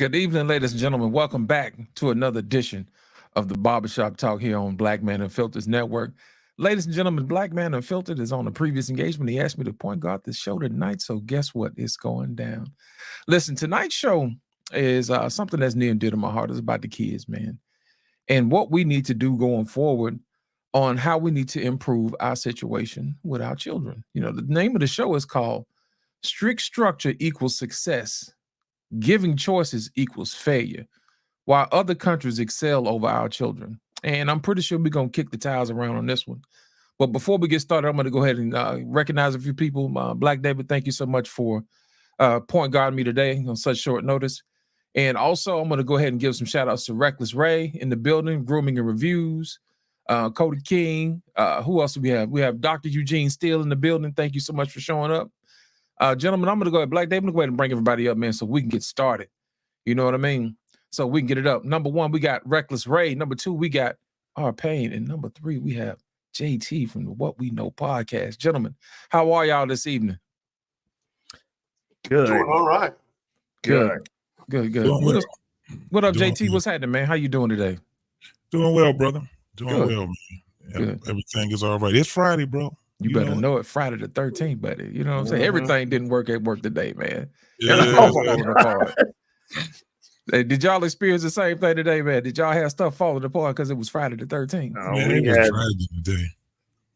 Good evening, ladies and gentlemen. Welcome back to another edition of the Barbershop Talk here on Black Man Unfiltered Network. Ladies and gentlemen, Black Man Unfiltered is on a previous engagement. He asked me to point guard this show tonight, so guess what? It's going down. Listen, tonight's show is something that's near and dear to my heart. It's about the kids, man, and what we need to do going forward on how we need to improve our situation with our children. You know, the name of the show is called Strict Structure Equals Success. Giving choices equals failure, while other countries excel over our children. And I'm pretty sure we're going to kick the tires around on this one. But before we get started, I'm going to go ahead and recognize a few people. Black David, thank you so much for point guarding me today on such short notice. And also, I'm going to go ahead and give some shout outs to Reckless Ray in the building, Grooming and Reviews, Cody King. Who else do we have? We have Dr. Eugene Steele in the building. Thank you so much for showing up. Gentlemen, I'm going to go ahead, Black David, I'm going to go ahead and bring everybody up, man, so we can get started. You know what I mean? So we can get it up. Number one, we got Reckless Ray. Number two, we got R. Payne. And number three, we have JT from the What We Know podcast. Gentlemen, how are y'all this evening? Good. Doing all right. Good. What up, JT? What's happening, man? How you doing today? Doing well, brother. Doing Good. well, man. Good. Everything is all right. It's Friday, bro. You better know it. Friday the 13th, buddy. You know what I'm saying? Everything didn't work at work today, man. Yeah. Hey, did y'all experience the same thing today, man? Did y'all have stuff falling apart because it was Friday the 13th? Man, it was Friday today.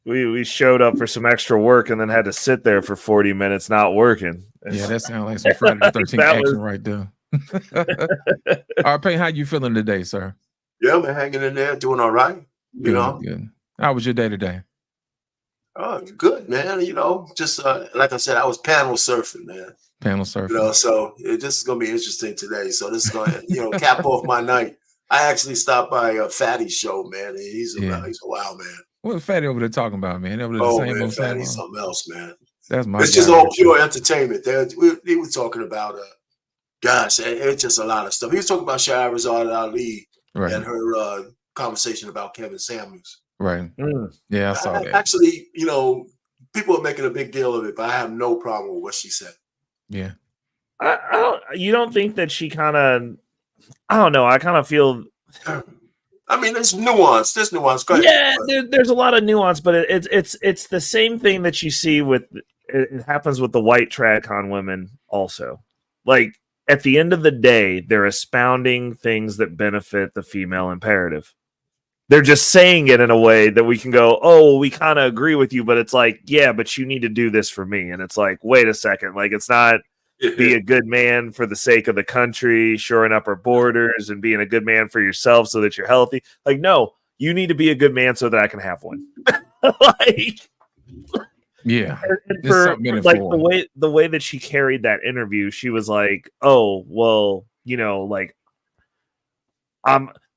We showed up for some extra work and then had to sit there for 40 minutes not working. Yeah, that sounds like some Friday the 13th action right there. All right, Payne, how you feeling today, sir? Yeah, man, hanging in there, doing all right. You know, good. How was your day today? Oh, good, man. You know, just like I said, I was panel surfing, man. Panel surfing. You know, so this is gonna be interesting today. So this is gonna, cap off my night. I actually stopped by Fatty's show, man. And he's a wild man. What Fatty over there talking about, man? Over Man, Fatty's something else, man. That's my. It's just all pure entertainment. He was talking about, gosh, it's just a lot of stuff. He was talking about Shahrazad Ali and her conversation about Kevin Samuels. Right. Yeah, I saw that. Actually, people are making a big deal of it, but I have no problem with what she said. Yeah. You don't think that she kind of, I don't know. I kind of feel. I mean, there's nuance. Go ahead. Yeah, there's a lot of nuance, but it's the same thing that you see with. It happens with the white TradCon women also. Like at the end of the day, they're expounding things that benefit the female imperative. They're just saying it in a way that we can go, oh, we kind of agree with you, but it's like, yeah, but you need to do this for me. And it's like, wait a second. Like, it's not be a good man for the sake of the country, shoring up our borders and being a good man for yourself so that you're healthy. Like, no, you need to be a good man so that I can have one. Yeah. And for like the way that she carried that interview, she was like, oh, well, like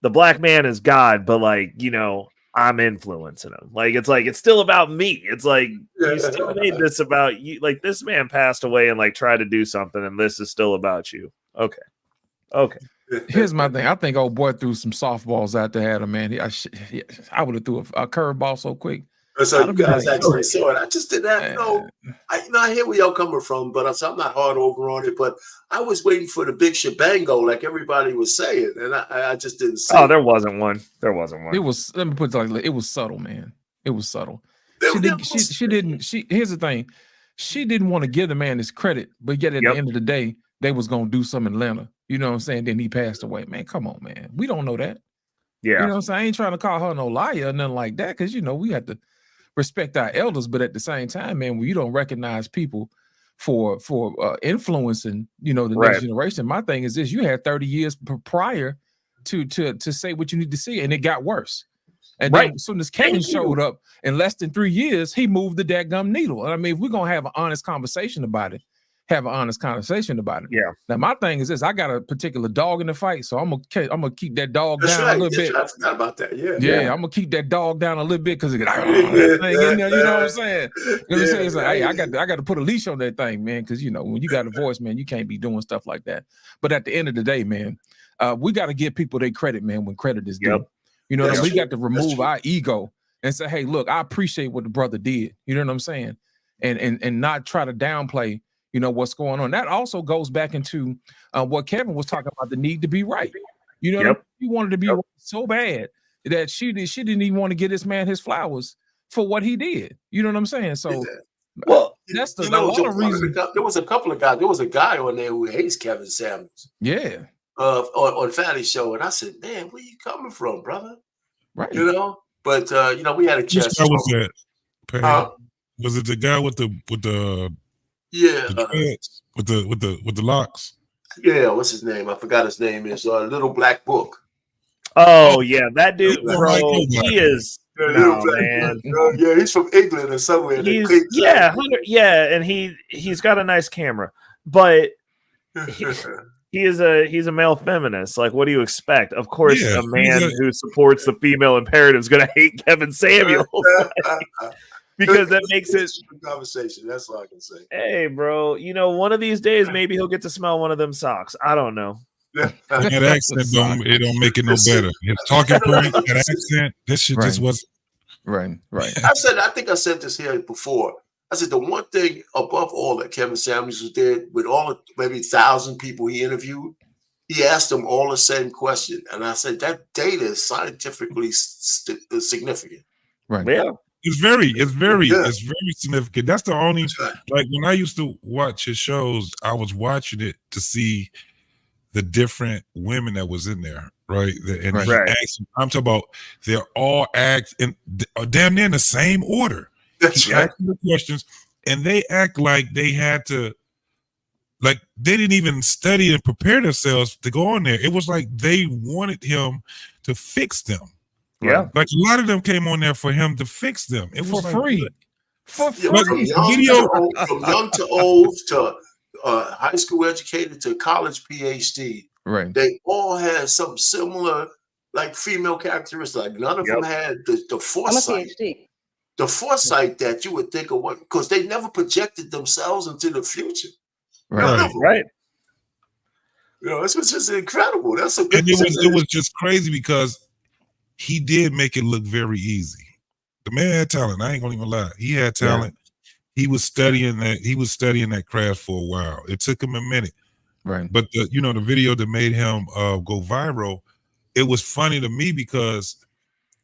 the black man is God, but I'm influencing him. Like, it's still about me. It's like, you still made this about you. Like, this man passed away and tried to do something, and this is still about you. Okay. Here's my thing. I think old boy threw some softballs out there at him, man. I would have threw a curveball so quick. So you guys actually saw it. I just did that. I hear where y'all coming from, but I'm not hard over on it. But I was waiting for the big shebango, like everybody was saying, and I just didn't see. Oh, there wasn't one. It was. Let me put it like it was subtle, man. It was subtle. She didn't. Here's the thing. She didn't want to give the man his credit, but yet at the end of the day, they was gonna do some in Atlanta. You know what I'm saying? Then he passed away. Man, come on, man. We don't know that. Yeah. You know what I'm saying? I ain't trying to call her no liar or nothing like that, because we have to respect our elders, but at the same time, man, when you don't recognize people for influencing, the next generation, my thing is this: you had 30 years prior to say what you need to see, and it got worse. And then as soon as Kevin showed up, in less than 3 years, he moved the dadgum needle. And I mean, if we're gonna have an honest conversation about it, Yeah. Now my thing is this: I got a particular dog in the fight, so I'm gonna keep that dog down a little bit. I forgot about that. Yeah, I'm gonna keep that dog down a little bit because it got that thing in there. You know what I'm saying? It's like, hey, I got to put a leash on that thing, man, because when you got a voice, man, you can't be doing stuff like that. But at the end of the day, man, we got to give people their credit, man, when credit is due. We got to remove our ego and say, hey, look, I appreciate what the brother did. You know what I'm saying? And not try to downplay you know, what's going on. That also goes back into what Kevin was talking about, the need to be right. You know, what I mean? He wanted to be right so bad that she didn't even want to get this man his flowers for what he did. You know what I'm saying? So, well, that's the you know, lot of reasons. there was a couple of guys. There was a guy on there who hates Kevin Samuels. Yeah. On Fatty Show, and I said, "Man, where you coming from, brother?" Right. You know, but you know, we had a chance. Which guy was that? Pam? Was it the guy with the yeah dreads, with the locks? Yeah, what's his name? I forgot his name. Is Little Black Book. Oh yeah, that dude, bro. He is. No, man. Yeah, he's from England or somewhere. Yeah, and he's got a nice camera, but he's a male feminist. Like, what do you expect? Of course, a man who supports the female imperative is going to hate Kevin Samuels because that makes it conversation. That's all I can say. Hey, bro, you know, one of these days maybe he'll get to smell one of them socks. I don't know. That accent don't make it no better. His talking point, that accent, this shit just wasn't right. I think I said this here before. I said the one thing above all that Kevin Samuels did with all the maybe 1,000 people he interviewed, he asked them all the same question, and I said that data is scientifically significant. Right. Yeah. It's very significant. That's the only like when I used to watch his shows, I was watching it to see the different women that was in there, right? And I'm talking about they're all act in damn near in the same order. He asked the questions, and they act like they had to, like they didn't even study and prepare themselves to go on there. It was like they wanted him to fix them. Yeah, like a lot of them came on there for him to fix them. It was for free. From young to old to high school educated to college PhD. Right. They all had some similar, like female characteristics. Like none of them had the foresight. The foresight that you would think of what, because they never projected themselves into the future. Right. You know, this was just incredible. That's a good. And it was just crazy because he did make it look very easy. The man had talent. I ain't gonna even lie. He had talent. He was studying that. He was studying that craft for a while. It took him a minute. Right. But the video that made him go viral, it was funny to me because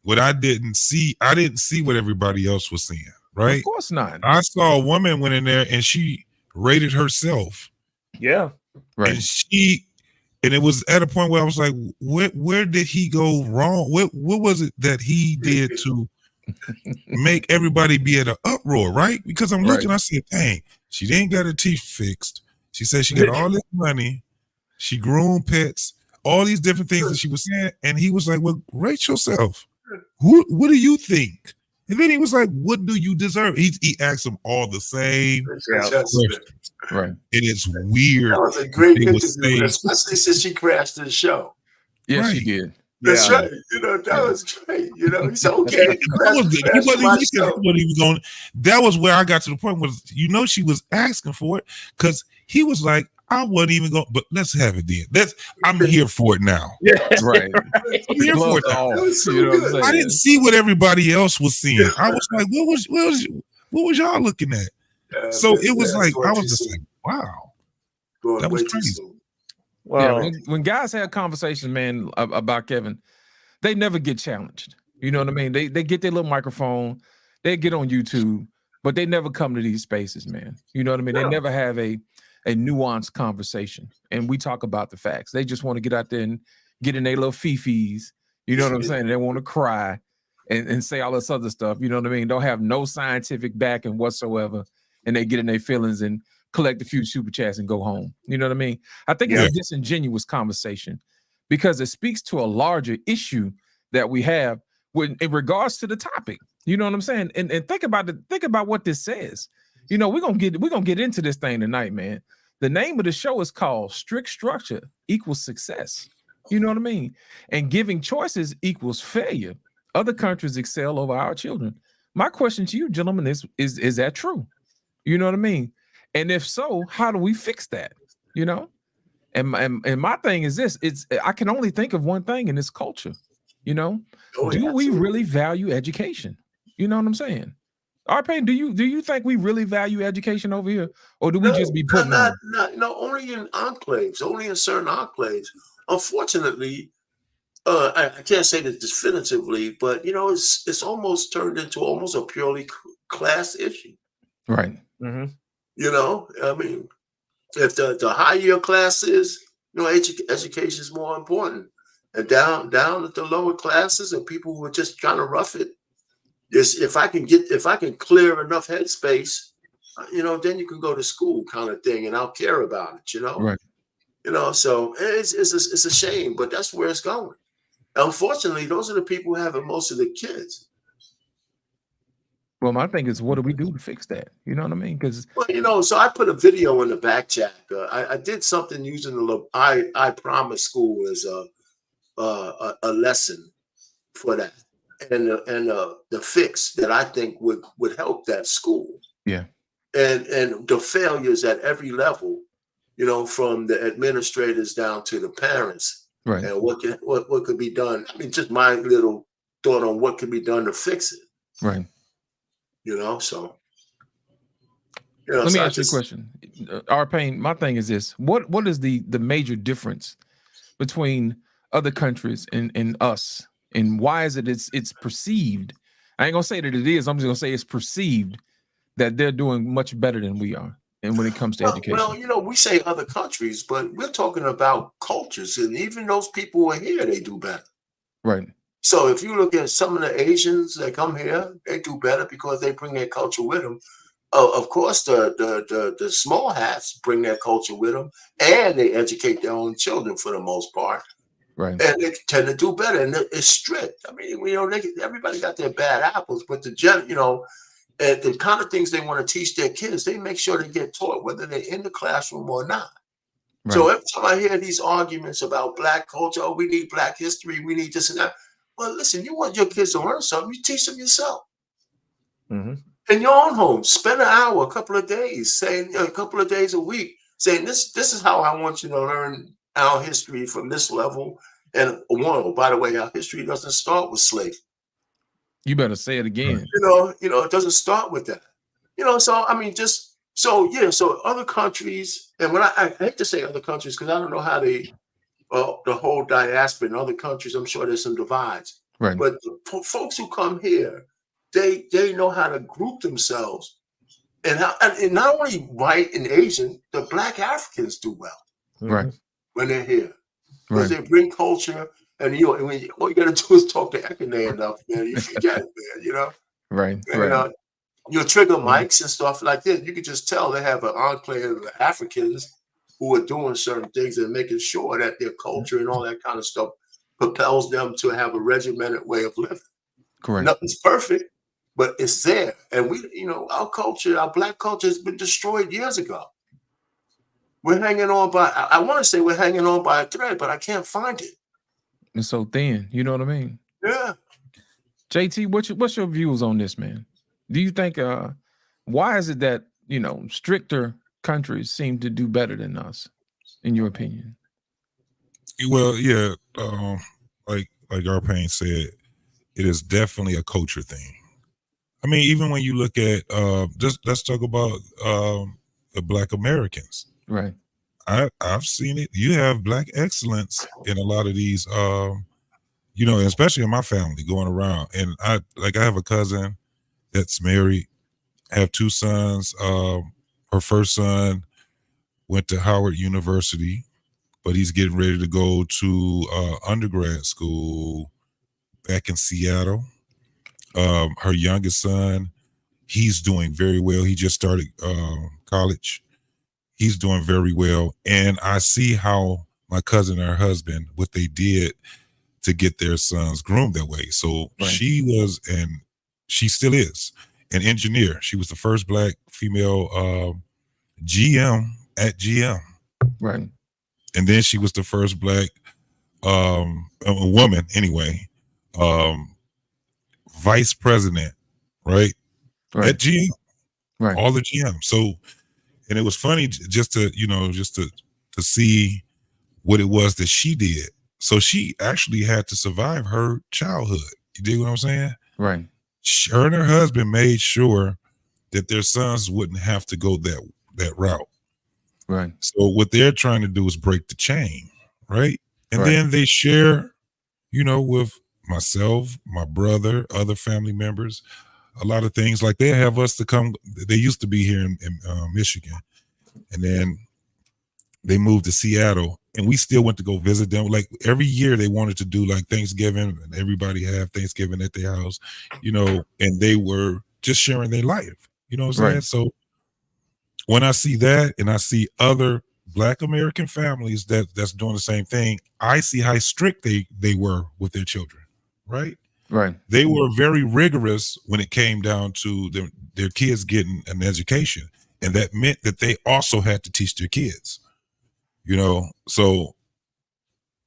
what I didn't see what everybody else was seeing. Right. Of course not. I saw a woman went in there and she rated herself. Yeah. Right. And it was at a point where I was like, where did he go wrong? What was it that he did to make everybody be at an uproar, right? Because I'm looking, I said, dang, she didn't got her teeth fixed. She said she got all this money. She groomed pets, all these different things that she was saying. And he was like, well, rate yourself. What do you think? And then he was like, what do you deserve? He asked them all the same questions. Right. And it's weird. That was a great interview, especially since she crashed the show. Yeah, she did. That's right. You know, that was great. You know, he said, okay. That was where I got to the point where, she was asking for it because he was like, I wasn't even going, but let's have it then. I'm here for it now. Yeah, right. I'm here for it now. I didn't see what everybody else was seeing. I was like, what was y'all looking at? So it was like, I was just like, wow. That was crazy. Well, when guys have conversations, man, about Kevin, they never get challenged. You know what I mean? They get their little microphone, they get on YouTube, but they never come to these spaces, man. You know what I mean? They never have a nuanced conversation, and we talk about the facts. They just want to get out there and get in their little fifis. You know what I'm saying? They want to cry and say all this other stuff. You know what I mean? Don't have no scientific backing whatsoever, and they get in their feelings and collect a few super chats and go home. You know what I mean? I think it's a disingenuous conversation because it speaks to a larger issue that we have in regards to the topic. You know what I'm saying? And think about what this says. You know, we're gonna get into this thing tonight, man. The name of the show is called Strict Structure Equals Success. You know what I mean? And giving choices equals failure. Other countries excel over our children. My question to you, gentlemen, is that true? You know what I mean? And if so, how do we fix that? You know? And my thing is this: I can only think of one thing in this culture. You know, do we really value education? You know what I'm saying? Arpain, do you think we really value education over here, or do we just be putting on? Not only in enclaves, only in certain enclaves. Unfortunately, I can't say this definitively, but it's almost turned into almost a purely class issue. Right. Mm-hmm. I mean, if the higher classes, education is more important, and down at the lower classes and people who are just trying to rough it, is if I can clear enough headspace, then you can go to school, kind of thing, and I'll care about it. Right. So it's a shame, but that's where it's going. Unfortunately, those are the people who have most of the kids. Well, my thing is, what do we do to fix that? You know what I mean? Because so I put a video in the back chat. I did something using the I Promise School as a lesson for that, and the fix that I think would help that school. Yeah. And the failures at every level, from the administrators down to the parents, right. And what could be done. I mean, just my little thought on what could be done to fix it. Right. So. Let me ask you a question. Arpain, my thing is this: what is the major difference between other countries and us, and why is it's perceived? I ain't gonna say that it is. I'm just gonna say it's perceived that they're doing much better than we are, and when it comes to education. Well, we say other countries, but we're talking about cultures, and even those people who are here, they do better. Right. So if you look at some of the Asians that come here, they do better because they bring their culture with them. Of course, the small hats bring their culture with them, and they educate their own children for the most part. Right. And they tend to do better, and it's strict. I mean, everybody got their bad apples, but the kind of things they want to teach their kids, they make sure they get taught whether they're in the classroom or not. Right. So every time I hear these arguments about Black culture, we need Black history, we need this and that. Well, listen, you want your kids to learn something, you teach them yourself. Mm-hmm. In your own home, spend an hour, a couple of days, saying a couple of days a week, saying this is how I want you to learn our history from this level. And by the way, our history doesn't start with slavery. You better say it again. It doesn't start with that. So I mean, so other countries, and when I hate to say other countries because I don't know how they, the whole diaspora in other countries, I'm sure there's some divides. Right. But the folks who come here, they know how to group themselves, and not only white and Asian, the Black Africans do well. Right. When they're here, because they bring culture. And all you gotta do is talk to Ekene enough, man. You forget it, man. Right. And, right. Your trigger mics and stuff like this. You can just tell they have an enclave of Africans who are doing certain things and making sure that their culture and all that kind of stuff propels them to have a regimented way of living. Correct. Nothing's perfect, but it's there. And our culture, our Black culture, has been destroyed years ago. We're hanging on by. I want to say we're hanging on by a thread, but I can't find it. It's so thin, you know what I mean? Yeah. JT, what's your views on this, man? Do you think why is it that stricter countries seem to do better than us, in your opinion? Well, yeah, like Arpain said, it is definitely a culture thing. I mean, even when you look at let's talk about the Black Americans. Right. I've seen it. You have Black excellence in a lot of these, especially in my family going around. And I have a cousin that's married, have two sons. Her first son went to Howard University, but he's getting ready to go to undergrad school back in Seattle. Her youngest son, he's doing very well. He just started college. He's doing very well. And I see how my cousin and her husband, what they did to get their sons groomed that way. So she was, and she still is, an engineer. She was the first Black female GM at GM. Right. And then she was the first Black a woman anyway, vice president, right? At GM. Right. All the GM. So, and it was funny just to see what it was that she did. So she actually had to survive her childhood. You dig what I'm saying? Right. her and her husband made sure that their sons wouldn't have to go that route. Right. So what they're trying to do is break the chain, right? And Right. then they share, with myself, my brother, other family members, a lot of things. Like they have us to come. They used to be here in Michigan, and then they moved to Seattle, and we still went to go visit them. Like every year, they wanted to do like Thanksgiving, and everybody have Thanksgiving at their house, and they were just sharing their life. You know what I'm saying? Right. So when I see that, and I see other Black American families that's doing the same thing, I see how strict they were with their children. Right? Right. They were very rigorous when it came down to their kids getting an education, and that meant that they also had to teach their kids. So,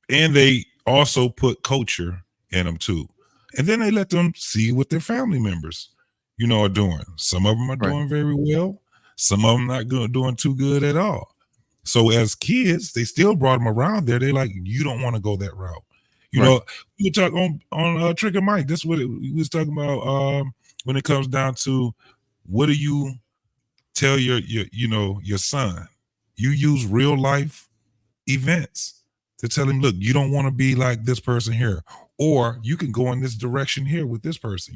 and they also put culture in them too. And then they let them see what their family members, are doing. Some of them are Right. doing very well. Some of them not doing too good at all. So as kids, they still brought them around there. They're like, you don't want to go that route. Right. We talk on Trigger Mike. This is what we was talking about when it comes down to what do you tell your son? You use real life events to tell him, look, you don't want to be like this person here, or you can go in this direction here with this person.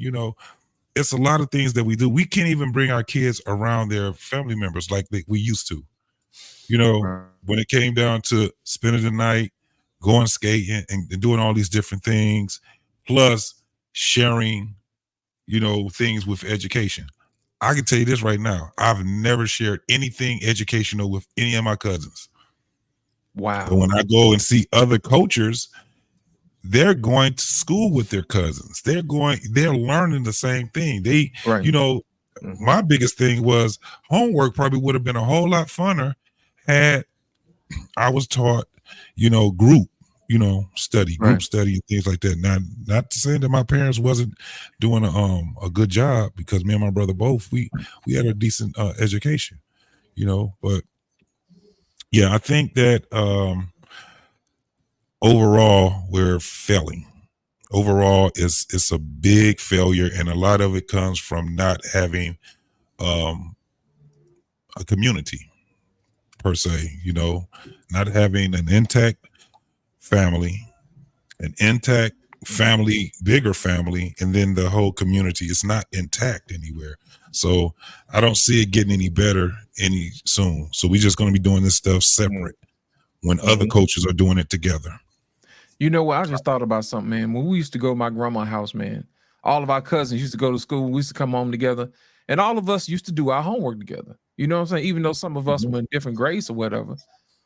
It's a lot of things that we do. We can't even bring our kids around their family members like we used to. Right. When it came down to spending the night, going skating and doing all these different things, plus sharing, things with education. I can tell you this right now. I've never shared anything educational with any of my cousins. Wow. But when I go and see other cultures, they're going to school with their cousins. They're learning the same thing. Right. My biggest thing was homework probably would have been a whole lot funner had I was taught, group study, Right. study and things like that. Now, not to say that my parents wasn't doing a good job, because me and my brother both, we had a decent education, but yeah, I think that overall we're failing. Overall, it's a big failure, and a lot of it comes from not having a community per se, not having an intact family, bigger family, and then the whole community is not intact anywhere. So I don't see it getting any better any soon. So we're just going to be doing this stuff separate when other cultures are doing it together. You know what? I just thought about something, man. When we used to go to my grandma's house, man, all of our cousins used to go to school. We used to come home together, and all of us used to do our homework together. You know what I'm saying? Even though some of us were in different grades or whatever,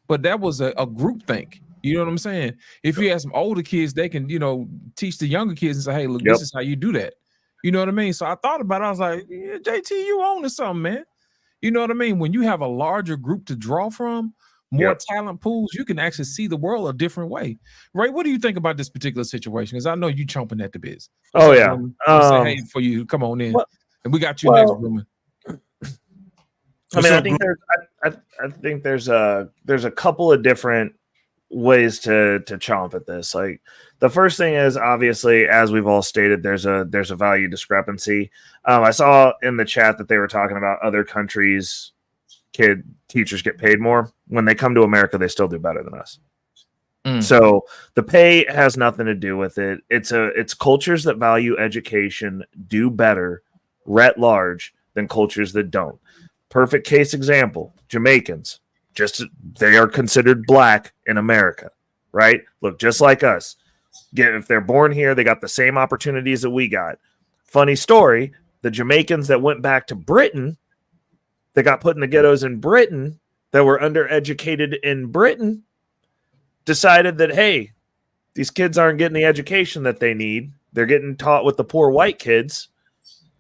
but that was a group think. You know what I'm saying? If you have some older kids, they can, teach the younger kids and say, hey, look, this is how you do that. You know what I mean? So I thought about it. I was like, yeah, JT, you own to something, man. You know what I mean? When you have a larger group to draw from, more talent pools, you can actually see the world a different way. Ray, what do you think about this particular situation? Because I know you chomping at the biz. Oh, yeah. Say hey for you. Come on in. And we got you next, Roman. I mean, I think there's a couple of different ways to chomp at this. Like, the first thing is, obviously, as we've all stated, there's a value discrepancy. I saw in the chat that they were talking about other countries' teachers get paid more. When they come to America, they still do better than us. So the pay has nothing to do with it. It's cultures that value education do better writ large than cultures that don't. Perfect case example, Jamaicans. They are considered black in America, right? Look, just like us. If they're born here, they got the same opportunities that we got. Funny story, the Jamaicans that went back to Britain, that got put in the ghettos in Britain, that were undereducated in Britain, decided that, hey, these kids aren't getting the education that they need. They're getting taught with the poor white kids.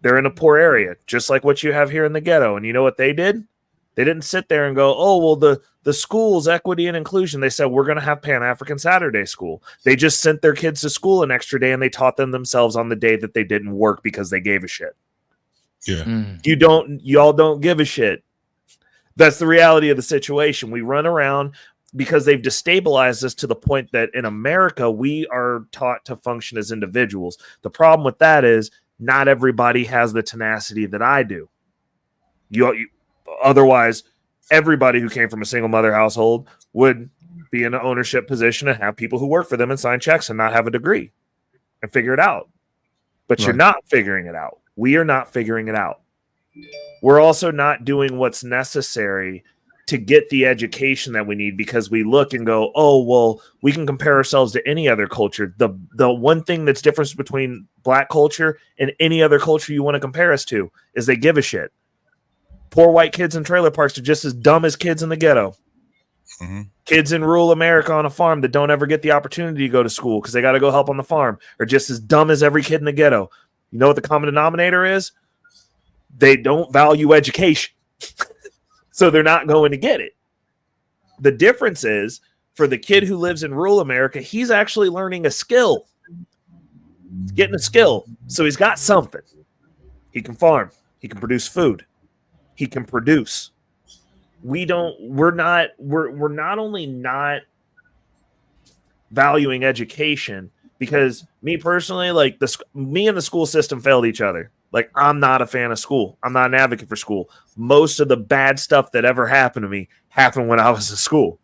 They're in a poor area, just like what you have here in the ghetto. And you know what they did? They didn't sit there and go, oh, well, the school's equity and inclusion. They said, we're going to have Pan-African Saturday school. They just sent their kids to school an extra day, and they taught them themselves on the day that they didn't work because they gave a shit. Yeah. Y'all don't give a shit. That's the reality of the situation. We run around because they've destabilized us to the point that in America, we are taught to function as individuals. The problem with that is Not everybody has the tenacity that I do. Otherwise, everybody who came from a single mother household would be in an ownership position and have people who work for them and sign checks and not have a degree and figure it out. But you're not figuring it out. We are not figuring it out. We're also not doing what's necessary to get the education that we need, because we look and go, oh, well, we can compare ourselves to any other culture. The one thing that's different between Black culture and any other culture you want to compare us to is they give a shit. Poor white kids in trailer parks are just as dumb as kids in the ghetto. Mm-hmm. Kids in rural America on a farm that don't ever get the opportunity to go to school because they got to go help on the farm are just as dumb as every kid in the ghetto. You know what the common denominator is? They don't value education. So they're not going to get it. The difference is, for the kid who lives in rural America, he's actually learning a skill. He's getting a skill. So he's got something. He can farm. He can produce food. He can produce. We're not only not valuing education, because me personally, like me and the school system failed each other. Like, I'm not a fan of school. I'm not an advocate for school. Most of the bad stuff that ever happened to me happened when I was in school.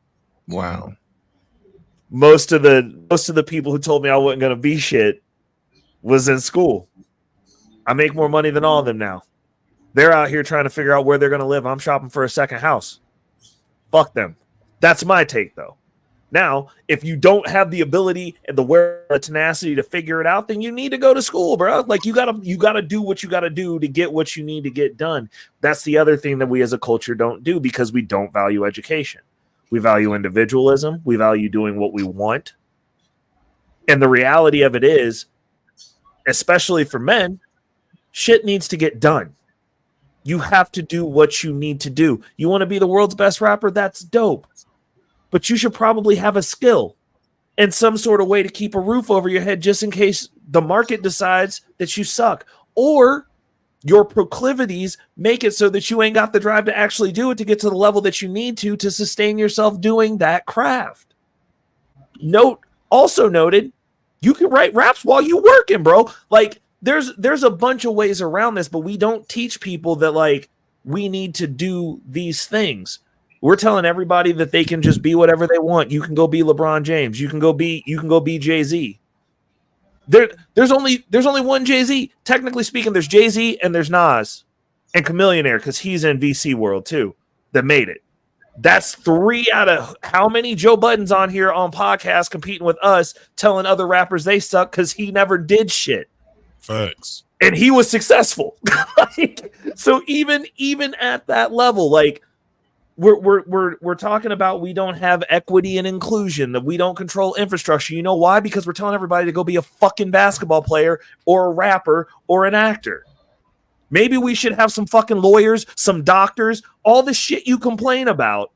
Wow. Most of the people who told me I wasn't going to be shit was in school. I make more money than all of them now. They're out here trying to figure out where they're going to live. I'm shopping for a second house. Fuck them. That's my take, though. Now, if you don't have the ability and the tenacity to figure it out, then you need to go to school, bro. Like, you gotta do what you gotta do to get what you need to get done. That's the other thing that we as a culture don't do, because we don't value education. We value individualism. We value doing what we want. And the reality of it is, especially for men, shit needs to get done. You have to do what you need to do. You want to be the world's best rapper? That's dope. But you should probably have a skill and some sort of way to keep a roof over your head just in case the market decides that you suck, or your proclivities make it so that you ain't got the drive to actually do it to get to the level that you need to sustain yourself doing that craft. Also noted, you can write raps while you working, bro. Like, there's a bunch of ways around this, but we don't teach people that, like, we need to do these things. We're telling everybody that they can just be whatever they want. You can go be LeBron James. You can go be Jay-Z. There's only one Jay-Z. Technically speaking, there's Jay-Z and there's Nas and Chamillionaire, because he's in VC World too, that made it. That's 3 out of how many Joe Buddens on here on podcasts competing with us, telling other rappers they suck because he never did shit. Facts. And he was successful. So even at that level, like, we're talking about we don't have equity and inclusion, that we don't control infrastructure. You know why? Because we're telling everybody to go be a fucking basketball player or a rapper or an actor. Maybe we should have some fucking lawyers, some doctors, all the shit you complain about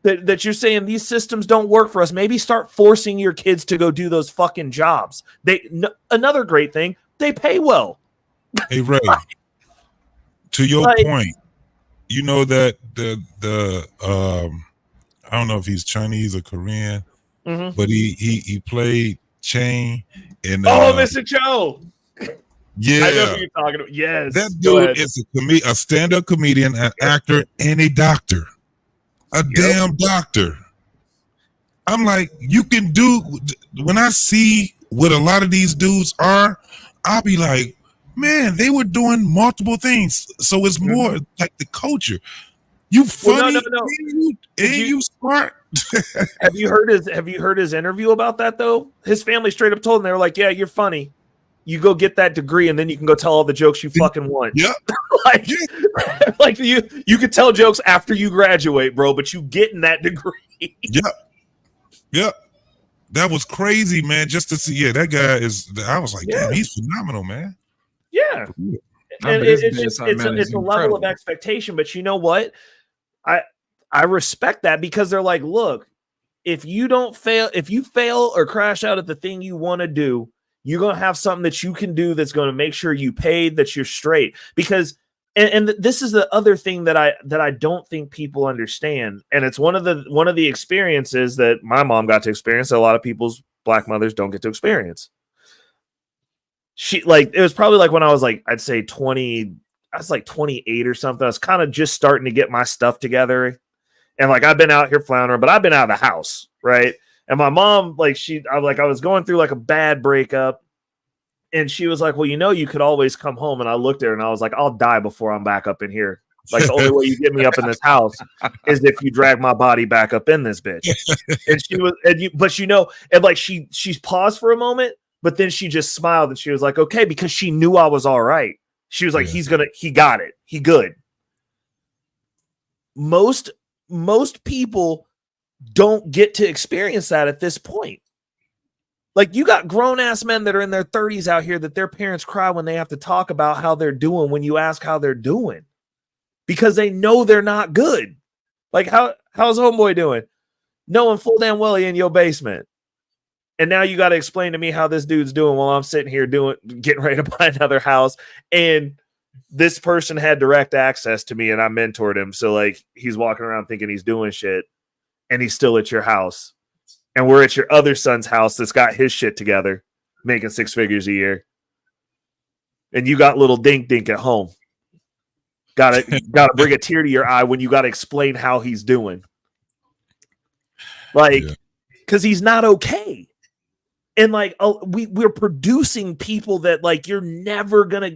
that you're saying these systems don't work for us. Maybe start forcing your kids to go do those fucking jobs. Another great thing, they pay well. Hey, Ray, to your point, you know that the I don't know if he's Chinese or Korean, but he played Chain in Mr. Cho. Yeah, I know who you're talking about. Yes, that dude is a stand-up comedian, an actor, and a doctor, damn doctor. I'm like, you can do. When I see what a lot of these dudes are, I'll be like, man, they were doing multiple things. So it's more like the culture. You funny, no. And you smart. Have you heard his interview about that though? His family straight up told him, they were like, yeah, you're funny. You go get that degree and then you can go tell all the jokes you fucking want. Yeah. like you could tell jokes after you graduate, bro, but you getting that degree. Yeah. That was crazy, man. Just to see, that guy is. I was like, damn, he's phenomenal, man. Yeah, and it's a level of expectation. But you know what? I respect that, because they're like, look, if you fail or crash out at the thing you want to do, you're gonna have something that you can do that's going to make sure you paid, that you're straight. Because and this is the other thing that I don't think people understand, and it's one of the experiences that my mom got to experience that a lot of people's Black mothers don't get to experience. she like it was probably like when I was like I'd say 20, I was like 28 or something. I was kind of just starting to get my stuff together, and like I've been out here floundering, but I've been out of the house, right? And my mom, like I was going through like a bad breakup, and she was like, "Well, you know, you could always come home." And I looked at her and I was like, "I'll die before I'm back up in here. Like the only way you get me up in this house is if you drag my body back up in this bitch." And she was, but you know, and like she's paused for a moment, but then she just smiled and she was like, "Okay," because she knew I was all right. She was like, he got it. He good. Most people don't get to experience that at this point. Like you got grown ass men that are in their 30s out here that their parents cry when they have to talk about how they're doing when you ask how they're doing. Because they know they're not good. Like how's homeboy doing? Knowing full damn well he in your basement. And now you got to explain to me how this dude's doing while I'm sitting here getting ready to buy another house. And this person had direct access to me and I mentored him. So like he's walking around thinking he's doing shit and he's still at your house. And we're at your other son's house that's got his shit together, making 6 figures a year. And you got little dink dink at home. Gotta bring a tear to your eye when you got to explain how he's doing. Like, because he's not okay. And like, we're producing people that like you're never gonna.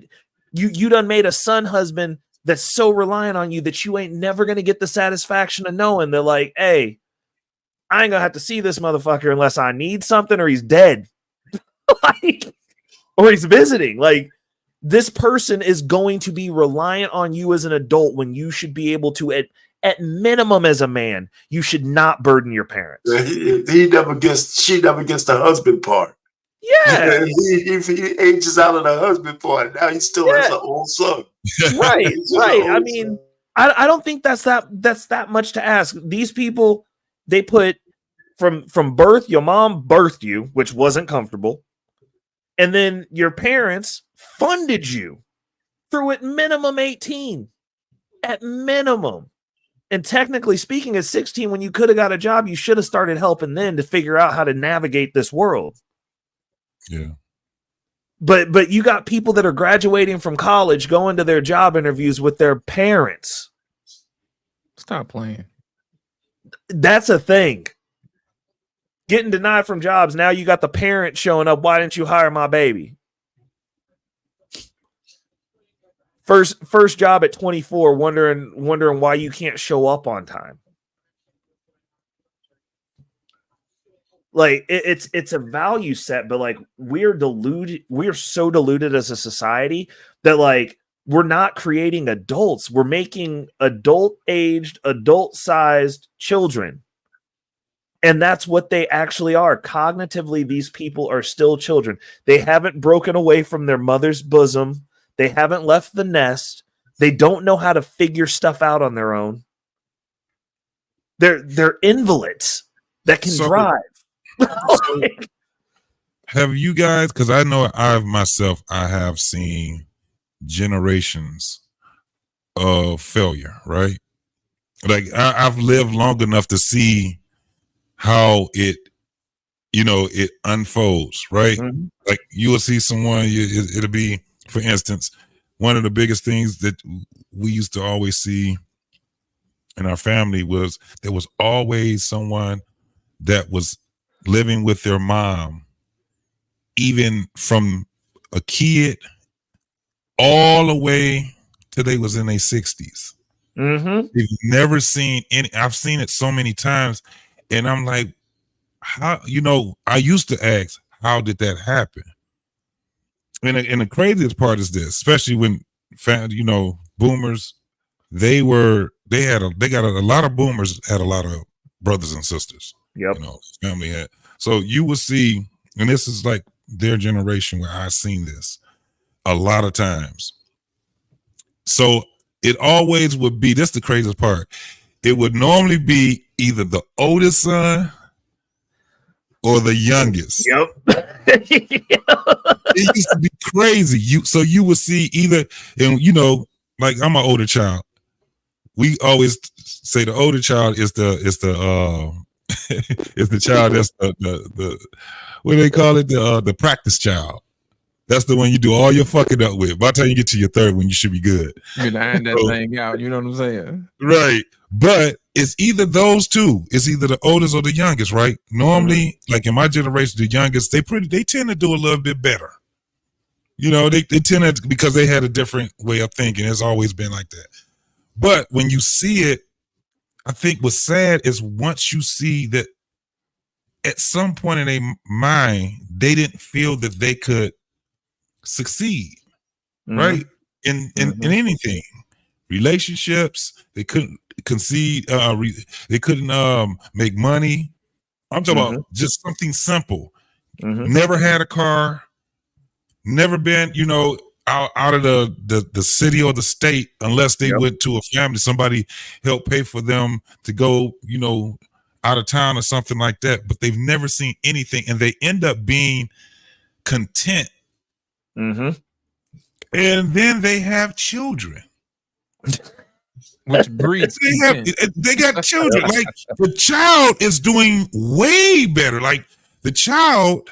You done made a son husband that's so reliant on you that you ain't never gonna get the satisfaction of knowing that like, hey, I ain't gonna have to see this motherfucker unless I need something or he's dead, like, or he's visiting. Like, this person is going to be reliant on you as an adult when you should be able to, at minimum, as a man, you should not burden your parents. She never gets the husband part. Yeah, he ages out of the husband part. Now he still has an old son. Right. I mean, I don't think that's that much to ask. These people, they put from birth. Your mom birthed you, which wasn't comfortable, and then your parents funded you through at minimum 18, at minimum. And technically speaking, at 16, when you could have got a job, you should have started helping then to figure out how to navigate this world. Yeah. But you got people that are graduating from college going to their job interviews with their parents. Stop playing. That's a thing. Getting denied from jobs. Now you got the parent showing up. Why didn't you hire my baby? First job at 24, wondering why you can't show up on time. Like it's a value set, but like we're so deluded as a society that like we're not creating adults. We're making adult-aged, adult-sized children. And that's what they actually are. Cognitively, these people are still children. They haven't broken away from their mother's bosom. They haven't left the nest. They don't know how to figure stuff out on their own. They're invalids that can drive. So have you guys, because I know I have seen generations of failure, right? Like I've lived long enough to see how it unfolds, right? Mm-hmm. Like you will see someone, it'll be, for instance, one of the biggest things that we used to always see in our family was there was always someone that was living with their mom, even from a kid all the way till they was in their 60s. Mm-hmm. They've never seen any. I've seen it so many times, and I'm like, how? I used to ask, how did that happen? And the craziest part is this, especially when boomers, a lot of boomers had a lot of brothers and sisters. Yep. Family had. So you will see, and this is like their generation where I've seen this a lot of times. So it always would be, this is the craziest part. It would normally be either the oldest son or the youngest. Yep. It used to be crazy. You would see either, and like I'm an older child. We always say the older child is the is the child that's the what do they call it, the practice child. That's the one you do all your fucking up with. By the time you get to your third one, you should be good. You can iron that So- thing out. You know what I'm saying? Right. But it's either those two. It's either the oldest or the youngest, right? Normally, like in my generation, the youngest, they tend to do a little bit better. You know, they tend to, because they had a different way of thinking. It's always been like that. But when you see it, I think what's sad is once you see that at some point in their mind, they didn't feel that they could succeed, right? In anything, relationships, they couldn't concede, they couldn't make money. I'm talking about just something simple. Never had a car, never been, you know, out of the city or the state unless they went to a family, somebody helped pay for them to go, you know, out of town or something like that. But they've never seen anything, and they end up being content. And then they have children, which breeds. they got children. Like the child is doing way better. Like the child.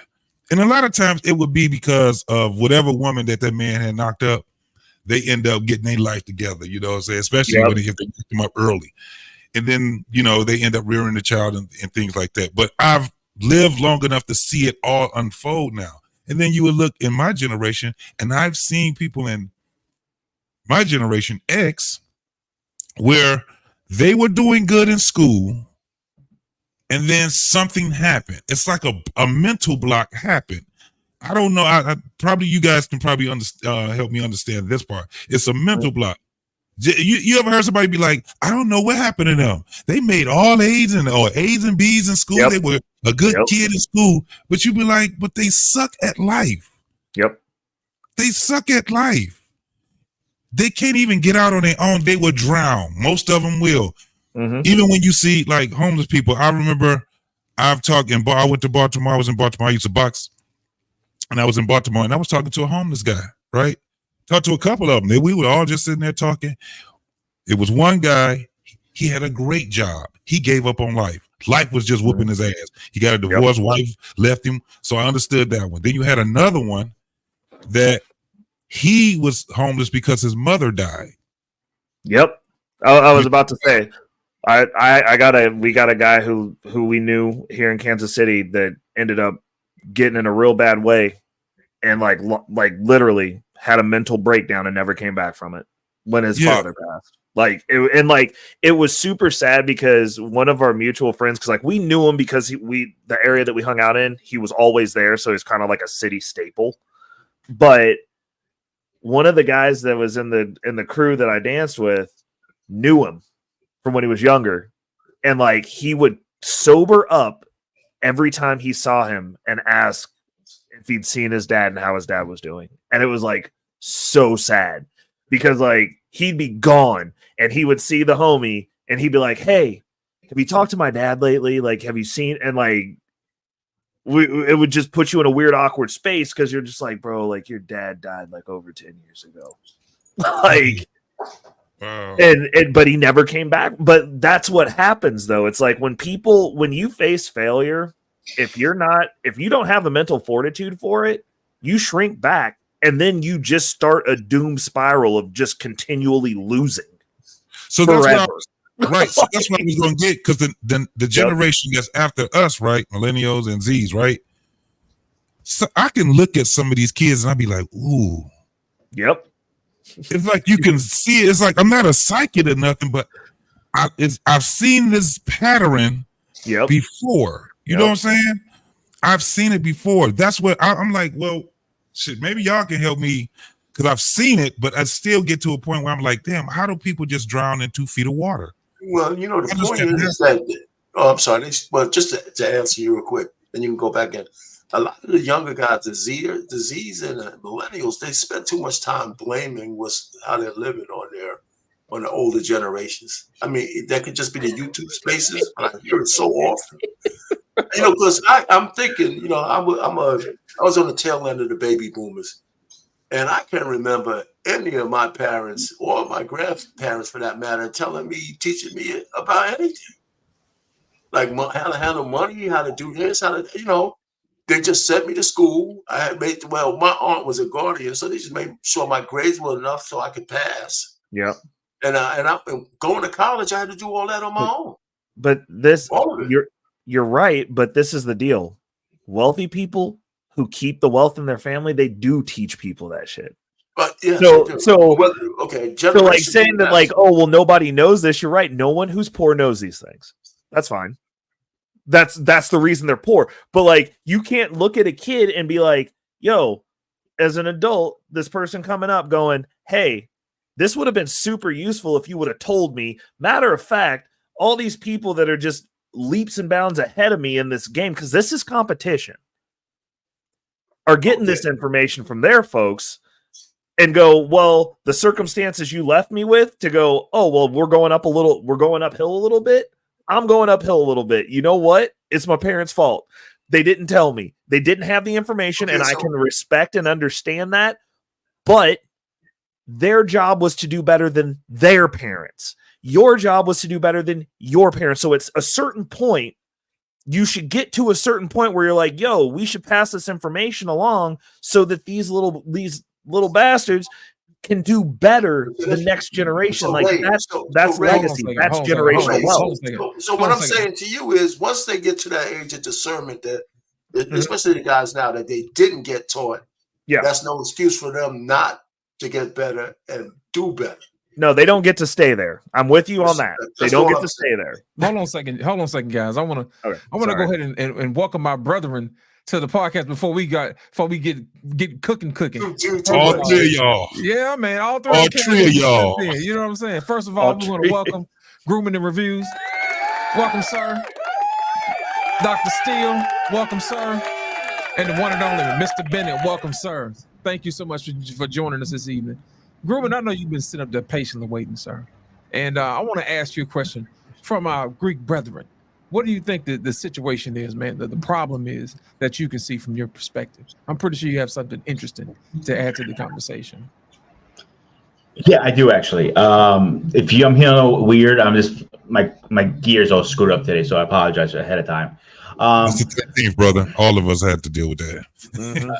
And a lot of times it would be because of whatever woman that man had knocked up, they end up getting their life together, you know what I'm saying? Especially if they pick them up early. And then, you know, they end up rearing the child and things like that. But I've lived long enough to see it all unfold now. And then you would look in my generation, and I've seen people in my generation X where they were doing good in school, and then something happened. It's like a mental block happened. I don't know. I probably you guys can probably help me understand this part. It's a mental block. You ever heard somebody be like, I don't know what happened to them. They made all A's and B's in school. They were a good kid in school, but you be like, but they suck at life. They suck at life. They can't even get out on their own. They will drown. Most of them will. Even when you see like homeless people, I remember I went to Baltimore. I was in Baltimore. I used to box, and I was in Baltimore, and I was talking to a homeless guy, right? Talked to a couple of them. We were all just sitting there talking. It was one guy. He had a great job. He gave up on life. Life was just whooping his ass. He got a divorce. Wife left him. So I understood that one. Then you had another one that he was homeless because his mother died. I was about to say, we got a guy who we knew here in Kansas City that ended up getting in a real bad way, and like literally had a mental breakdown and never came back from it when his father passed. It was super sad because one of our mutual friends, because like we knew him because the area that we hung out in, he was always there, so he's kind of like a city staple. But one of the guys that was in the crew that I danced with knew him from when he was younger, and like he would sober up every time he saw him and ask if he'd seen his dad and how his dad was doing. And it was like so sad because like he'd be gone and he would see the homie and he'd be like, hey, have you talked to my dad lately? Like, have you seen? And like it would just put you in a weird awkward space because you're just like, bro, like your dad died like over 10 years ago. Like but he never came back. But that's what happens though. It's like when you face failure, if you don't have the mental fortitude for it, you shrink back and then you just start a doom spiral of just continually losing. So that's right. So that's what I was going to get, because the generation that's after us, right, millennials and Z's, right? So I can look at some of these kids and I'll be like, ooh. It's like you can see it. It's like I'm not a psychic or nothing, but I've seen this pattern before. You know what I'm saying? I've seen it before. That's what I'm like, well, shit, maybe y'all can help me, because I've seen it, but I still get to a point where I'm like, damn, how do people just drown in 2 feet of water? Well, you know, the point is that, I'm sorry, well, just to answer you real quick, and you can go back in. A lot of the younger guys, the Z's and the millennials, they spend too much time blaming how they're living on the older generations. I mean, that could just be the YouTube spaces, but I hear it so often. You know, because I'm thinking, you know, I was on the tail end of the baby boomers, and I can't remember any of my parents or my grandparents, for that matter, teaching me about anything, like how to handle money, how to do this, how to, you know. They just sent me to school. I had made well, my aunt was a guardian, so they just made sure my grades were enough so I could pass. Yep. And going to college, I had to do all that on my own. But this, All of it. you're right. But this is the deal: wealthy people who keep the wealth in their family, they do teach people that shit. But yes, So well, okay. So like saying that like, oh well, nobody knows this. You're right. No one who's poor knows these things. That's fine. That's the reason they're poor. But like, you can't look at a kid and be like, yo, as an adult, this person coming up going, hey, this would have been super useful if you would have told me. Matter of fact, all these people that are just leaps and bounds ahead of me in this game, because this is competition, are getting this information from their folks and go, well, the circumstances you left me with to go, oh, well, we're going uphill a little bit. I'm going uphill a little bit. You know what? It's my parents' fault. They didn't tell me. They didn't have the information, and I can respect and understand that. But their job was to do better than their parents. Your job was to do better than your parents. So it's a certain point. You should get to a certain point where you're like, yo, we should pass this information along so that these little bastards can do better the next generation. That's legacy. That's generational wealth. So what I'm saying to you is, once they get to that age of discernment, that especially the guys now that they didn't get taught, that's no excuse for them not to get better and do better. No, they don't get to stay there. I'm with you on that. They don't get to stay there. Hold on a second, guys. I want to go ahead and welcome my brethren to the podcast before we get cooking. All three of y'all. Yeah, man. All three of y'all. You know what I'm saying? First of all, we want to welcome Grooming and Reviews. Welcome, sir. Dr. Steele, welcome, sir. And the one and only Mr. Bennett, welcome, sir. Thank you so much for joining us this evening. Grooming, I know you've been sitting up there patiently waiting, sir. And I want to ask you a question from our Greek brethren. What do you think the situation is, man? The problem is that you can see from your perspective. I'm pretty sure you have something interesting to add to the conversation. Yeah, I do actually. If I'm hearing a little weird, I'm just my gears all screwed up today, so I apologize ahead of time. It's the 13th, brother. All of us had to deal with that. Mm-hmm.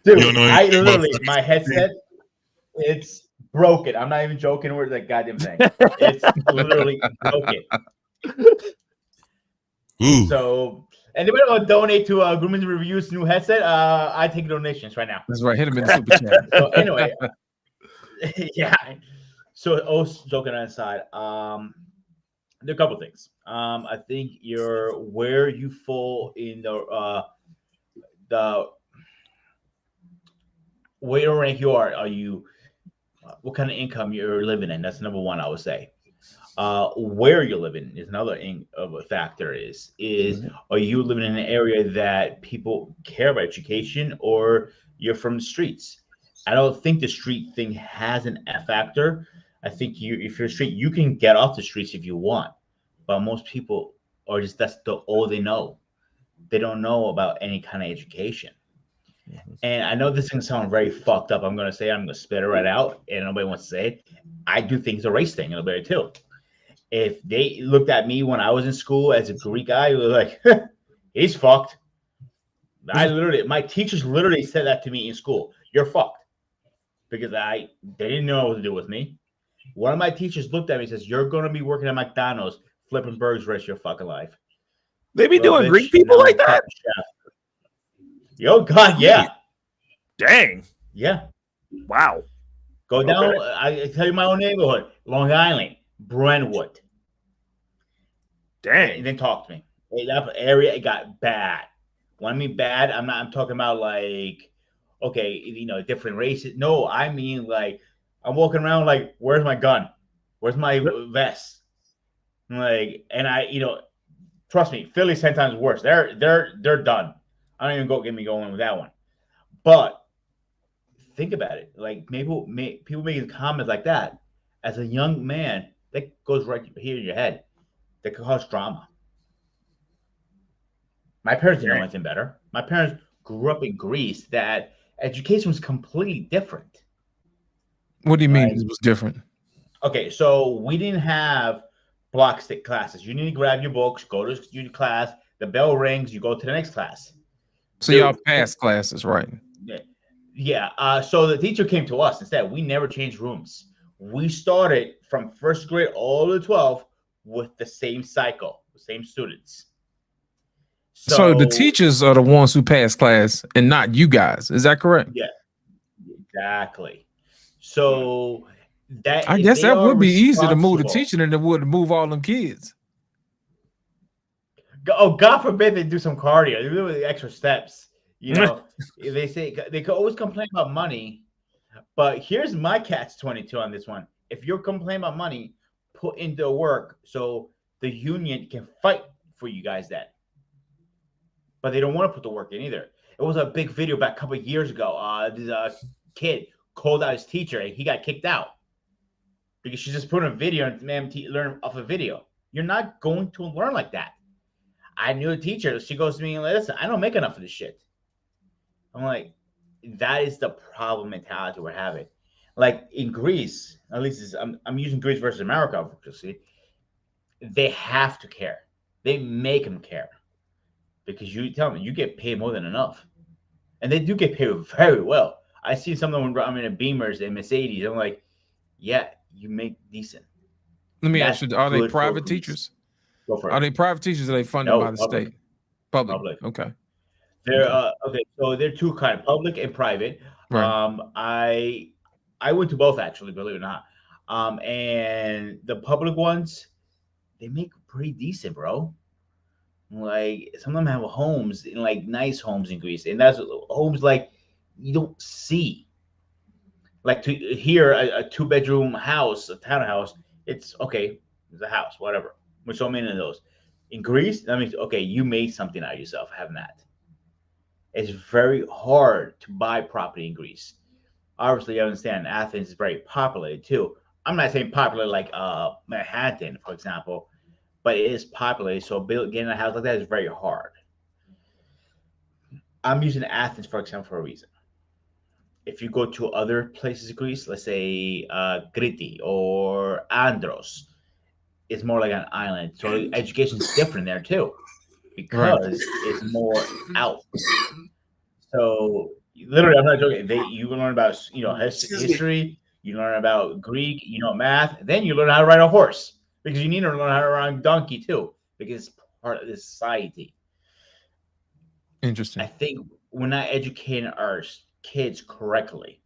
Dude, I literally my headset, it's broken. I'm not even joking with that goddamn thing. It's literally broken. Ooh. So, anybody want to donate to Grooming and Reviews new headset? I take donations right now. That's right. Hit him in the super chat. So anyway, yeah. So, joking on the side. There are a couple things. I think where you fall in the where rank you are you what kind of income you're living in? That's number one, I would say. Where you're living is another of a factor. Is are you living in an area that people care about education, or you're from the streets? I don't think the street thing has a factor. I think if you're a street, you can get off the streets if you want, but most people are that's all they know. They don't know about any kind of education. And I know this is going to sound very fucked up. I'm going to spit it right out, and nobody wants to say it. I do think it's a race thing a little bit too. If they looked at me when I was in school as a Greek guy, they were like, he's fucked. My teachers literally said that to me in school. You're fucked. Because they didn't know what to do with me. One of my teachers looked at me and says, you're going to be working at McDonald's flipping burgers the rest of your fucking life. They be doing Greek people like that? Yo, God, yeah. Dang. Yeah. Wow. Go down. I tell you my own neighborhood, Long Island, Brentwood. Dang. And then talk to me. That area, it got bad. When I mean bad, I'm talking about like, okay, different races. No, I mean like, I'm walking around like, where's my gun? Where's my vest? Like, and trust me, Philly's 10 times worse. They're done. I don't even get me going with that one. But think about it. Like people making comments like that as a young man, that goes right here in your head. That could cause drama. My parents didn't know anything better. My parents grew up in Greece. That education was completely different. What do you mean it was different? Okay, so we didn't have block stick classes. You need to grab your books, go to your class, The bell rings, you go to the next class. So y'all pass classes, right? Yeah. So the teacher came to us instead. We never changed rooms. We started from first grade all the way to 12 with the same cycle, the same students. So the teachers are the ones who pass class and not you guys. Is that correct? Yeah, exactly. So that I guess that would be easier to move the teacher than it would to move all them kids. Oh, God forbid they do some cardio. They do the extra steps. You know, they say they could always complain about money, but here's my catch-22 on this one. If you're complaining about money, put into work so the union can fight for you guys then. But they don't want to put the work in either. It was a big video back a couple of years ago. This kid called out his teacher and he got kicked out because she just put in a video and learn off a video. You're not going to learn like that. I knew a teacher. She goes to me and listen, I don't make enough of this shit. I'm like, that is the problem mentality we're having. Like in Greece, at least I'm using Greece versus America, obviously. They have to care. They make them care. Because you tell me, you get paid more than enough. And they do get paid very well. I see some of them when I'm in a Beamers and Mercedes. I'm like, yeah, you make decent. Let me ask you, are they private teachers? Go for it. Are they private teachers or are they funded by the state? Public. Okay. They're okay. So they're two kind, public and private. Right. I went to both actually, believe it or not. And the public ones, they make pretty decent, bro. Like some of them have homes in like nice homes in Greece, and that's homes like you don't see. Like to here, a 2-bedroom house, a townhouse, it's okay, it's a house, whatever. There's so many of those. In Greece, that means okay, you made something out of yourself having that. It's very hard to buy property in Greece. Obviously, you understand Athens is very populated too. I'm not saying popular like Manhattan, for example. But it is populated, so getting a house like that is very hard. I'm using Athens, for example, for a reason. If you go to other places in Greece, let's say Crete or Andros, it's more like an island. So education is different there too, because it's more out. So literally, I'm not joking. You learn about history, you learn about Greek, math, then you learn how to ride a horse. Because you need to learn how to ride a donkey too, because it's part of the society. Interesting. I think we're not educating our kids correctly.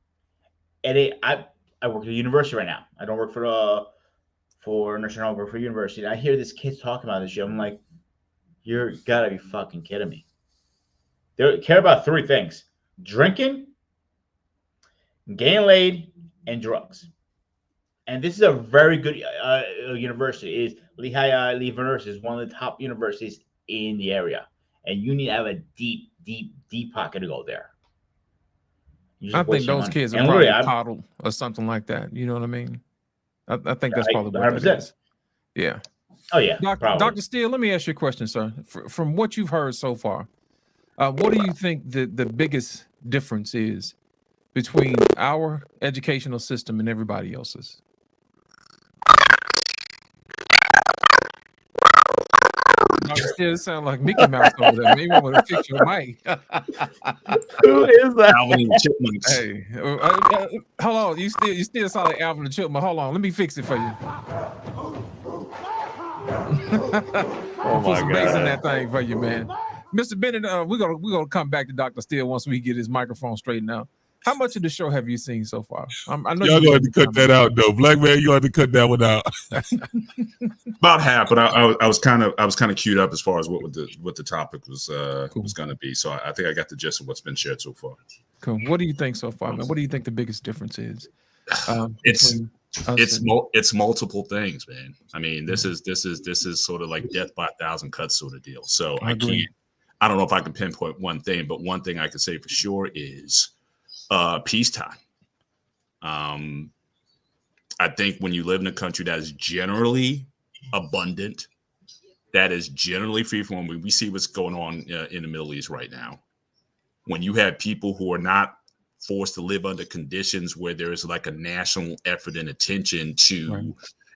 And I work at a university right now. I don't work for nursing home, I work for university. And I hear this kids talking about this shit. I'm like, you're gotta be fucking kidding me. They care about 3 things: drinking, getting laid, and drugs. And this is a very good university. Lehigh University is one of the top universities in the area, and you need to have a deep, deep, deep pocket to go there. I think those kids are probably coddled or something like that. You know what I mean? I think that's probably what that is. Yeah. Oh yeah. Dr. Steele, let me ask you a question, sir. From what you've heard so far, what do you think the biggest difference is between our educational system and everybody else's? Dr. Steele sound like Mickey Mouse over there. Maybe I'm gonna fix your mic. Who is that? Alvin and the Chipmunks. Hey, hold on. You still sound like Alvin and the Chipmunk. Hold on, let me fix it for you. Oh my Put some bass in God. that thing for you, man. Mr. Bennett, we're gonna come back to Dr. Steele once we get his microphone straightened out. How much of the show have you seen so far? I know y'all going to cut that out though. Black man, you have to cut that one out. About half, but I was kind of queued up as far as what the topic was was going to be. So I think I got the gist of what's been shared so far. Cool. What do you think so far, man? What do you think the biggest difference is? It's multiple things, man. I mean, this is sort of like death by 1,000 cuts sort of deal. So I don't know if I can pinpoint one thing, but one thing I can say for sure is peacetime. I think when you live in a country that is generally abundant, that is generally free from we see what's going on in the Middle East right now. When you have people who are not forced to live under conditions where there is like a national effort and attention to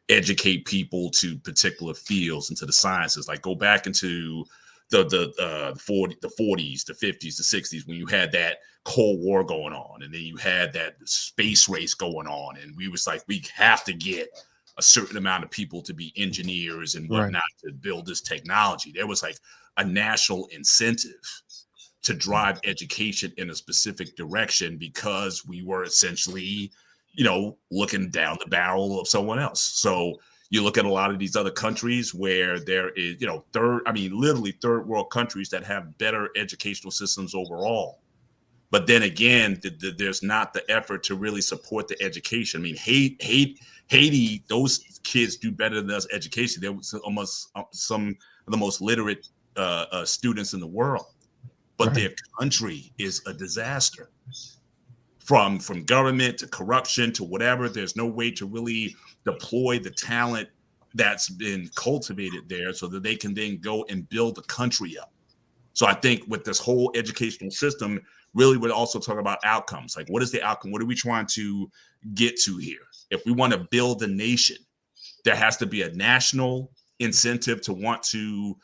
educate people to particular fields and to the sciences, like go back into the 40s, the 50s, the 60s, when you had that Cold War going on, and then you had that space race going on, and we was like, we have to get a certain amount of people to be engineers and whatnot to build this technology. There was like a national incentive to drive education in a specific direction because we were essentially, looking down the barrel of someone else. So you look at a lot of these other countries where there is, literally third world countries that have better educational systems overall. But then again, there's not the effort to really support the education. I mean, Haiti, those kids do better than us education. They're almost some of the most literate students in the world, but their country is a disaster. From government to corruption to whatever, there's no way to really deploy the talent that's been cultivated there so that they can then go and build the country up. So I think with this whole educational system, really would also talk about outcomes. Like, what is the outcome? What are we trying to get to here? If we want to build a nation, there has to be a national incentive to want to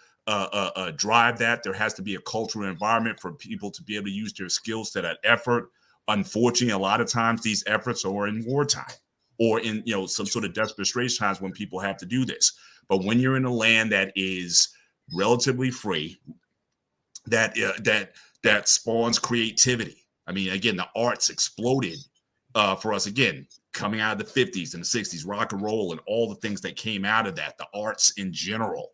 drive that. There has to be a cultural environment for people to be able to use their skills to that effort. Unfortunately, a lot of times these efforts are in wartime or in some sort of desperation times when people have to do this. But when you're in a land that is relatively free, that spawns creativity. I mean, again, the arts exploded for us, again, coming out of the 50s and the 60s, rock and roll and all the things that came out of that, the arts in general.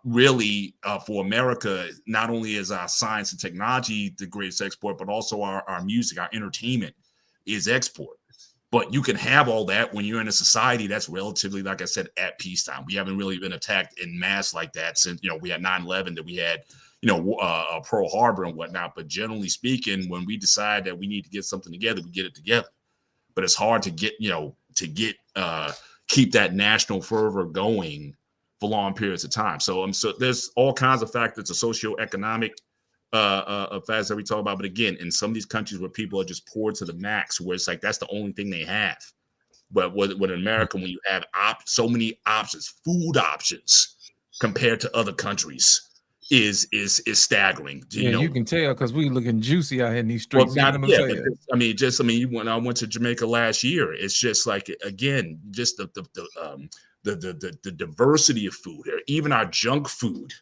Really, for America, not only is our science and technology the greatest export, but also our music, our entertainment is export. But you can have all that when you're in a society that's relatively, like I said, at peacetime. We haven't really been attacked in mass like that since, we had 9/11, that we had, Pearl Harbor and whatnot. But generally speaking, when we decide that we need to get something together, we get it together. But it's hard to get, keep that national fervor going for long periods of time. So there's all kinds of factors, the socioeconomic factors that we talk about. But again, in some of these countries where people are just poor to the max, where it's like that's the only thing they have. But with America, when you have so many options, food options compared to other countries, is staggering. You can tell because we looking juicy out here in these streets. Well, I went to Jamaica last year. It's just like, again, just the diversity of food, or even our junk food,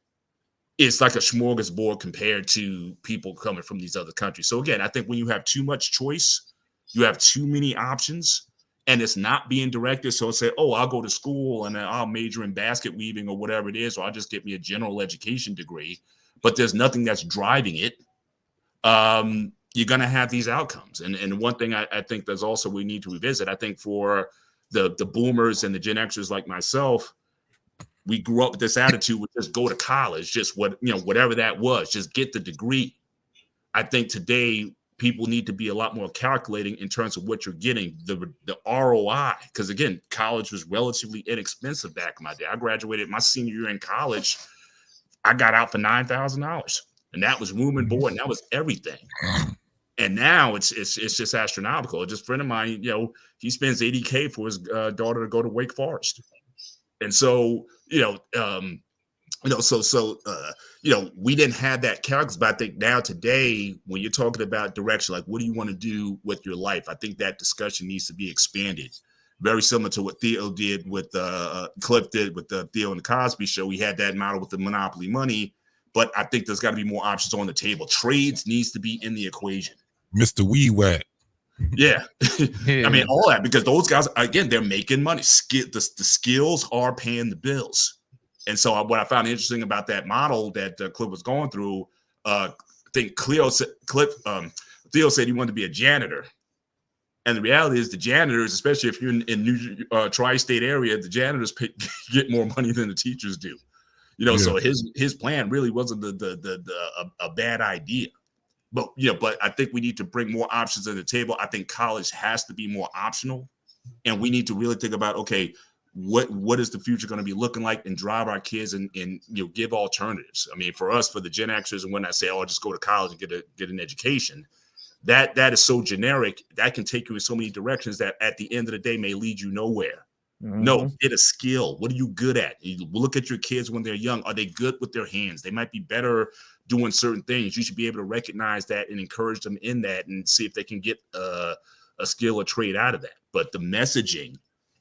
is like a smorgasbord compared to people coming from these other countries. So again, I think when you have too much choice, you have too many options, and it's not being directed. So say, oh, I'll go to school and I'll major in basket weaving or whatever it is, or I'll just get me a general education degree, but there's nothing that's driving it. You're going to have these outcomes. And one thing I think there's also we need to revisit, I think for the boomers and the Gen Xers like myself, we grew up with this attitude with just go to college, just whatever that was, just get the degree. I think today people need to be a lot more calculating in terms of what you're getting, the ROI. Because again, college was relatively inexpensive back in my day. I graduated my senior year in college. I got out for $9,000, and that was room and board, and that was everything. And now it's just astronomical. Just a friend of mine, he spends $80K for his daughter to go to Wake Forest, and so we didn't have that calculus. But I think now today, when you're talking about direction, like what do you want to do with your life, I think that discussion needs to be expanded. Very similar to what Theo did with Cliff did with the Theo and the Cosby Show. We had that model with the monopoly money, but I think there's got to be more options on the table. Trades needs to be in the equation. Mr. Wee Whack. Yeah. I mean, all that, because those guys, again, they're making money. The skills are paying the bills. And so what I found interesting about that model that Cliff was going through, I think Theo said he wanted to be a janitor. And the reality is the janitors, especially if you're in New tri-state area, the janitors get more money than the teachers do. So his plan really wasn't a bad idea. But I think we need to bring more options to the table. I think college has to be more optional, and we need to really think about, okay, what is the future going to be looking like, and drive our kids and give alternatives. I mean, for us, for the Gen Xers, and when I say, oh, just go to college and get an education, that is so generic that can take you in so many directions that at the end of the day may lead you nowhere. No, get a skill. What are you good at? You look at your kids when they're young. Are they good with their hands? They might be better doing certain things. You should be able to recognize that and encourage them in that and see if they can get a skill or trade out of that. But the messaging,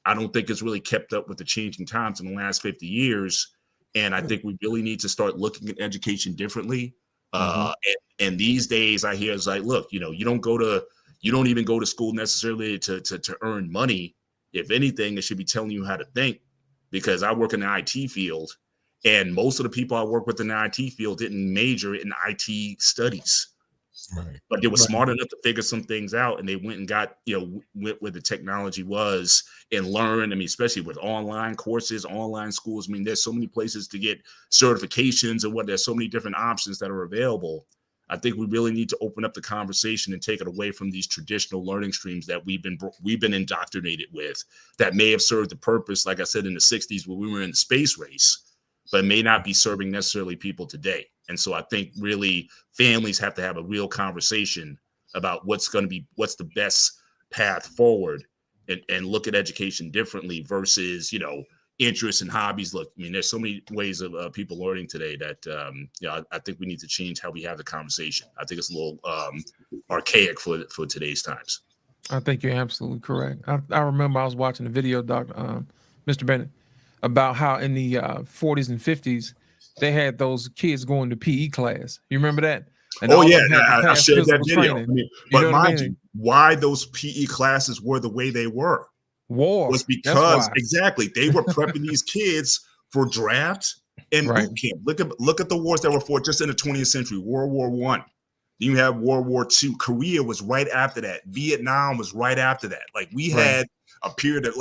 I don't think it's really kept up with the changing times in the last 50 years. And I think we really need to start looking at education differently. And these days I hear it's like, look, you don't even go to school necessarily to earn money. If anything, it should be telling you how to think, because I work in the IT field and most of the people I work with in the IT field didn't major in IT studies. Right. But they were smart enough to figure some things out, and they went and got, went where the technology was and learned. I mean, especially with online courses, online schools. I mean, there's so many places to get certifications and there's so many different options that are available. I think we really need to open up the conversation and take it away from these traditional learning streams that we've been indoctrinated with, that may have served the purpose, like I said, in the 60s when we were in the space race, but may not be serving necessarily people today. And so I think really families have to have a real conversation about what's the best path forward, and look at education differently versus, interests and hobbies. Look, I mean, there's so many ways of people learning today that, I think we need to change how we have the conversation. I think it's a little archaic for today's times. I think you're absolutely correct. I remember I was watching a video, Mr. Bennett, about how in the 40s and 50s, they had those kids going to PE class. You remember that? And I shared that video. Training, I mean, but mind you, why those PE classes were the way they were was because exactly they were prepping these kids for draft and boot camp. Look at the wars that were fought just in the 20th century. World War I. You have World War II. Korea was right after that. Vietnam was right after that. Like we had a period of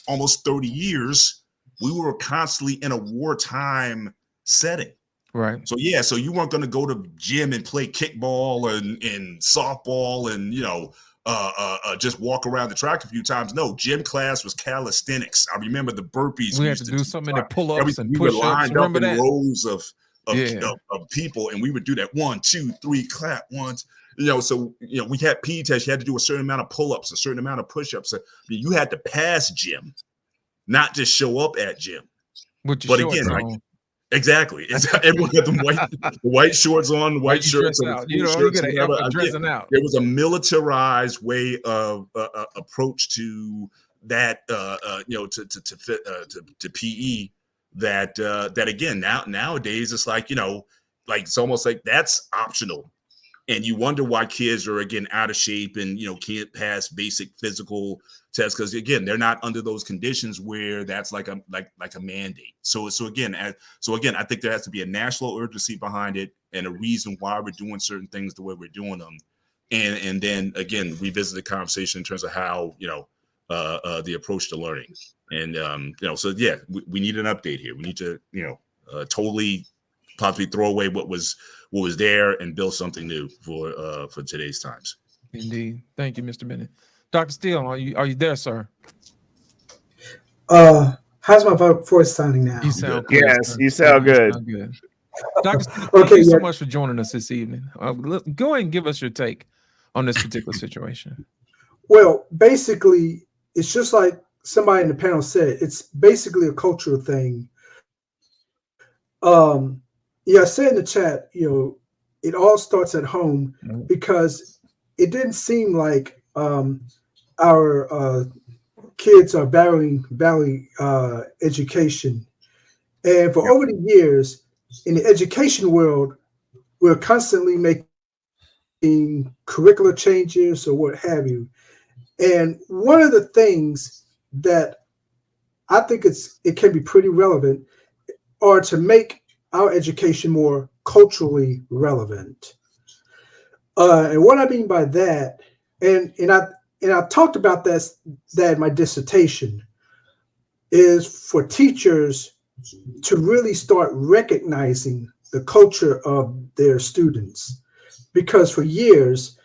almost 30 years. We were constantly in a wartime setting. Right. So so you weren't going to go to gym and play kickball and softball and just walk around the track a few times. No, gym class was calisthenics. I remember the burpees. We had to do so many pull-ups and push-ups. We were lined up in rows of people, and we would do that 1, 2, 3, clap once. So we had PE tests. You had to do a certain amount of pull-ups, a certain amount of push-ups. I mean, you had to pass gym, not just show up at gym. But again, exactly. Everyone had the white shorts on, white shirts. You gotta have dressing out. There was a militarized way of approach to that, to PE. That again, nowadays it's like it's almost like that's optional. And you wonder why kids are again out of shape and can't pass basic physical tests, because again they're not under those conditions where that's like a mandate. So again, I think there has to be a national urgency behind it and a reason why we're doing certain things the way we're doing them, and then again revisit the conversation in terms of how the approach to learning. And we need an update here. We need to totally possibly throw away what was there and build something new for today's times. Indeed. Thank you, Mr. Bennett. Dr. Steele, are you there, sir? How's my voice sounding now? You sound good. Yes, you sound good. Dr. Steele, thank you so much for joining us this evening. Go ahead and give us your take on this particular situation. Well, basically, it's just like somebody in the panel said, it's basically a cultural thing. I said in the chat, it all starts at home, because it didn't seem like our kids are valuing education. And for over the years in the education world, we're constantly making curricular changes or what have you. And one of the things that I think it can be pretty relevant are to make our education more culturally relevant. And what I mean by that, and I talked about that in my dissertation, is for teachers to really start recognizing the culture of their students. Because for years,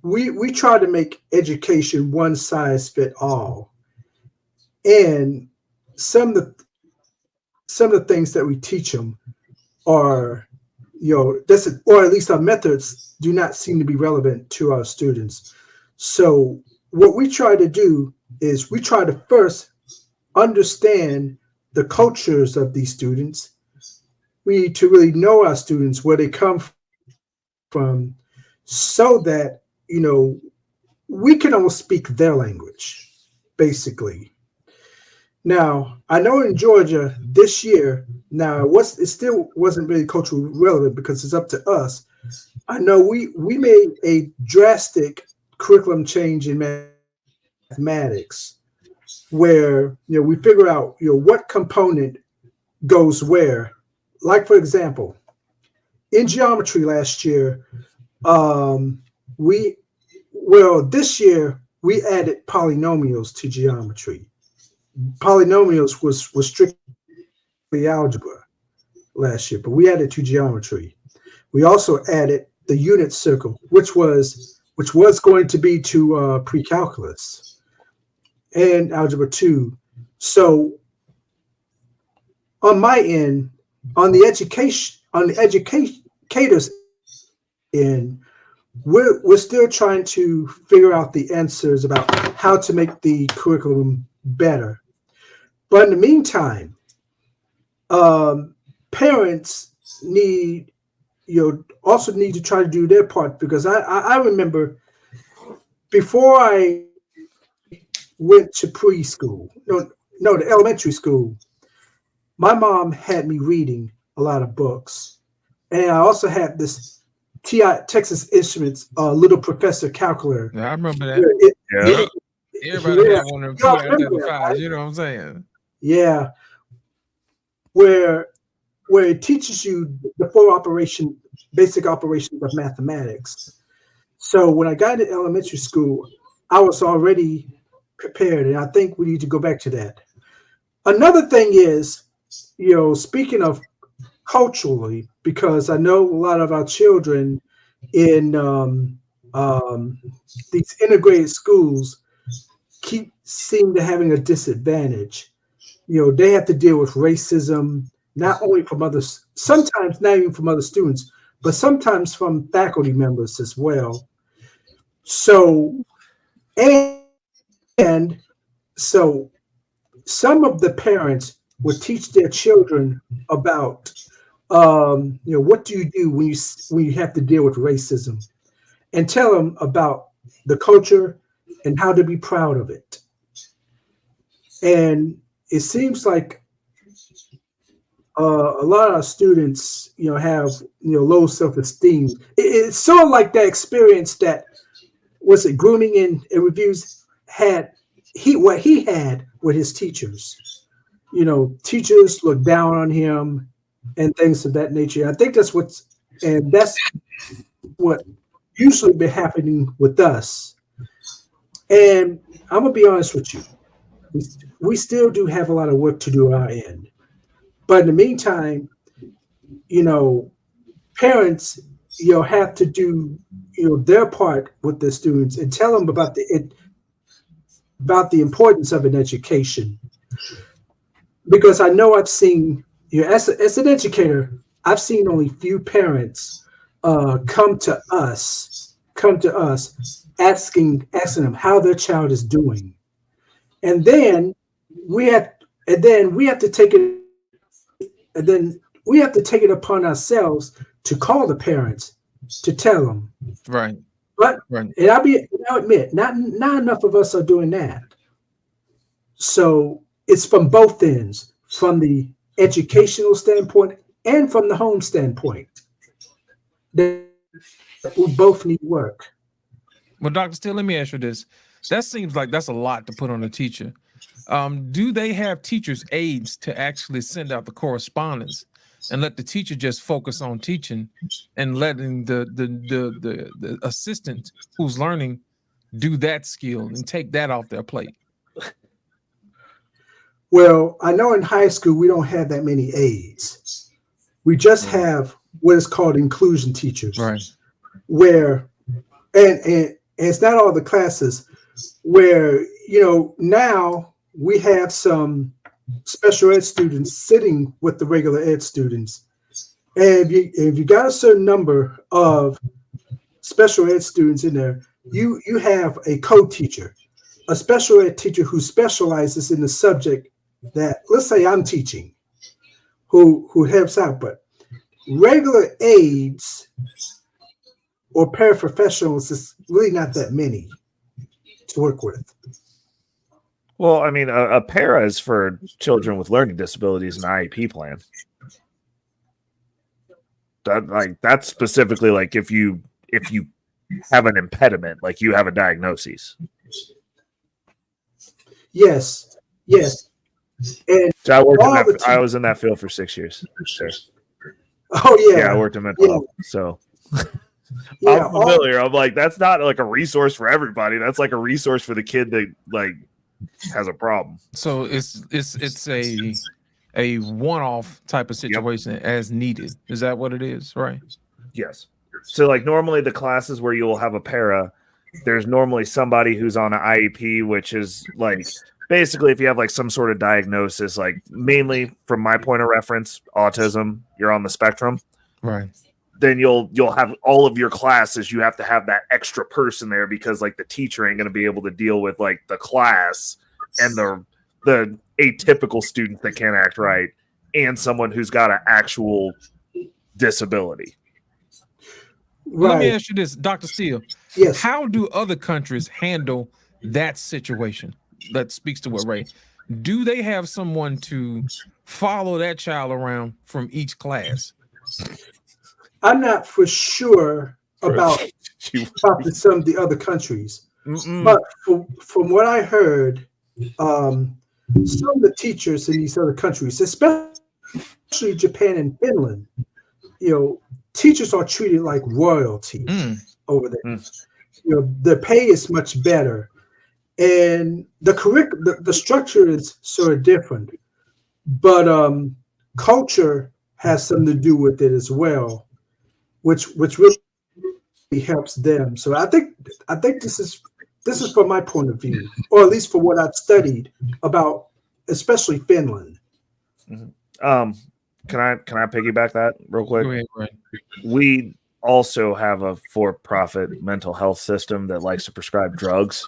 we try to make education one size fit all. And some of the things that we teach them are, or at least our methods do not seem to be relevant to our students. So what we try to do is we try to first understand the cultures of these students. We need to really know our students, where they come from, so that, you know, we can almost speak their language, basically. Now, I know in Georgia this year, now it still wasn't really culturally relevant because it's up to us. I know we made a drastic curriculum change in mathematics, where, you know, we figure out, you know, what component goes where. Like, for example, in geometry last year, this year we added polynomials to geometry. Polynomials was strictly algebra last year, but we added to geometry. We also added the unit circle, which was going to be to pre-calculus and algebra 2. So on my end, on the educators end, we're still trying to figure out the answers about how to make the curriculum better. But in the meantime, parents also need to try to do their part, because I remember before I went to preschool, the elementary school, my mom had me reading a lot of books, and I also had this Texas Instruments Little Professor calculator. Yeah, I remember that. Everybody had one of them Y'all TI remember that, 35s, right? you know what I'm saying? Yeah, where it teaches you the full basic operations of mathematics. So when I got into elementary school, I was already prepared, and I think we need to go back to that. Another thing is, you know, speaking of culturally, because I know a lot of our children in these integrated schools seem to having a disadvantage. You know, they have to deal with racism, not only from others, sometimes not even from other students, but sometimes from faculty members as well. So, and so some of the parents would teach their children about, you know, what do you do when you have to deal with racism, and tell them about the culture and how to be proud of it. And it seems like a lot of our students, you know, have, you know, low self-esteem. It's sort of like that experience that grooming in reviews had. What he had with his teachers. You know, teachers look down on him and things of that nature. I think that's what usually been happening with us. And I'm gonna be honest with you, we still do have a lot of work to do on our end. But in the meantime, you know, parents, you know, have to do, you know, their part with the students and tell them about the importance of an education. Because I know I've seen, you know, as an educator, I've seen only few parents come to us asking them how their child is doing. And then we have to take it upon ourselves to call the parents to tell them. Right. But Right. and I'll admit, not enough of us are doing that. So it's from both ends, from the educational standpoint and from the home standpoint, that we both need work. Well, Dr. Steele, let me ask you this. That seems like that's a lot to put on a teacher. Do they have teachers' aides to actually send out the correspondence and let the teacher just focus on teaching and letting the assistant who's learning do that skill and take that off their plate? Well, I know in high school we don't have that many aides. We just have what is called inclusion teachers, Right? Where, and it's not all the classes, where, you know, now we have some special ed students sitting with the regular ed students, and if you got a certain number of special ed students in there, you have a co-teacher, a special ed teacher who specializes in the subject that, let's say I'm teaching, who helps out, but regular aides or paraprofessionals is really not that many to work with. Well, I mean, a para is for children with learning disabilities and IEP plan. That's specifically like if you have an impediment, like you have a diagnosis. Yes. And So I was in that field for 6 years. Sure. Oh yeah. Yeah, I worked in mental health. So Yeah, I'm familiar. I'm like, that's not like a resource for everybody. That's like a resource for the kid that like has a problem. So it's a one-off type of situation as needed. Is that what it is? Right. Yes. So like normally the classes where you'll have a para, there's normally somebody who's on an IEP, which is like basically if you have like some sort of diagnosis, like mainly from my point of reference, autism, you're on the spectrum. Right. Then you'll have all of your classes. You have to have that extra person there because like the teacher ain't going to be able to deal with like the class and the atypical student that can't act right and someone who's got an actual disability. right. Let me ask you this, Dr. Steele. Yes. How do other countries handle that situation? That speaks to what Ray. Do they have someone to follow that child around from each class? I'm not for sure about some of the other countries, but from what I heard, some of the teachers in these other countries, especially Japan and Finland, teachers are treated like royalty over there. Their pay is much better, and the structure is sort of different, but culture has something to do with it as well, which really helps them. So I think this is from my point of view, or at least for what I've studied about, especially Finland. Can I piggyback that real quick? Go ahead, Ray. We also have a for-profit mental health system that likes to prescribe drugs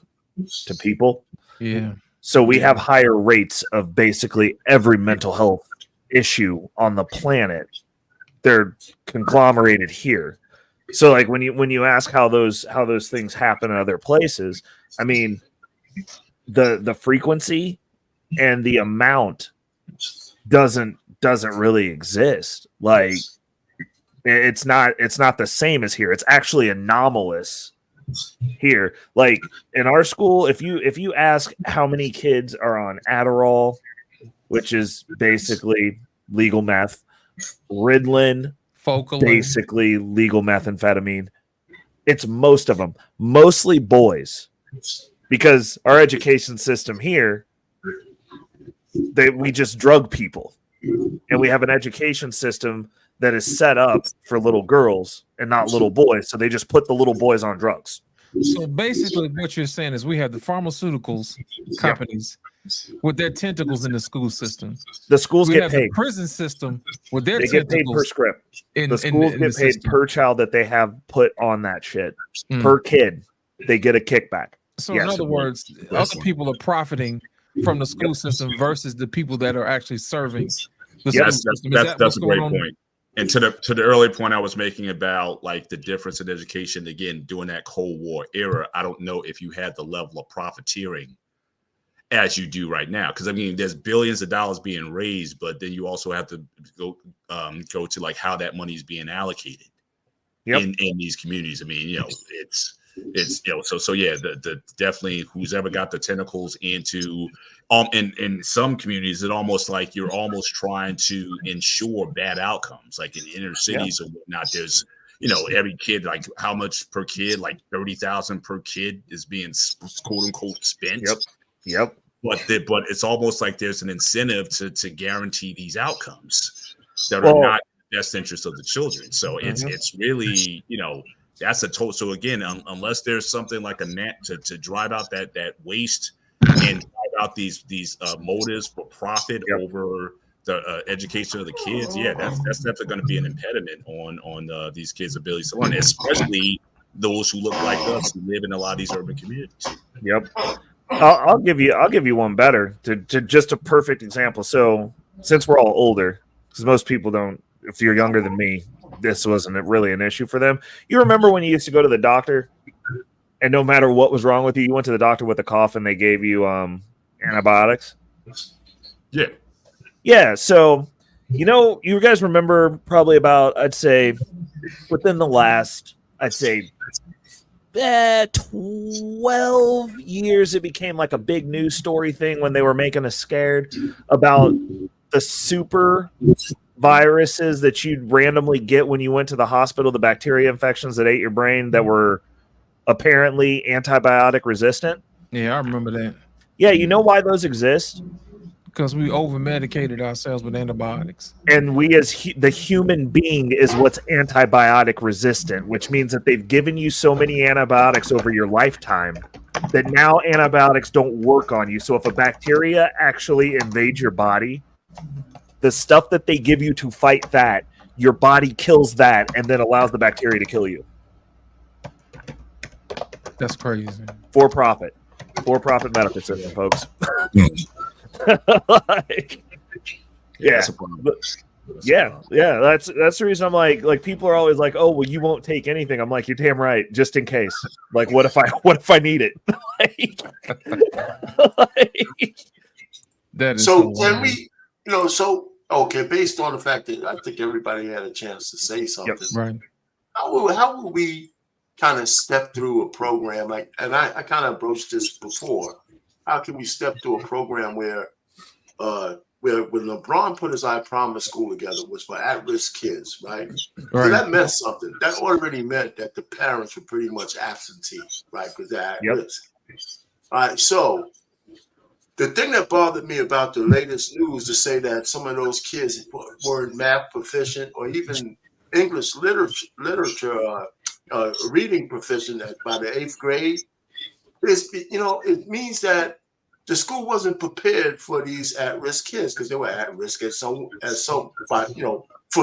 to people. Yeah. So we have higher rates of basically every mental health issue on the planet. They're conglomerated here. So like when you ask how those things happen in other places, I mean the frequency and the amount doesn't really exist. Like it's not the same as here. It's actually anomalous here. Like in our school, if you ask how many kids are on Adderall, which is basically legal meth, Ritalin, Focalin. basically legal methamphetamine, it's most of them, mostly boys, because our education system here, we just drug people, and we have an education system that is set up for little girls and not little boys, so they just put the little boys on drugs. So basically what you're saying is we have the pharmaceuticals companies with their tentacles in the school system. The schools We get have paid. the prison system with their They get paid tentacles per script. in The schools in get the paid system. per child that they have put on that shit. Mm. Per kid, they get a kickback. So Yes. in other words, other people are profiting from the school system versus the people that are actually serving the school That's system. Is that that's what's a great going on? point. And to the earlier point I was making about like the difference in education, again, during that Cold War era, I don't know if you had the level of profiteering as you do right now. Because I mean, there's billions of dollars being raised, but then you also have to go to like how that money is being allocated in these communities. I mean, it's so yeah, the definitely who's ever got the tentacles into in some communities, it almost like you're almost trying to ensure bad outcomes, like in inner cities or whatnot. There's every kid, like how much per kid, like 30,000 per kid is being quote unquote spent. Yep. But it's almost like there's an incentive to guarantee these outcomes that are not in the best interest of the children. So it's really, that's a total. So again, unless there's something like a net to drive out that waste and drive out these motives for profit over the education of the kids, that's definitely going to be an impediment on these kids' abilities to learn, especially those who look like us who live in a lot of these urban communities. Yep. I'll give you one better to just a perfect example. So since we're all older, because most people don't, if you're younger than me, this wasn't really an issue for them. You remember when you used to go to the doctor, and no matter what was wrong with you, you went to the doctor with a cough, and they gave you antibiotics. Yeah. Yeah. So you guys remember probably about, I'd say, within the last, 12 years, it became like a big news story thing when they were making us scared about the super viruses that you'd randomly get when you went to the hospital, the bacteria infections that ate your brain that were apparently antibiotic resistant. Yeah, I remember that. Yeah, you know why those exist? Because we over medicated ourselves with antibiotics. And we as the human being is what's antibiotic resistant, which means that they've given you so many antibiotics over your lifetime that now antibiotics don't work on you. So if a bacteria actually invades your body, the stuff that they give you to fight that, your body kills that and then allows the bacteria to kill you. That's crazy. For profit medical system, folks. Yeah. That's the reason I'm like people are always like, oh well, you won't take anything. I'm like, you're damn right, just in case. Like, what if I need it? That is so can we, okay, based on the fact that I think everybody had a chance to say something, right? How will we kind of step through a program and I kind of broached this before. How can we step through a program where when LeBron put his I Promise school together was for at-risk kids, right? So that meant something. That already meant that the parents were pretty much absentee, right? Because they're at risk. All right. So the thing that bothered me about the latest news to say that some of those kids weren't math proficient or even English literature reading proficient by the 8th grade is, it means that the school wasn't prepared for these at-risk kids because they were at risk for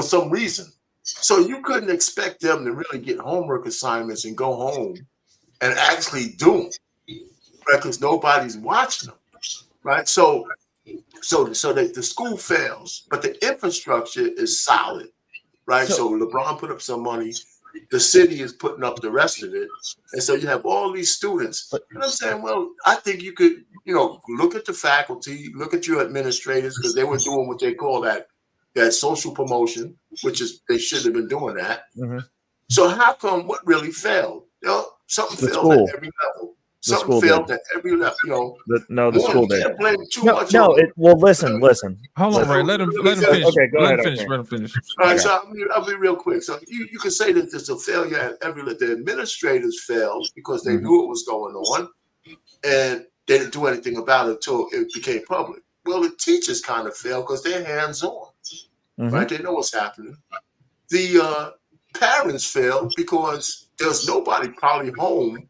some reason. So you couldn't expect them to really get homework assignments and go home and actually do them, right? Because nobody's watching them, right? So that the school fails, but the infrastructure is solid, right? So LeBron put up some money. The city is putting up the rest of it. And so you have all these students. And I'm saying, well, I think you could, look at the faculty, look at your administrators, because they were doing what they call that social promotion, which is they shouldn't have been doing that. Mm-hmm. So how come what really failed? Something failed at every level. Something failed at every level. The school did. Well, listen. Hold on, Ray. Let him finish. Okay, go ahead. Let him finish. All right, so I'll be real quick. So you can say that there's a failure at every level. The administrators failed because they knew what was going on, and they didn't do anything about it until it became public. Well, the teachers kind of failed because they're hands-on, right? They know what's happening. The parents failed because there's nobody probably home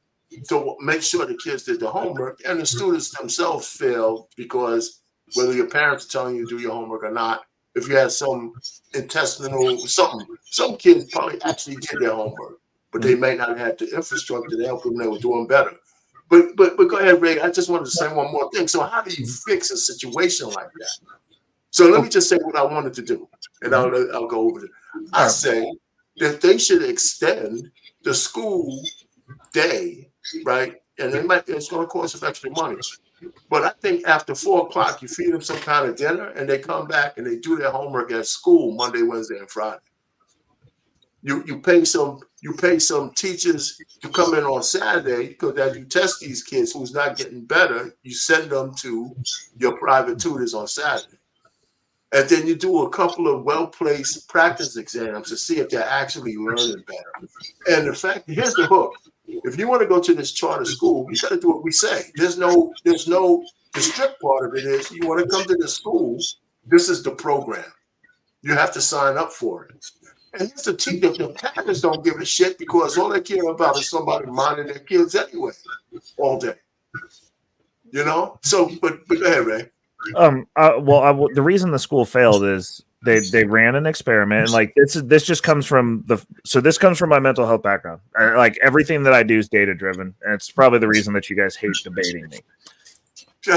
to make sure the kids did the homework, and the students themselves failed because whether your parents are telling you to do your homework or not, if you had some intestinal something, some kids probably actually did their homework, but they may not have the infrastructure to help them. They were doing better. But go ahead, Ray. I just wanted to say one more thing. So how do you fix a situation like that? So let me just say what I wanted to do, and I'll go over it. I say that they should extend the school day, right? And it's going to cost some extra money. But I think after 4 o'clock, you feed them some kind of dinner, and they come back and they do their homework at school Monday, Wednesday, and Friday. You pay some teachers to come in on Saturday because as you test these kids who's not getting better, you send them to your private tutors on Saturday. And then you do a couple of well-placed practice exams to see if they're actually learning better. And here's the hook. If you want to go to this charter school, you got to do what we say. The strict part of it is you want to come to the school, this is the program. You have to sign up for it. And here's the teacher. The parents don't give a shit because all they care about is somebody minding their kids anyway, all day. So, but go ahead, Ray. The reason the school failed is They ran an experiment, and like this just comes from this comes from my mental health background. Like everything that I do is data driven, and it's probably the reason that you guys hate debating me.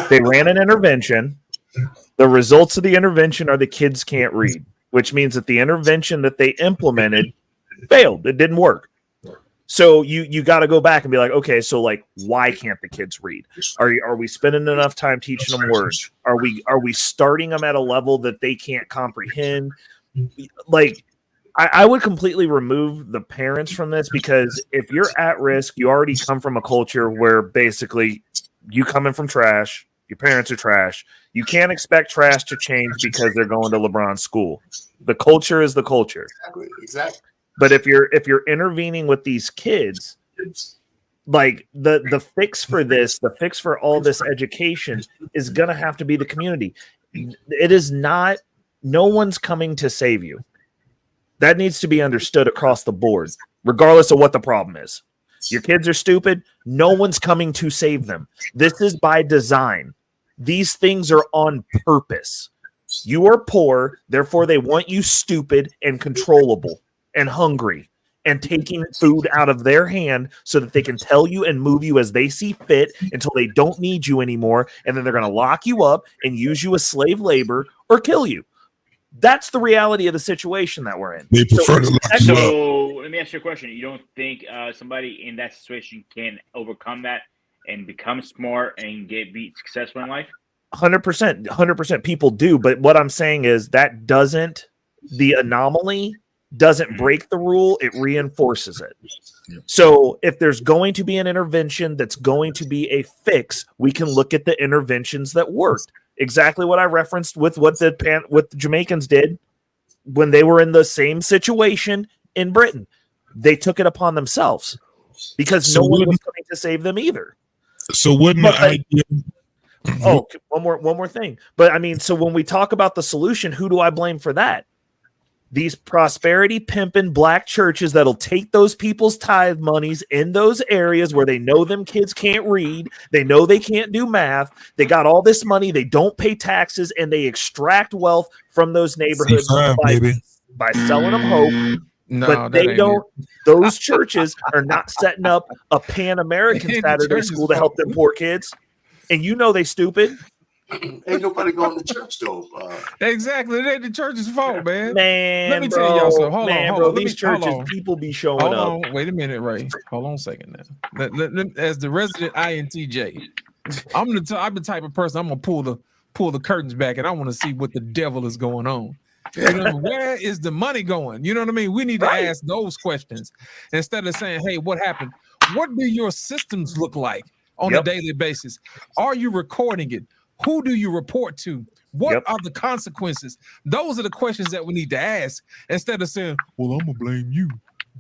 They ran an intervention. The results of the intervention are the kids can't read, which means that the intervention that they implemented failed. It didn't work. So you got to go back and be like, okay, so like, why can't the kids read? Are we spending enough time teaching them words? Are we starting them at a level that they can't comprehend? Like, I would completely remove the parents from this, because if you're at risk, you already come from a culture where basically you coming from trash, your parents are trash. You can't expect trash to change because they're going to LeBron's school. The culture is the culture. Exactly. But if you're intervening with these kids, like the fix for this, the fix for all this education is gonna have to be the community. It is not. No one's coming to save you. That needs to be understood across the board, regardless of what the problem is. Your kids are stupid. No one's coming to save them. This is by design. These things are on purpose. You are poor, therefore they want you stupid and controllable and hungry and taking food out of their hand so that they can tell you and move you as they see fit until they don't need you anymore. And then they're going to lock you up and use you as slave labor or kill you. That's the reality of the situation that we're in. They prefer to lock you up. So let me ask you a question. You don't think somebody in that situation can overcome that and become smart and be successful in life? 100%. People do. But what I'm saying is that the anomaly doesn't break the rule, it reinforces it. So if there's going to be an intervention that's going to be a fix, we can look at the interventions that worked. Exactly what I referenced with what the Jamaicans did when they were in the same situation in Britain. They took it upon themselves because no one was coming to save them either. So wouldn't the idea? Oh, one more thing. But I mean, so when we talk about the solution, who do I blame for that? These prosperity pimping black churches that'll take those people's tithe monies in those areas where they know them kids can't read, they know they can't do math, they got all this money, they don't pay taxes, and they extract wealth from those neighborhoods by selling them hope. No, but they don't. Those churches are not setting up a Pan-American Saturday school to help them poor kids, and you know they stupid. Ain't nobody going to church though. Exactly, it ain't the church's fault, man. Man, let me tell y'all something. Hold on. These churches, people be showing up. Wait a minute, Ray. Hold on a second now. As the resident INTJ, I'm the type of person I'm gonna pull the curtains back, and I want to see what the devil is going on. You know, where is the money going? You know what I mean? We need to ask those questions instead of saying, "Hey, what happened? What do your systems look like on a daily basis? Are you recording it? Who do you report to? What are the consequences?" Those are the questions that we need to ask instead of saying, "Well, I'm gonna blame you.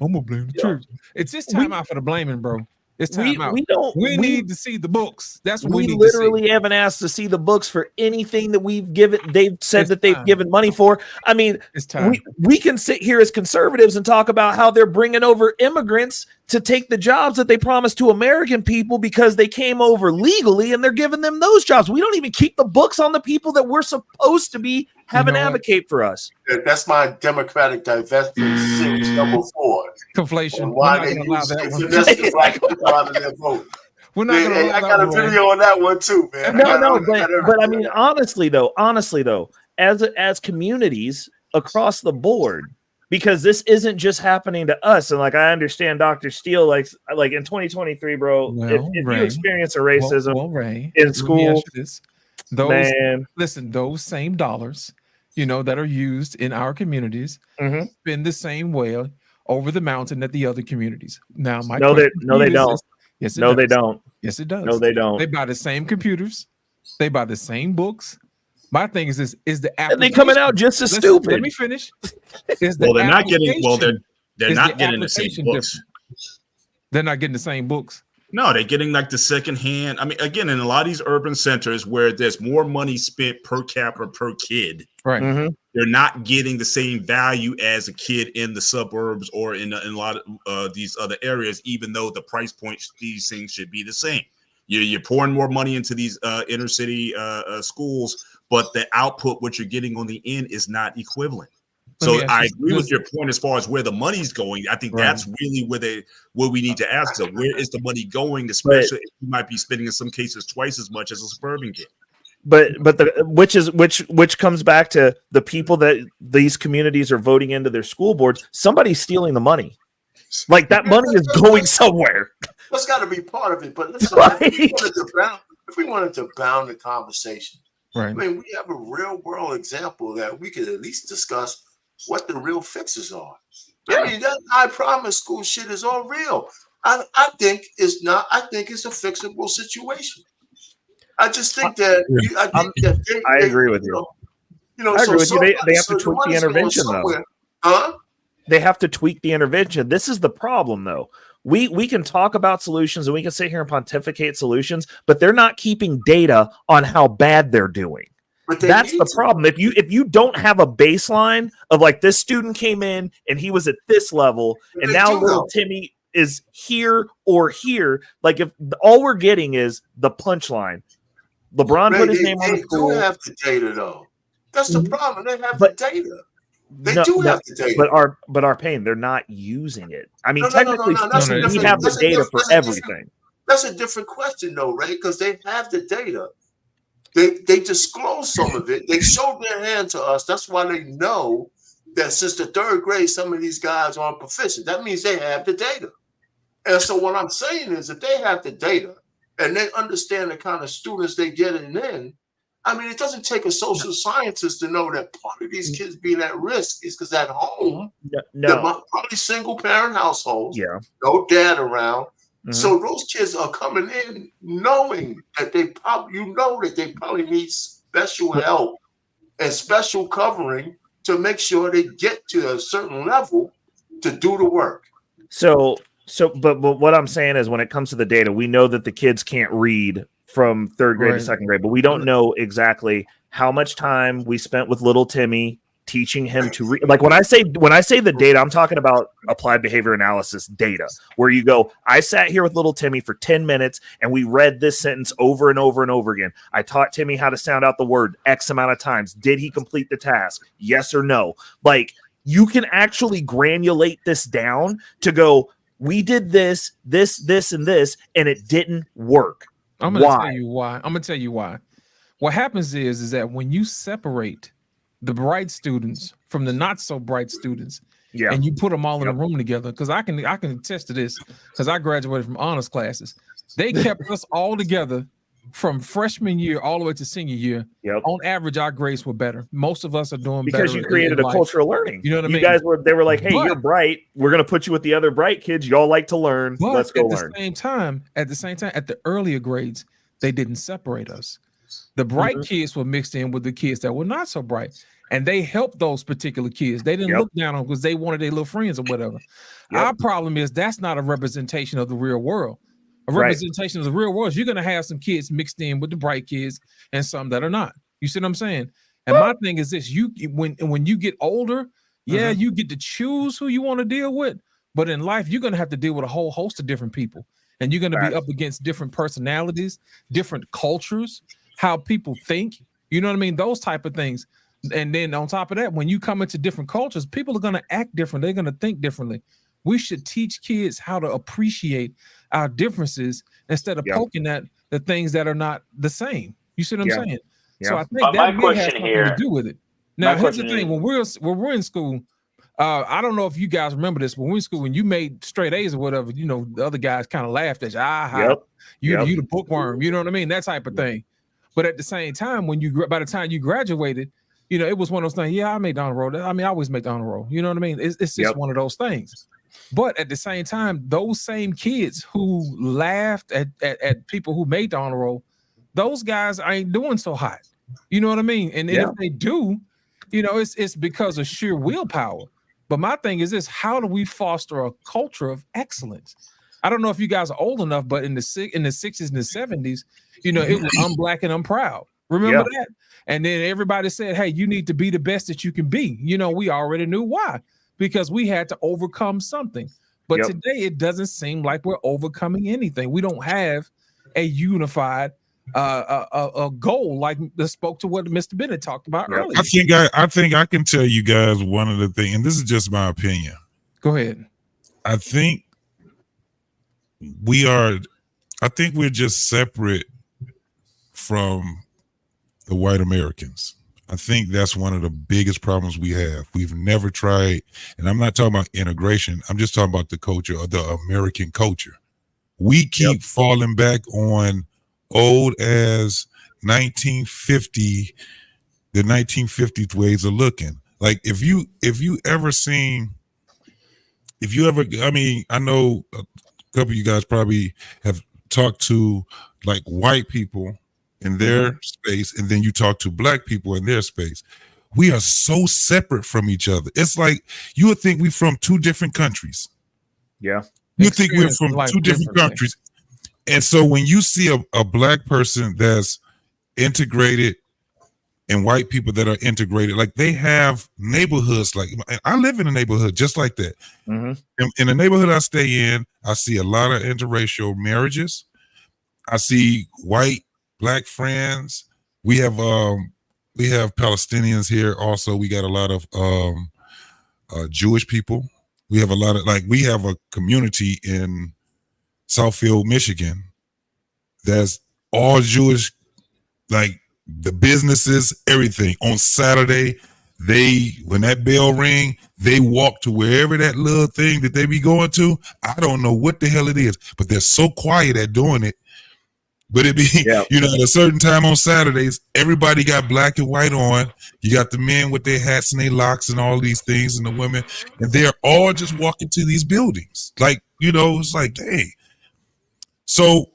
I'm gonna blame the church." It's just time out for the blaming, bro. It's time out. We need to see the books. That's what we need literally to see. haven't asked to see the books for anything that we've given. They've said that they've given money for. I mean, it's time. We can sit here as conservatives and talk about how they're bringing over immigrants to take the jobs that they promised to American people because they came over legally, and they're giving them those jobs. We don't even keep the books on the people that we're supposed to be having advocate for us. That's my Democratic divestment 6 number 4. Conflation. Why they use the black people out of their vote. We're not gonna I got a video on that one too, man. But I mean, honestly though, as communities across the board, because this isn't just happening to us. And like, I understand Dr. Steele, like in 2023, bro, if you experience a racism in school, those same dollars, you know, that are used in our communities spend the same way over the mountain at the other communities. Now, they don't. Yes, they don't. Yes, it does. No, they don't. They buy the same computers. They buy the same books. My thing is the application. And they coming out just as stupid. Let me finish. They're not getting the same books. They're not getting the same books. No, they're getting like the secondhand. I mean, again, in a lot of these urban centers where there's more money spent per capita per kid, right? They're not getting the same value as a kid in the suburbs or in a lot of these other areas, even though the price points, these things should be the same. You're pouring more money into these inner city schools, but the output, what you're getting on the end, is not equivalent. Let So me ask I you agree with this. your point as far as where the money's going. I think Right. that's really where we need to ask. So where is the money going, especially if you might be spending in some cases twice as much as a suburban kid. But which comes back to the people that these communities are voting into their school boards. Somebody's stealing the money. Like that money is going somewhere. That's got to be part of it. But listen, Right. if we wanted to bound the conversation, I Right. mean, we have a real world example that we could at least discuss what the real fixes are. I mean, that I promise school shit is all real. I think it's not. I think it's a fixable situation. I just think that I agree with you. I agree with you. They have to tweak the intervention, though. Huh? They have to tweak the intervention. This is the problem, though. We can talk about solutions and we can sit here and pontificate solutions, but they're not keeping data on how bad they're doing. But they That's need the to. problem. If you don't have a baseline of like this student came in and he was at this level, But and they now do, little though. Timmy is here or here, like if all we're getting is the punchline. LeBron put his name on the They do school. have the data, though. That's the problem. They have But- the data. They No, do no, have the data. but our pain, they're not using it. I mean, No, technically, that's a we different- have the that's a data different- for that's a different- everything. That's a different question, though, Ray, because they have the data. They disclose some of it. They show their hand to us. That's why they know that since the third grade, some of these guys aren't proficient. That means they have the data. And so what I'm saying is, if they have the data and they understand the kind of students they get in, I mean, it doesn't take a social scientist to know that part of these kids being at risk is because at home, they're No, probably single parent households, yeah. no dad around. Mhm. So those kids are coming in knowing that they probably need special help and special covering to make sure they get to a certain level to do the work. But what I'm saying is, when it comes to the data, we know that the kids can't read from third grade to Right. second grade, but we don't know exactly how much time we spent with little Timmy teaching him to read. Like when I say the data, I'm talking about applied behavior analysis data, where you go, I sat here with little Timmy for 10 minutes and we read this sentence over and over and over again. I taught Timmy how to sound out the word X amount of times. Did he complete the task? Yes or no? Like, you can actually granulate this down to go, we did this, and this, and it didn't work. I'm going to Why? tell you why. I'm going to tell you why. What happens is that when you separate the bright students from the not so bright students, Yeah. and you put them all in a room together, because I can attest to this, because I graduated from honors classes. They kept us all together from freshman year all the way to senior year. Yep. On average, our grades were better. Most of us are doing Because better you in created a life. culture of learning. You know what I mean? They were like, hey, But- you're bright. We're going to put you with the other bright kids. Y'all like to learn. But Let's go at learn. the same time, at the earlier grades, they didn't separate us. The bright Mm-hmm. kids were mixed in with the kids that were not so bright, and they helped those particular kids. They didn't Yep. look down on because they wanted their little friends or whatever. Yep. Our problem is that's not a representation of the real world. A Right. representation of the real world is you're going to have some kids mixed in with the bright kids and some that are not. You see what I'm saying? And my thing is this: when you get older, yeah, Mm-hmm. you get to choose who you want to deal with. But in life, you're going to have to deal with a whole host of different people. And you're going to be Facts. up against different personalities, different cultures, how people think. You know what I mean? Those type of things. And then on top of that, when you come into different cultures, people are going to act different. They're going to think differently. We should teach kids how to appreciate our differences instead of Yeah. poking at the things that are not the same. You see what I'm Yeah. saying? Yeah. So I think But my that may have question something here- to do with it. Now, my here's the question thing: is- when we're in school, I don't know if you guys remember this, but when we were in school, when you made straight A's or whatever, you know, the other guys kind of laughed at you. Yep. You the bookworm, you know what I mean? That type of thing. But at the same time, by the time you graduated, you know, it was one of those things. Yeah, I made the honor roll. I mean, I always make the honor roll. You know what I mean? It's just Yep. one of those things. But at the same time, those same kids who laughed at people who made the honor roll, those guys ain't doing so hot. You know what I mean? And Yeah. if they do, you know, it's because of sheer willpower. But my thing is this: how do we foster a culture of excellence? I don't know if you guys are old enough, but in the 60s and the 70s, you know, it was I'm black and I'm proud. Remember that? And then everybody said, hey, you need to be the best that you can be. You know, we already knew why, because we had to overcome something. But Yep. today it doesn't seem like we're overcoming anything. We don't have a unified a goal like that spoke to what Mr. Bennett talked about earlier. I think I can tell you guys one of the things, and this is just my opinion. Go ahead. I think we're just separate from the white Americans. I think that's one of the biggest problems we have. We've never tried, and I'm not talking about integration. I'm just talking about the culture of the American culture. We keep falling back on old as 1950, the 1950s ways of looking. Like if you ever, I mean, I know a couple of you guys probably have talked to like white people in their space, and then you talk to black people in their space. We are so separate from each other. It's like you would think we're from two different countries. Yeah. You think we're from two different countries. And so when you see a black person that's integrated and white people that are integrated, like they have neighborhoods, like I live in a neighborhood just like that. In the neighborhood I stay in, I see a lot of interracial marriages. I see white, black friends. We have Palestinians here also. We got a lot of Jewish people. We have a lot of, like, we have a community in Southfield, Michigan that's all Jewish, like the businesses, everything. On Saturday, when that bell ring, they walk to wherever that little thing that they be going to. I don't know what the hell it is, but they're so quiet at doing it. But it be, you know, at a certain time on Saturdays, everybody got black and white on. You got the men with their hats and their locks and all these things, and the women, and they're all just walking to these buildings. Like, you know, it's like, dang. So,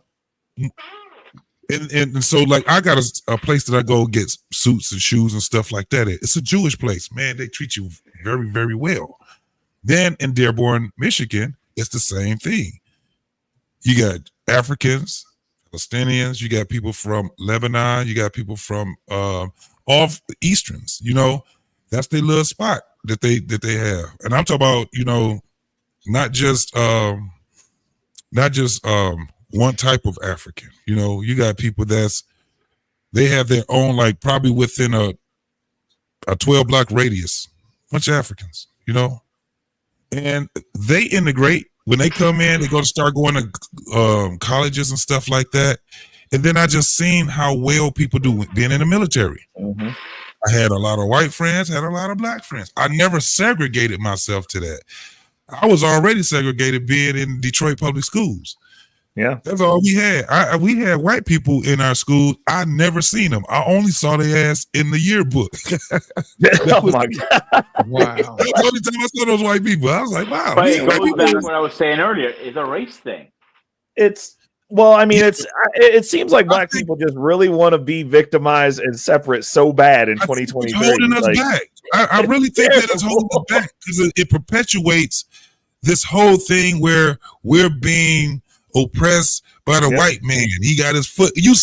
and so, like, I got a place that I go get suits and shoes and stuff like that. It's a Jewish place, man. They treat you very, very well. Then in Dearborn, Michigan, it's the same thing. You got Africans, Palestinians, you got people from Lebanon, you got people from all Easterns, you know, that's their little spot that they have. And I'm talking about, you know, not just one type of African, you know, you got people they have their own, like probably within a 12-block radius, bunch of Africans, you know, and they integrate. When they come in, they start going to colleges and stuff like that. And then I just seen how well people do being in the military. I had a lot of white friends, had a lot of black friends. I never segregated myself to that. I was already segregated being in Detroit public schools. Yeah. That's all we had. We had white people in our school. I never seen them. I only saw their ass in the yearbook. My God. Wow. That was the only time I saw those white people. I was like, wow. But it goes back to what I was saying earlier. It's a race thing. It seems like black people just really want to be victimized and separate so bad in 2023. It's holding us back. I really think that it's holding us back because it perpetuates this whole thing where we're being oppressed by the white man. He got his foot. You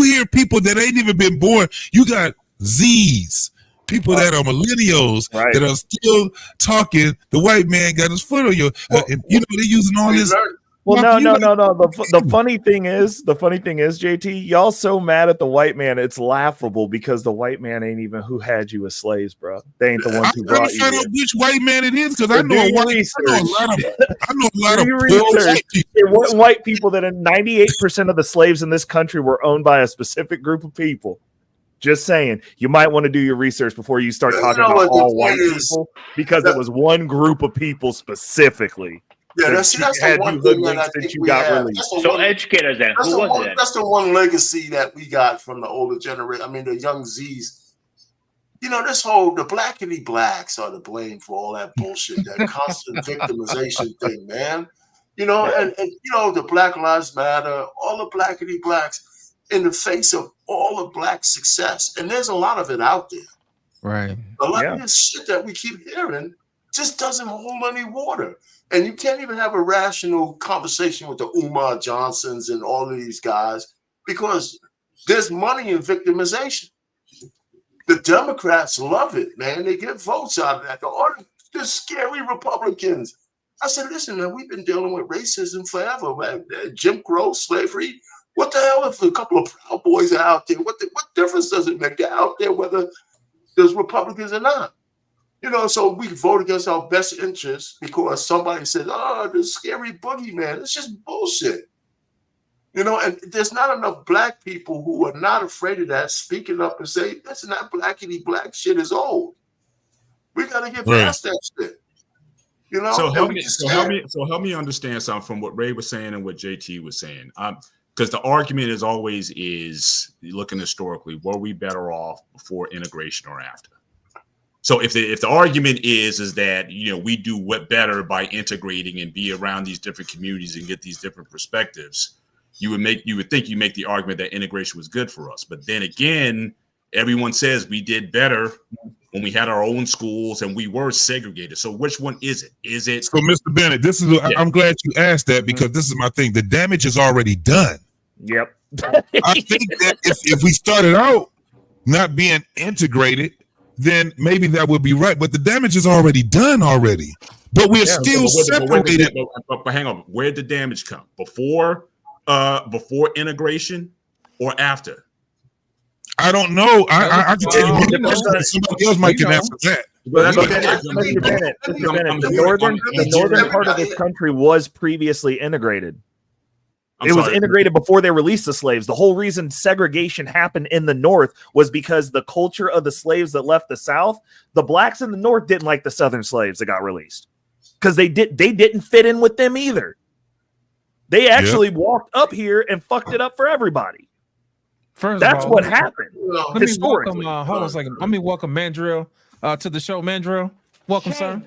hear people that ain't even been born. You got Z's, people that are millennials that are still talking. The white man got his foot on you. And, you know, they're using all this. Well, no. The funny thing is, JT, y'all so mad at the white man, it's laughable because the white man ain't even who had you as slaves, bro. They ain't the ones who brought you. I don't know which white man it is because I know a lot of poor white people. It wasn't white people that 98% of the slaves in this country were owned by a specific group of people. Just saying, you might want to do your research before you start talking about all white people because it was one group of people specifically. Yeah, that's the one thing that I think we have. So educate us then. Who was it? That's the one legacy that we got from the older generation. I mean, the young Z's. You know, the blackity blacks are to blame for all that bullshit, that constant victimization thing, man. You know, and you know, the Black Lives Matter, all the blackity blacks in the face of all of black success. And there's a lot of it out there. Right. A lot of this shit that we keep hearing just doesn't hold any water. And you can't even have a rational conversation with the Umar Johnsons and all of these guys because there's money in victimization. The Democrats love it, man. They get votes out of that. The scary Republicans. I said, listen, man, we've been dealing with racism forever, man. Jim Crow, slavery, What the hell if a couple of Proud Boys are out there? What difference does it make? They're out there whether there's Republicans or not. You know, so we vote against our best interests because somebody says, oh, the scary boogeyman. It's just bullshit. You know, and there's not enough black people who are not afraid of that speaking up and say, that's not blackity black shit is old. We got to get past that shit. You know, so help me understand something from what Ray was saying and what JT was saying. Because the argument is always looking historically, were we better off before integration or after? So if the argument is that, you know, we do what better by integrating and be around these different communities and get these different perspectives, you would think you make the argument that integration was good for us. But then again, everyone says we did better when we had our own schools and we were segregated. So which one is it? Is it? So, Mr. Bennett, I'm glad you asked that, because this is my thing. The damage is already done. Yep. I think that if we started out not being integrated, then maybe that would be right. But the damage is already done already. But we're still separated. But hang on, where did the damage come? Before integration or after? I don't know. I can tell you. Somebody else might can answer that. Mr. Bennett, the northern part of this country was previously integrated. It was integrated before they released the slaves. The whole reason segregation happened in the North was because the culture of the slaves that left the South, the blacks in the North didn't like the Southern slaves that got released because they didn't fit in with them either. They actually walked up here and fucked it up for everybody. That's what happened. Historically. Hold on a second. Let me welcome Mandrill to the show. Mandrill, welcome, sir.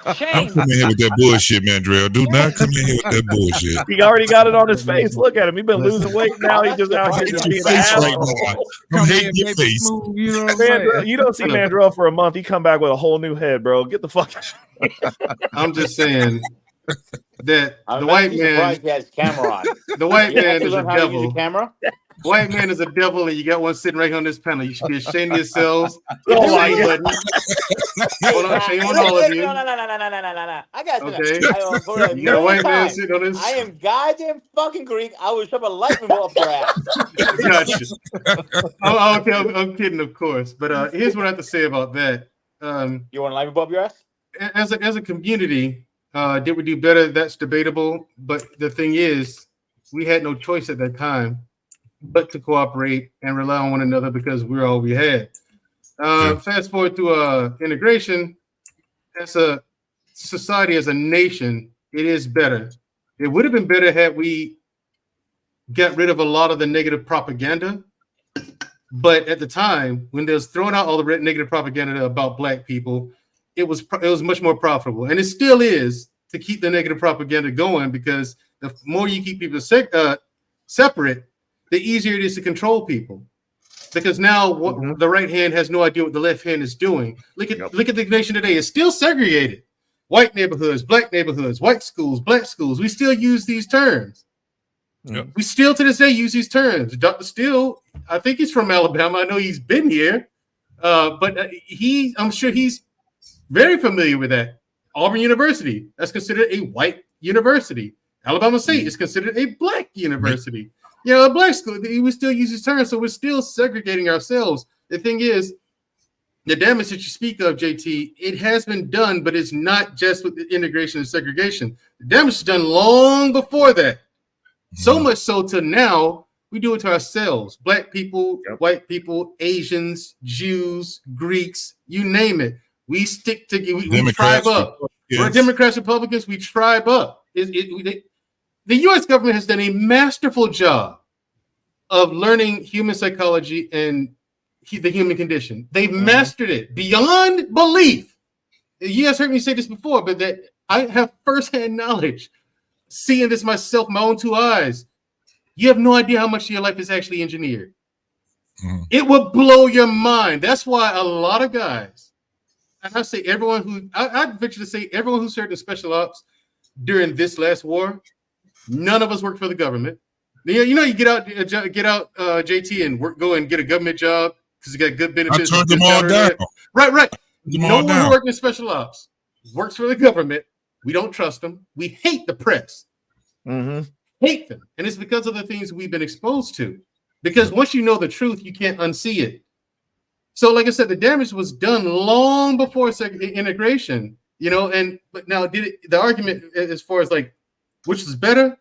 I'm coming here with that bullshit, Mandrill. Do not come in here with that bullshit. He already got it on his face. Look at him. He's been losing weight now. He's just out here just being an asshole. I'm hating your face. You don't see Mandrill for a month. He come back with a whole new head, bro. Get the fuck out. I'm just saying that the white man has camera on. The white man is a devil. Camera? White man is a devil, and you got one sitting right here on this panel. You should be ashamed of yourselves. Oh my God. Hold on, shame on all of you. No. I got you. Okay. You got a white man sitting on this. I am goddamn fucking Greek. I will shove a lightning bolt up your ass. Gotcha. Okay, I'm kidding, of course. But here's what I have to say about that. You want a lightning bolt up your ass? As a community, did we do better? That's debatable. But the thing is, we had no choice at that time but to cooperate and rely on one another because we're all we had. Fast forward to integration, as a society, as a nation, it is better. It would have been better had we got rid of a lot of the negative propaganda. But at the time, when they was throwing out all the negative propaganda about black people, it was much more profitable. And it still is to keep the negative propaganda going, because the more you keep people separate, the easier it is to control people. Because now the right hand has no idea what the left hand is doing. Look at the nation today. It's still segregated. White neighborhoods, black neighborhoods, white schools, black schools. We still use these terms. Yep. We still to this day use these terms. Dr. Steele, I think he's from Alabama. I know he's been here. But I'm sure he's very familiar with that. Auburn University, that's considered a white university. Alabama State is considered a black university. You know, a black school, we still use these terms, so we're still segregating ourselves. The thing is, the damage that you speak of, JT, it has been done, but it's not just with the integration and segregation. The damage is done long before that. So much so to now, we do it to ourselves. Black people, white people, Asians, Jews, Greeks, you name it. We stick together. We tribe up. We're Democrats, Republicans, we tribe up. The U.S. government has done a masterful job of learning human psychology and the human condition. They've mastered it beyond belief. You guys heard me say this before, but that I have firsthand knowledge, seeing this myself, my own two eyes. You have no idea how much of your life is actually engineered. It would blow your mind. That's why a lot of guys, and I say everyone who, I'd venture to say everyone who served in special ops during this last war, none of us worked for the government. You know, you get out, JT, and go and get a government job because you got good benefits. I turned them all down. Right. No one who worked in special ops works for the government. We don't trust them. We hate the press. hate them. And it's because of the things we've been exposed to. Because once you know the truth, you can't unsee it. So, like I said, the damage was done long before integration, you know. But now, the argument as far as like which is better?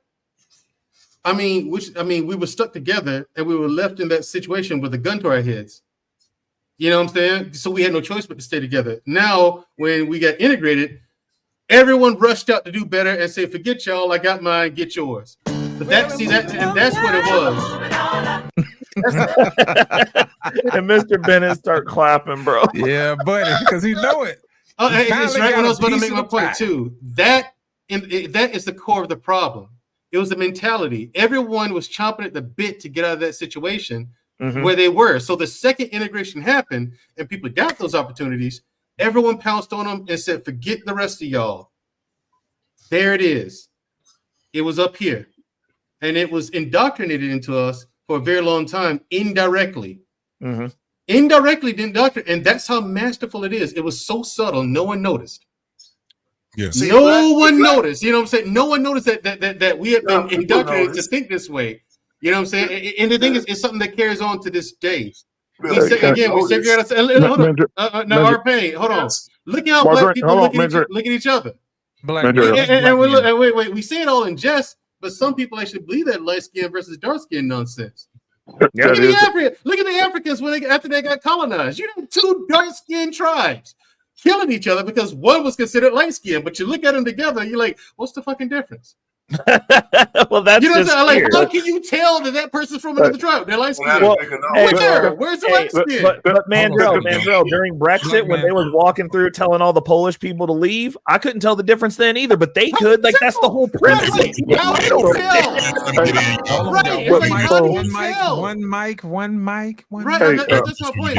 I mean, we were stuck together and we were left in that situation with a gun to our heads. You know what I'm saying? So we had no choice but to stay together. Now, when we got integrated, everyone rushed out to do better and say, "Forget y'all, I got mine, get yours." But that's what it was. And Mr. Bennett start clapping, bro. Yeah, buddy, because he know it. Oh, it's right when I was about to make my point pie. too. That is the core of the problem. It was the mentality. Everyone was chomping at the bit to get out of that situation where they were. So the second integration happened and people got those opportunities, everyone pounced on them and said, "Forget the rest of y'all." There it is. It was up here. And it was indoctrinated into us for a very long time, indirectly. Indirectly indoctrinated, and that's how masterful it is. It was so subtle, no one noticed. Yes. No one noticed. You know what I'm saying? No one noticed that we have been indoctrinated to think this way. You know what I'm saying? And the thing is, it's something that carries on to this day. We segregate ourselves. Hold on. Now, our pain. Hold on. Look at how black people look at each other. Black Wait. We say it all in jest, but some people actually believe that light skin versus dark skin nonsense. Yeah, look at the Africans after they got colonized. You have two dark skinned tribes killing each other because one was considered light skinned, but you look at them together, you're like, what's the fucking difference? Well, that's you know just what I'm saying? Like, how can you tell that person's from another tribe? They're light skinned. Where's the light skin? But Mandrell, during Brexit, when they was walking through telling all the Polish people to leave, I couldn't tell the difference then either, but they could. Like, that's the whole premise. One mic. Right, that's my point.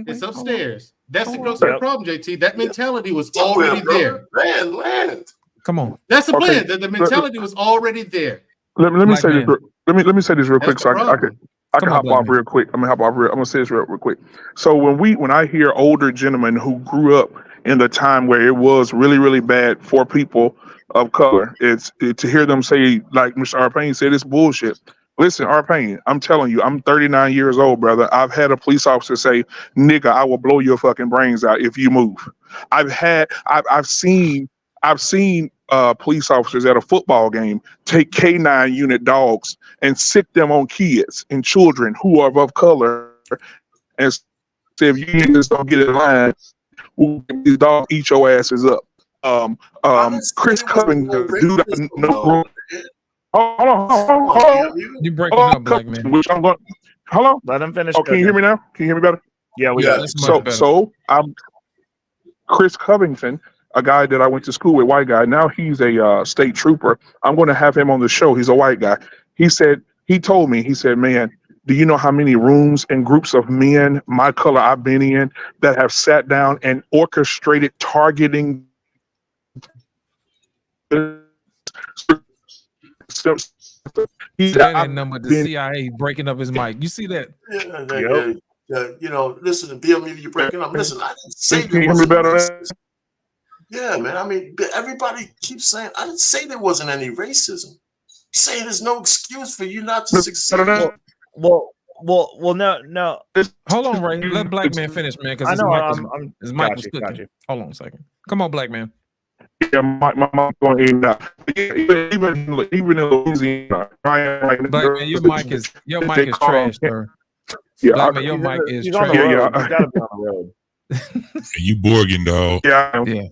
It's upstairs. That's the problem, JT. That mentality was already there. Land. Come on. That's the plan. The mentality was already there. Let me say this. Let me say this real quick, so I can hop off real quick. I'm gonna say this real quick. So when I hear older gentlemen who grew up in the time where it was really, really bad for people of color, it's to hear them say, like Mr. Arpain said, it's bullshit. Listen, Arpain, I'm telling you, I'm 39 years old, brother. I've had a police officer say, "Nigga, I will blow your fucking brains out if you move." I've seen police officers at a football game take K9 unit dogs and sick them on kids and children who are of color and say, "If you niggas don't get in line, we'll get these dogs eat your asses up." Chris Covington, dude, no. Hold on. You breaking up, black man. Which I'm going. Hello. Let him finish. Oh, can you hear me now? Can you hear me better? Yeah, we got it. So I'm Chris Covington, a guy that I went to school with, white guy. Now he's a state trooper. I'm going to have him on the show. He's a white guy. He said, "Man, do you know how many rooms and groups of men, my color, I've been in that have sat down and orchestrated targeting?" He said number the CIA breaking up his mic. You see that? You know, listen, Bill, you're breaking up. Listen, I didn't say there wasn't racism. Yeah, man. I mean, everybody keeps saying I didn't say there wasn't any racism. I'm saying there's no excuse for you not to succeed. Well, no. Hold on, Ray. Let black man finish, man, because his mic was cooking. Hold on a second. Come on, black man. Yeah, my mom going in and out. Even in Louisiana, black man, your mic is trash, sir. Yeah, black man, your mic is trash. Yeah. You gotta be on the road. You Borgin, dog. Yeah.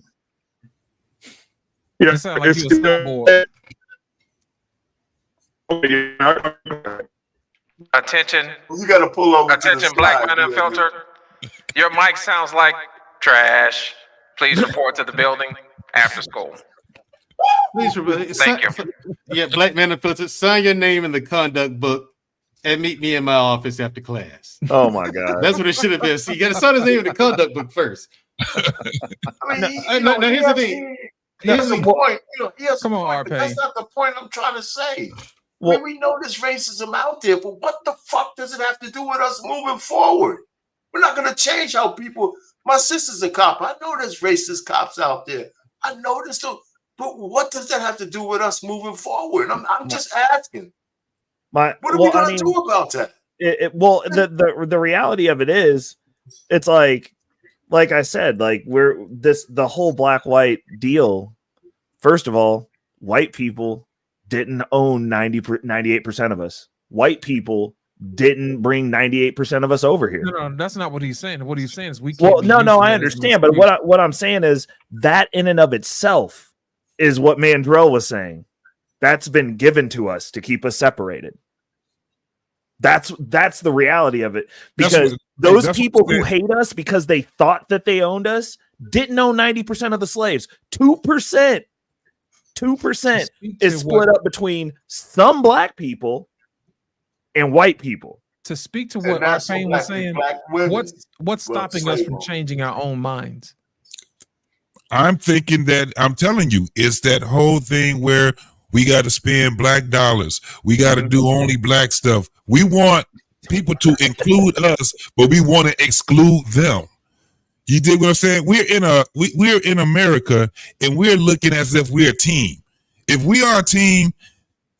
It sounds like you a snowboard. Attention. You got to pull over. Attention, black man unfiltered. Your mic sounds like trash. Please report to the building after school. Please report. Thank you. Yeah, black man unfiltered. Sign your name in the conduct book and meet me in my office after class. Oh my God. That's what it should have been. See, you got to sign his name in the conduct book first. I mean, now here's the thing. Here's the point. Come on, RP. That's not the point I'm trying to say. Well, we know there's racism out there, but what the fuck does it have to do with us moving forward? We're not going to change how people. My sister's a cop. I know there's racist cops out there. I know this too. But what does that have to do with us moving forward? I'm just asking. What are we going to do about that? Well, the reality of it is, it's like I said, like the whole black-white deal. First of all, white people didn't own 98% of us. White people didn't bring 98% of us over here. No, that's not what he's saying. What he's saying is we. Well, no, I understand, but what I'm saying is that in and of itself is what Mandrell was saying. That's been given to us to keep us separated. That's the reality of it, because those people who hate us because they thought that they owned us didn't own 90% of the slaves. 2% is split up between some black people and white people. To speak to what Arpain was saying, what's stopping us from changing our own minds? I'm thinking that I'm telling you, it's that whole thing where we got to spend black dollars. We got to do only black stuff. We want people to include us, but we want to exclude them. You dig what I'm saying? We're in America, and we're looking as if we're a team. If we are a team,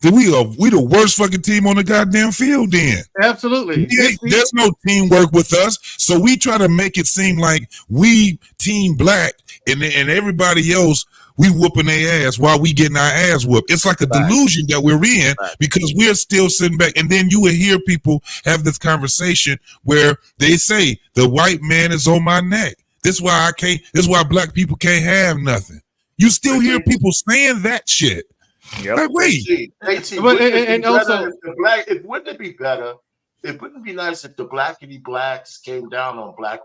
then we the worst fucking team on the goddamn field. Then absolutely, there's no teamwork with us. So we try to make it seem like we team black, and everybody else, we whooping their ass while we getting our ass whooped. It's like a delusion that we're in because we're still sitting back. And then you will hear people have this conversation where they say the white man is on my neck. This is why black people can't have nothing. You still hear people saying that shit. Yep. Like, wait. Wouldn't it be better? It wouldn't be nice if the blackity blacks came down on black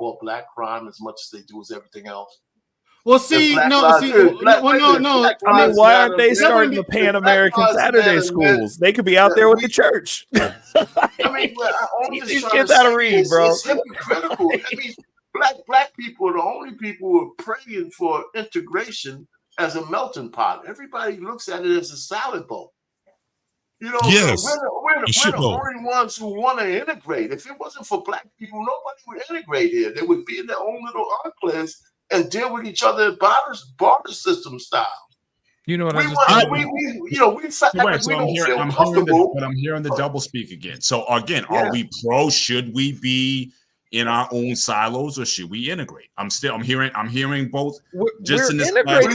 crime as much as they do as everything else. Well, no. I mean, why aren't they starting the Pan American Saturday schools? They could be out there with the church. I mean, these kids how to read, bro. It's hypocritical. I mean, black people are the only people who are praying for integration as a melting pot. Everybody looks at it as a salad bowl. You know, yes. we're the only ones who want to integrate. If it wasn't for black people, nobody would integrate here. They would be in their own little enclaves and deal with each other barter system style. You know what I'm hearing the double speak again. So again, are we pro? Should we be in our own silos, or should we integrate? I'm hearing both. Just in this integrated.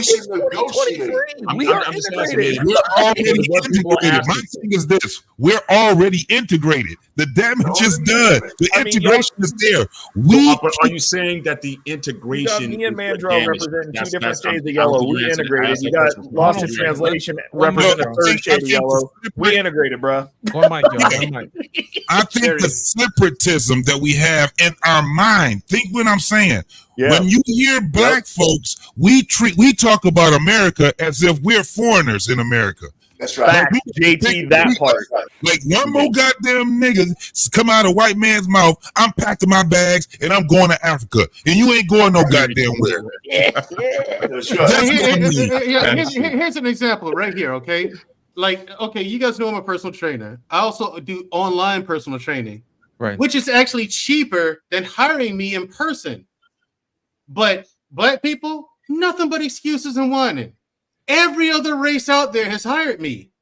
We are integrated. My thing is this: we're already integrated. The damage is done. The integration is there. But are you saying that the integration? Me and Mandrell representing two different shades of yellow. We integrated. You got Lost in Translation representing a third shade of yellow. We integrated, bro. I think the separatism that we have in our mind. Think what I'm saying. Yeah. When you hear black folks, we talk about America as if we're foreigners in America. That's right. JT, that part. Like one more goddamn nigga come out of white man's mouth, I'm packing my bags and I'm going to Africa. And you ain't going no goddamn where. Here's an example right here, okay? Like, okay, you guys know I'm a personal trainer. I also do online personal training. Right. Which is actually cheaper than hiring me in person. But black people, nothing but excuses and whining. Every other race out there has hired me.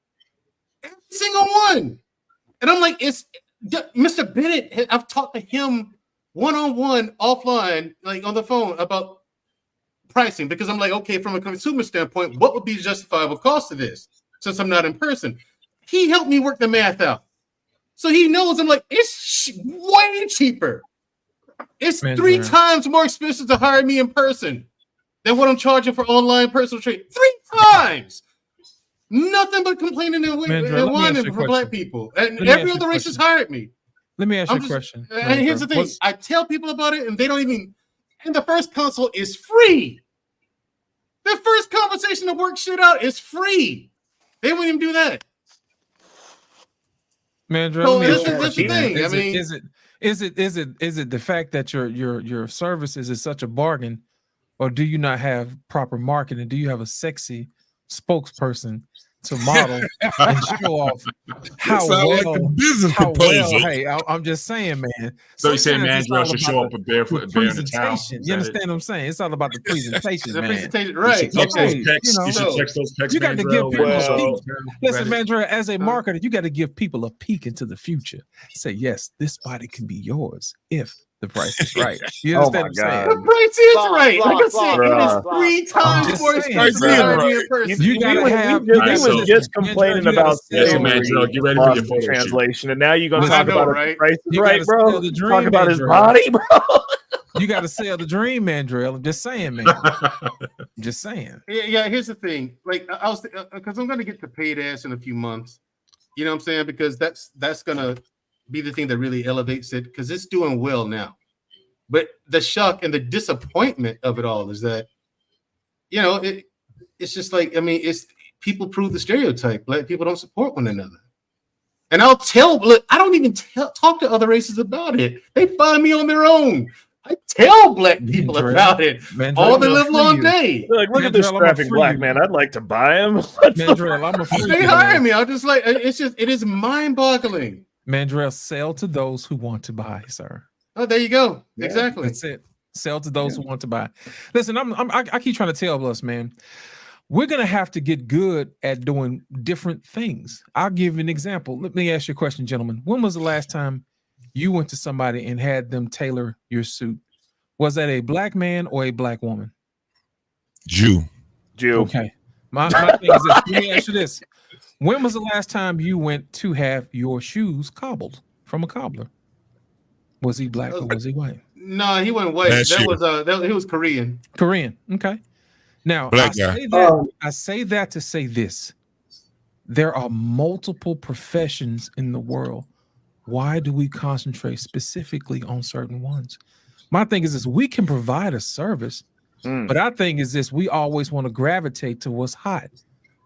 Every single one. And I'm like, it's Mr. Bennett. I've talked to him one-on-one, offline, like on the phone about pricing, because I'm like, okay, from a consumer standpoint, what would be the justifiable cost of this since I'm not in person? He helped me work the math out. So he knows. I'm like, it's way cheaper. It's 3 times more expensive to hire me in person than what I'm charging for online personal training. 3 times. Nothing but complaining and whining for black people. And every other race has hired me. Let me ask you a question. And here's the thing. I tell people about it and they don't even, and the first consult is free. The first conversation to work shit out is free. They won't even do that. Mandrell, so that's the thing. Is it the fact that your services is such a bargain, or do you not have proper marketing? Do you have a sexy spokesperson to model and show off how sound like well, a business how proposal. well. Hey, I'm just saying, man. So you saying sometimes it's all Mandrell should about show up the- a barefoot the bear in the towel? presentation. You understand what I'm saying? It's all about the presentation, The man. presentation, You right? should text those Right, pecs. you know. You should text those pecs. You got to give Mandrell, people and a show peek. those Listen, Ready? Mandrell, as a marketer, you got to give people a peek into the future. Say, yes, this body can be yours if the price is right. You Oh understand my what I'm saying? God. The price is Blah, right. blah, Like I blah, said, blah, it is blah. 3 times just more saying, expensive bro. than in person. You gotta have. He You was gotta just Mandrell, complaining you gotta about Yeah, so sell- Mandrell, get ready for lost your in photo shoot. translation, and now you're gonna Listen, talk I know, about right? his price is You right, gotta bro. sell the dream, Talk about his Mandrell. body, bro. You got to sell the dream, Mandrell. I'm just saying, man. I'm just saying. Yeah. Here's the thing. Like I was, because I'm gonna get to paid ass in a few months. You know what I'm saying? Because that's gonna be the thing that really elevates it because it's doing well now. But the shock and the disappointment of it all is that, you know, it's just like, I mean, it's people prove the stereotype. Black people don't support one another. And I'll look, I don't even talk to other races about it. They find me on their own. I tell black people Mandrell, about it Mandrell, all the I'm live a long free day. Like, look at this Mandrell, I'm a strapping free black you. man. I'd like to buy him. Mandrell, I'm a free They you, hire man. me. I'm just like, it is mind-boggling. Mandrell, sell to those who want to buy, sir. Oh, there you go. Yeah, Exactly. That's it. Sell to those who want to buy. Listen, I keep trying to tell us, man, we're gonna have to get good at doing different things. I'll give you an example. Let me ask you a question, gentlemen. When was the last time you went to somebody and had them tailor your suit? Was that a black man or a black woman? Jew. Jew. Okay. My thing is this. Let me ask you this. When was the last time you went to have your shoes cobbled from a cobbler? Was he black or was he white? No, he went white. Last year. He was Korean. Korean. Okay. Now Black guy. I say that to say this. There are multiple professions in the world. Why do we concentrate specifically on certain ones? My thing is this: we can provide a service, but our thing is this: we always want to gravitate to what's hot.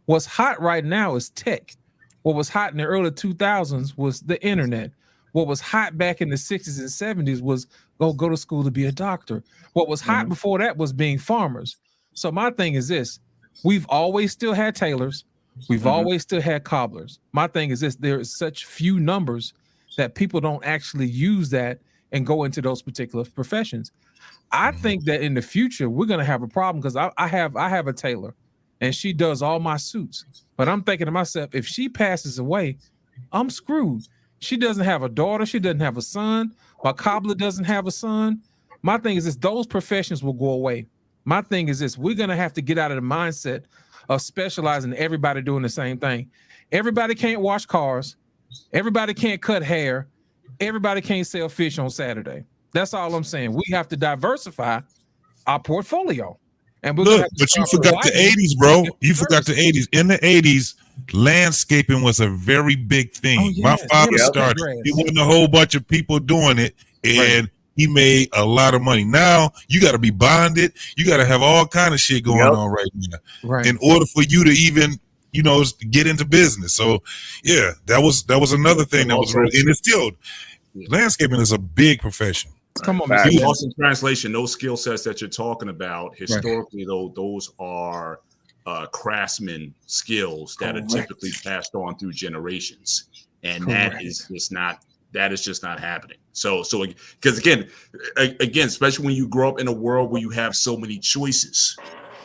What's hot right now is tech. What was hot in the early 2000s was the internet. What was hot back in the 60s and 70s was go to school to be a doctor. What was hot before that was being farmers. So my thing is this: we've always still had tailors. We've always still had cobblers. My thing is this: there is such few numbers that people don't actually use that and go into those particular professions. I think that in the future we're gonna have a problem because I have a tailor, and she does all my suits. But I'm thinking to myself, if she passes away, I'm screwed. She doesn't have a daughter. She doesn't have a son. My cobbler doesn't have a son. My thing is this: those professions will go away. My thing is this: we're gonna have to get out of the mindset of specializing everybody doing the same thing. Everybody can't wash cars. Everybody can't cut hair. Everybody can't sell fish on Saturday. That's all I'm saying. We have to diversify our portfolio. And we're gonna Look, have to but you start forgot the providing 80s, bro. You different forgot the services. 80s. In the 80s, landscaping was a very big thing. Oh, My yes. father Yeah, started. grass. It wasn't a whole bunch of people doing it, and he made a lot of money. Now you got to be bonded. You got to have all kind of shit going on right now Right. in order for you to even, get into business. So yeah, that was another thing that was really, and it's still landscaping is a big profession. Come on, See, Mr. lost in translation, those skill sets that you're talking about, historically, though, those are craftsman skills that are typically passed on through generations. And that is just not happening. So because again, especially when you grow up in a world where you have so many choices.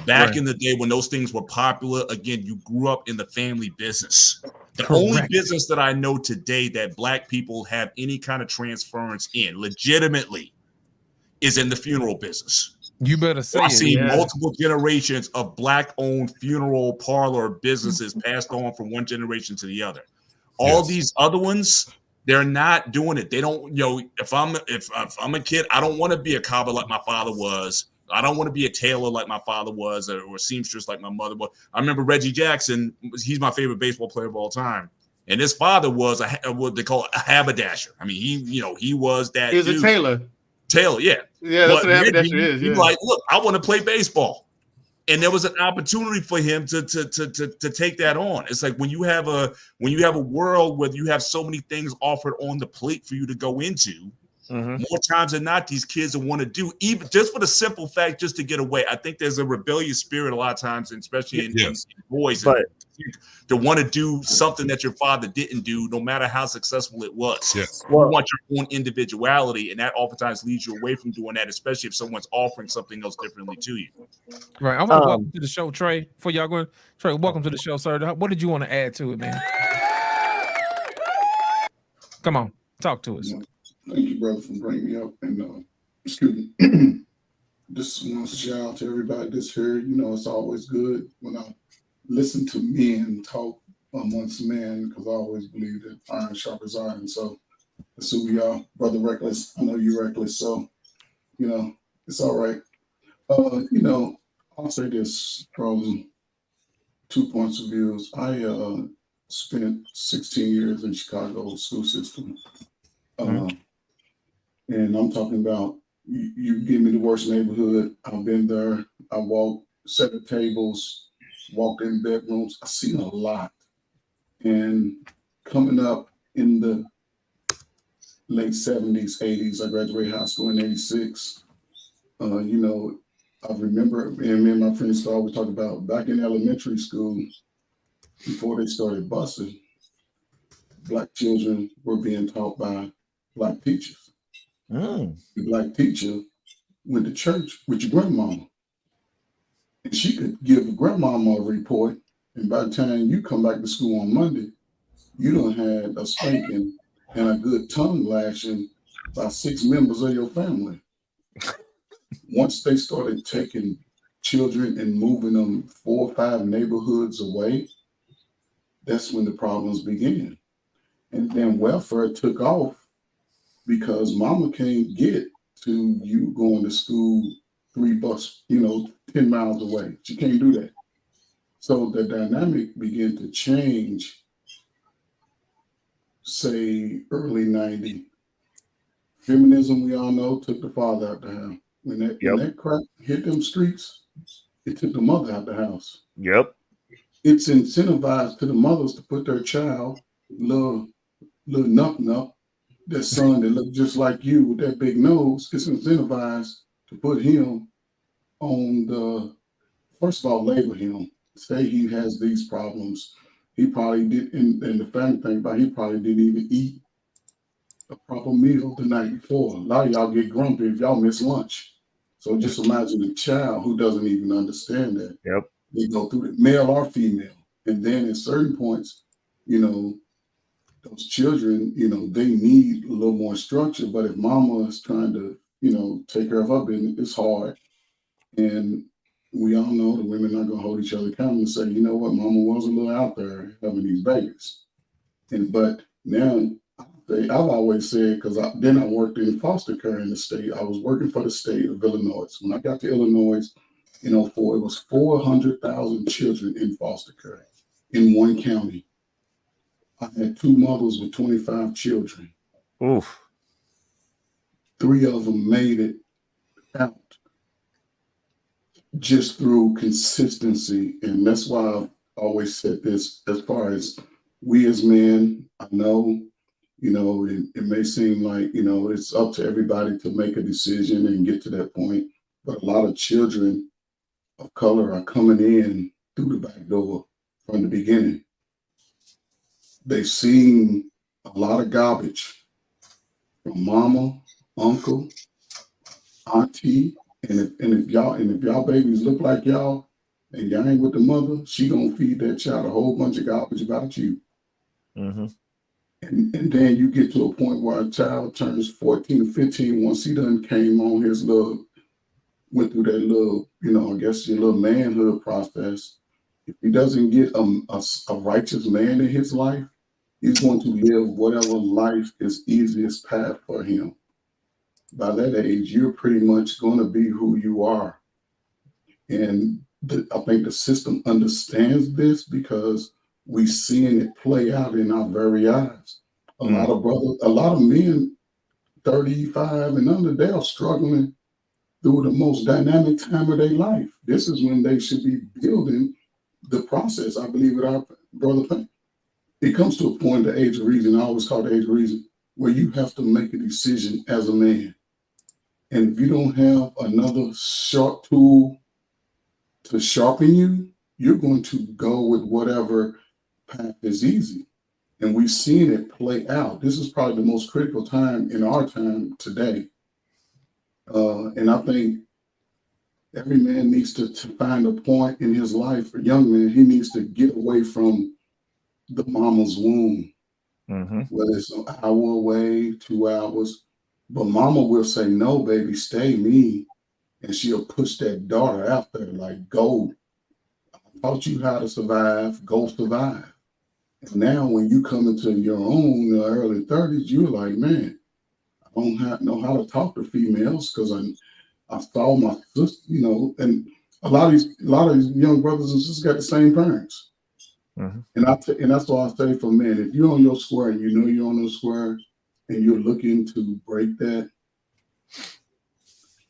Back in the day when those things were popular, again, you grew up in the family business. The only business that I know today that Black people have any kind of transference in legitimately is in the funeral business. You better say I've it. seen multiple generations of Black-owned funeral parlor businesses passed on from one generation to the other. All these other ones, they're not doing it. They don't, if I'm a kid, I don't want to be a cobbler like my father was. I don't want to be a tailor like my father was, or a seamstress like my mother was. I remember Reggie Jackson. He's my favorite baseball player of all time. And his father was what they call a haberdasher. I mean, he was that. He was a tailor. Tailor, yeah. Yeah, that's what a haberdasher is. He's like, look, I want to play baseball. And there was an opportunity for him to take that on. It's like when you have a world where you have so many things offered on the plate for you to go into, more times than not, these kids will want to do, even just for the simple fact, just to get away. I think there's a rebellious spirit a lot of times, and especially in boys. But to want to do something that your father didn't do, no matter how successful it was. Yes. You want your own individuality, and that oftentimes leads you away from doing that, especially if someone's offering something else differently to you. Right. I want to welcome to the show, Trey. Before y'all go, Trey, welcome to the show, sir. What did you want to add to it, man? Come on, talk to us. Thank you, brother, for bringing me up. And excuse me. Just want to shout out to everybody that's here. You know, it's always good when I listen to men talk amongst men, because I always believe that iron sharpens iron. So that's who we are, brother Reckless. I know you're reckless, so you know it's all right. You know, I'll say this from 2 points of views. I spent 16 years in Chicago school system, and I'm talking about. You give me the worst neighborhood. I've been there. I walked, set at tables, walked in bedrooms. I've seen a lot. And coming up in the late 70s, 80s, I graduated high school in 86. You know, I remember, and me and my friends always talk about back in elementary school, before they started busing, Black children were being taught by Black teachers. The Black teacher went to church with your grandmama, and she could give grandmama a report, and by the time you come back to school on Monday, you done had a spanking and a good tongue lashing by 6 members of your family. Once they started taking children and moving them 4 or 5 neighborhoods away, that's when the problems began. And then welfare took off, because mama can't get to you going to school 3 bucks, 10 miles away. She can't do that. So the dynamic began to change, say, early 90. Feminism, we all know, took the father out the house. When that crap hit them streets, it took the mother out the house. Yep. It's incentivized to the mothers to put their child, little nup, that son that looked just like you with that big nose, it's incentivized to put him on the, first of all, label him, say he has these problems. He probably did, and the funny thing about it, he probably didn't even eat a proper meal the night before. A lot of y'all get grumpy if y'all miss lunch. So just imagine a child who doesn't even understand that. Yep. They go through it, male or female. And then at certain points, those children, they need a little more structure. But if mama is trying to, take care of her business, it's hard. And we all know the women are going to hold each other accountable and say, you know what, mama was a little out there having these babies. But now, I've always said, because then I worked in foster care in the state. I was working for the state of Illinois. When I got to Illinois in 2004, it was 400,000 children in foster care in one county. I had 2 mothers with 25 children. Oof. 3 of them made it out just through consistency. And that's why I've always said this, as far as we as men, I know, it may seem like, it's up to everybody to make a decision and get to that point. But a lot of children of color are coming in through the back door from the beginning. They've seen a lot of garbage from mama, uncle, auntie, and if y'all babies look like y'all and y'all ain't with the mother, she gonna feed that child a whole bunch of garbage about you. Mm-hmm. And then you get to a point where a child turns 14 or 15 once he done came on his went through that little, I guess your little manhood process. If he doesn't get a righteous man in his life, he's going to live whatever life is easiest path for him. By that age, you're pretty much going to be who you are. And I think the system understands this because we're seeing it play out in our very eyes. A lot of men, 35 and under, they are struggling through the most dynamic time of their life. This is when they should be building the process. I believe it, our brother Payne. It comes to a point, the age of reason, I always call it the age of reason, where you have to make a decision as a man. And if you don't have another sharp tool to sharpen you, you're going to go with whatever path is easy. And we've seen it play out. This is probably the most critical time in our time today. And I think every man needs to find a point in his life, a young man, he needs to get away from the mama's womb, whether it's an hour away, 2 hours. But mama will say, no, baby, stay me. And she'll push that daughter out there like, go. I taught you how to survive, go survive. And now when you come into your own early 30s, you're like, man, I don't know how to talk to females because I saw my sister, you know, and a lot of these young brothers and sisters got the same parents. And that's why I say for men, if you're on your square and you know you're on your square and you're looking to break that,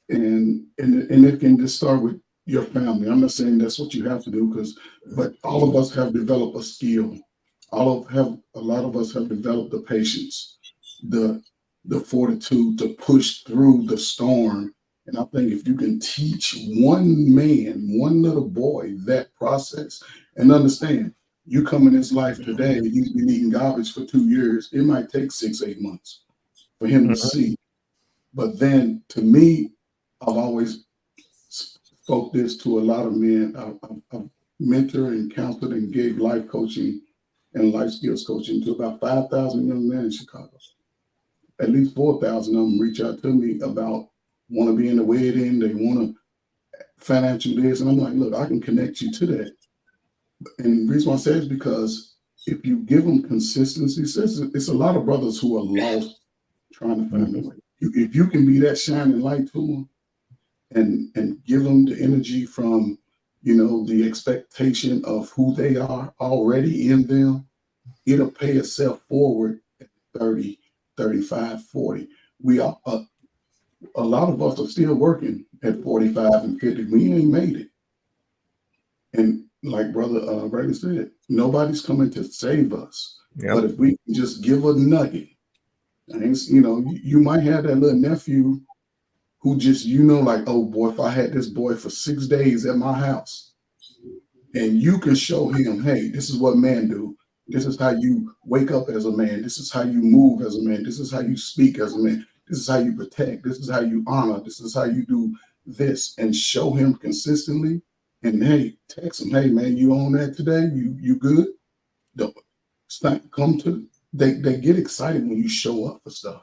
and it can just start with your family. I'm not saying that's what you have to do, but all of us have developed a skill. A lot of us have developed the patience, the fortitude to push through the storm. And I think if you can teach one man, one little boy that process, and understand, you come in his life today, and he's been eating garbage for 2 years, it might take 6-8 months for him to see. But then to me, I've always spoke this to a lot of men. I've mentored and counseled and gave life coaching and life skills coaching to about 5,000 young men in Chicago. At least 4,000 of them reach out to me about want to be in the wedding, they want to financial this, and I'm like, look, I can connect you to that. And the reason why I say it is because if you give them consistency, it's a lot of brothers who are lost trying to find a way. If you can be that shining light to them and give them the energy from, you know, the expectation of who they are already in them, it'll pay itself forward at 30, 35, 40. We are, a lot of us are still working at 45 and 50. We ain't made it. And like Brother Brady said, nobody's coming to save us. But if we can just give a nugget, and you know, you might have that little nephew who just, you know, like, oh boy, if I had this boy for 6 days at my house, and you can show him, hey, this is what men do. This is how you wake up as a man. This is how you move as a man. This is how you speak as a man. This is how you protect. This is how you honor. This is how you do this, and show him consistently. And hey, text him, hey man, you on that today? You good? Don't come to. They get excited when you show up for stuff.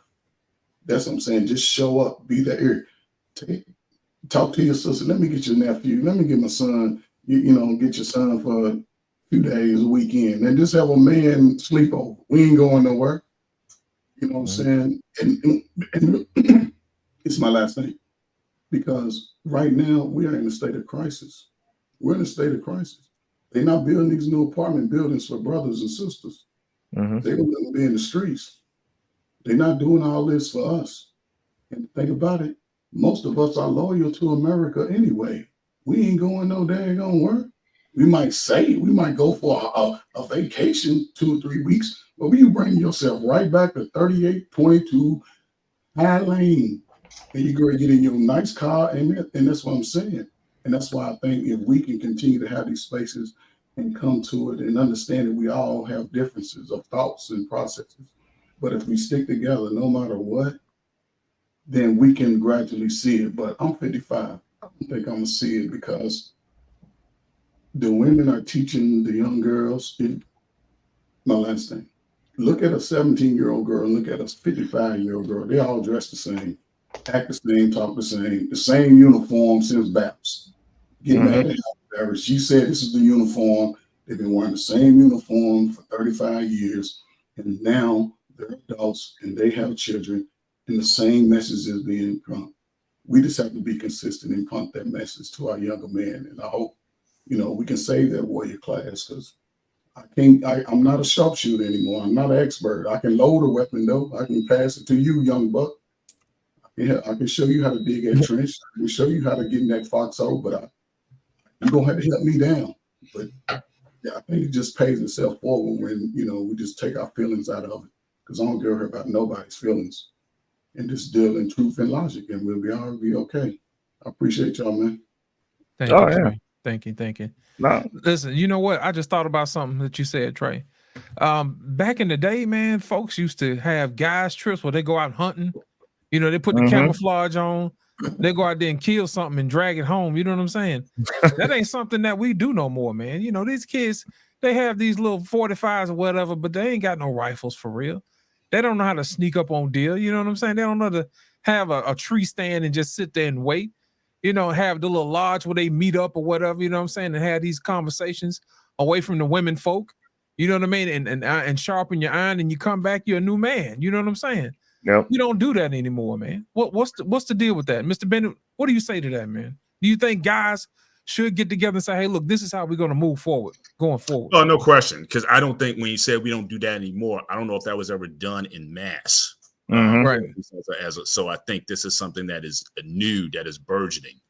That's what I'm saying. Just show up, be there. Talk to your sister. Let me get your nephew. Let me get my son. You know, get your son for a few days, a weekend, and just have a man sleepover. We ain't going nowhere. You know what I'm saying? And it's my last thing, because right now we are in a state of crisis. We're in a state of crisis. They're not building these new apartment buildings for brothers and sisters. They don't want to be in the streets. They're not doing all this for us. And think about it, most of us are loyal to America anyway. We ain't going no daggone work. We might go for a vacation 2 or 3 weeks, but you bring yourself right back to 3822 High Lane, and you go get in your nice car, and that's what I'm saying. And that's why I think if we can continue to have these spaces and come to it and understand that we all have differences of thoughts and processes, but if we stick together, no matter what, then we can gradually see it. But I'm 55. I don't think I'm gonna see it, because the women are teaching the young girls. My last thing, look at a 17-year-old girl and look at a 55-year-old girl. They all dress the same, act the same, talk the same uniform since Baps. Get mad at her. She said this is the uniform. They've been wearing the same uniform for 35 years, and now they're adults and they have children, and the same message is being pumped. We just have to be consistent and pump that message to our younger men. And I hope, you know, we can save that warrior class, because I'm not a sharpshooter anymore. I'm not an expert. I can load a weapon though. I can pass it to you, young buck. I can show you how to dig that trench. I can show you how to get in that foxhole, but you're gonna have to help me down. But yeah, I think it just pays itself forward when, you know, we just take our feelings out of it, because I don't care about nobody's feelings, and just deal in truth and logic, and we'll be okay. I appreciate y'all, man. Thank you, Thank you. No. Listen, you know what? I just thought about something that you said, Trey. Back in the day, man, folks used to have guys trips where they go out hunting. You know, they put the camouflage on. They go out there and kill something and drag it home. You know what I'm saying? That ain't something that we do no more, man. You know, these kids, they have these little 45s or whatever, but they ain't got no rifles for real. They don't know how to sneak up on deer. You know what I'm saying? They don't know to have a tree stand and just sit there and wait. You know, have the little lodge where they meet up or whatever, you know what I'm saying, and have these conversations away from the women folk, you know what I mean, and sharpen your iron, and you come back, you're a new man, you know what I'm saying? Yep. You don't do that anymore, man. What's the deal with that? Mr. Bennett, what do you say to that, man? Do you think guys should get together and say, hey, look, this is how we're going to move forward, going forward? Oh, no question, because I don't think when you said we don't do that anymore, I don't know if that was ever done in mass. Right. So I think this is something that is new, that is burgeoning,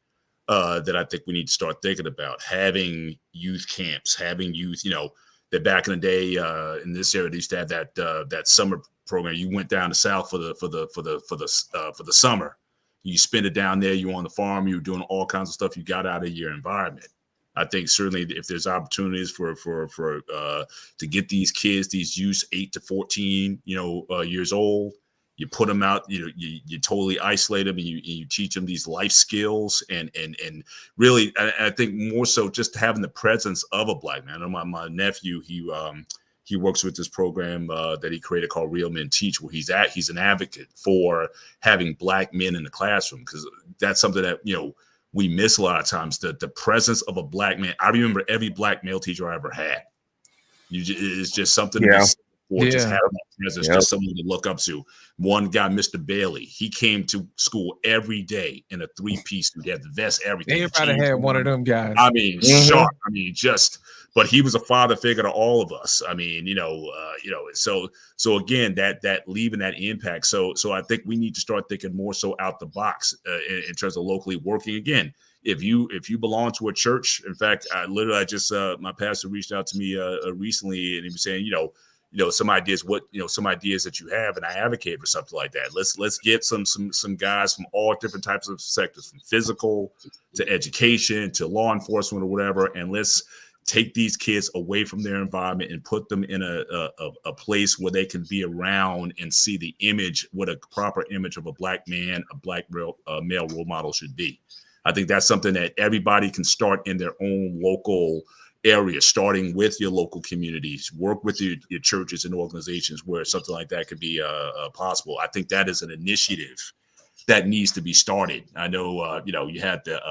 that I think we need to start thinking about. Having youth camps, having youth, you know, that back in the day in this area, they used to have that summer program. You went down the south for the summer. You spend it down there. You on the farm. You're doing all kinds of stuff. You got out of your environment. I think certainly if there's opportunities for to get these kids, these youths 8 to 14, years old, you put them out, you totally isolate them, and you teach them these life skills, and really, I think more so just having the presence of a black man. I know my nephew, he works with this program that he created called Real Men Teach, where he's an advocate for having black men in the classroom, because that's something that we miss a lot of times. The presence of a black man. I remember every black male teacher I ever had. It's just something. Yeah. Just having that presence, just someone to look up to. One guy, Mr. Bailey, he came to school every day in a 3-piece suit. He had the vest, everything. Everybody had one of them guys. I mean, sharp. I mean, but he was a father figure to all of us. I mean, so again, that leaving that impact. So I think we need to start thinking more so out the box in terms of locally working. Again, if you belong to a church, in fact, I just my pastor reached out to me recently, and he was saying, some ideas that you have, and I advocate for something like that. Let's get some guys from all different types of sectors, from physical to education to law enforcement or whatever, and let's take these kids away from their environment and put them in a place where they can be around and see the image, what a proper image of a black man, a black male role model should be. I think that's something that everybody can start in their own local area, starting with your local communities. Work with your churches and organizations where something like that could be possible. I think that is an initiative that needs to be started. I know, you had the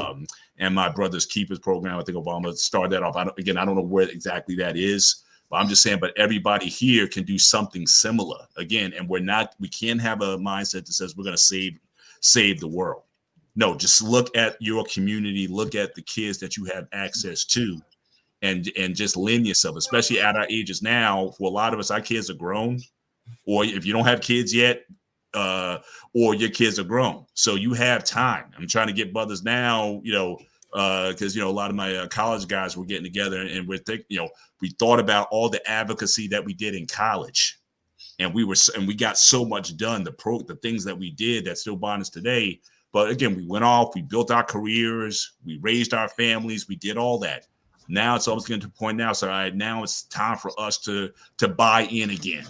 And My Brother's Keepers program. I think Obama started that off. I don't know where exactly that is, but I'm just saying, but everybody here can do something similar again. And we can't have a mindset that says we're going to save the world. No, just look at your community, look at the kids that you have access to, and just lend yourself, especially at our ages now. For a lot of us, our kids are grown, or if you don't have kids yet, or your kids are grown, so you have time. I'm trying to get brothers now, because a lot of my college guys were getting together, and we thought about all the advocacy that we did in college, and we got so much done. The things that we did that still bond us today. But again, we went off, we built our careers, we raised our families, we did all that. Now it's almost getting to the point now. So now it's time for us to buy in again,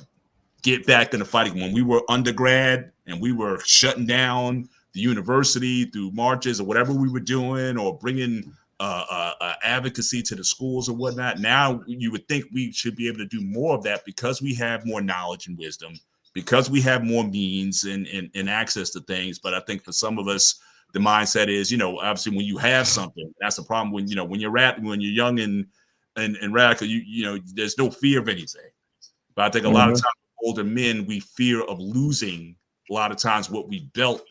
get back in the fight. When we were undergrad and we were shutting down the university through marches or whatever we were doing, or bringing advocacy to the schools or whatnot. Now you would think we should be able to do more of that because we have more knowledge and wisdom, because we have more means and access to things. But I think for some of us, the mindset is, obviously when you have something, that's the problem. When you're young and radical, there's no fear of anything. But I think a lot of times older men, we fear of losing a lot of times what we built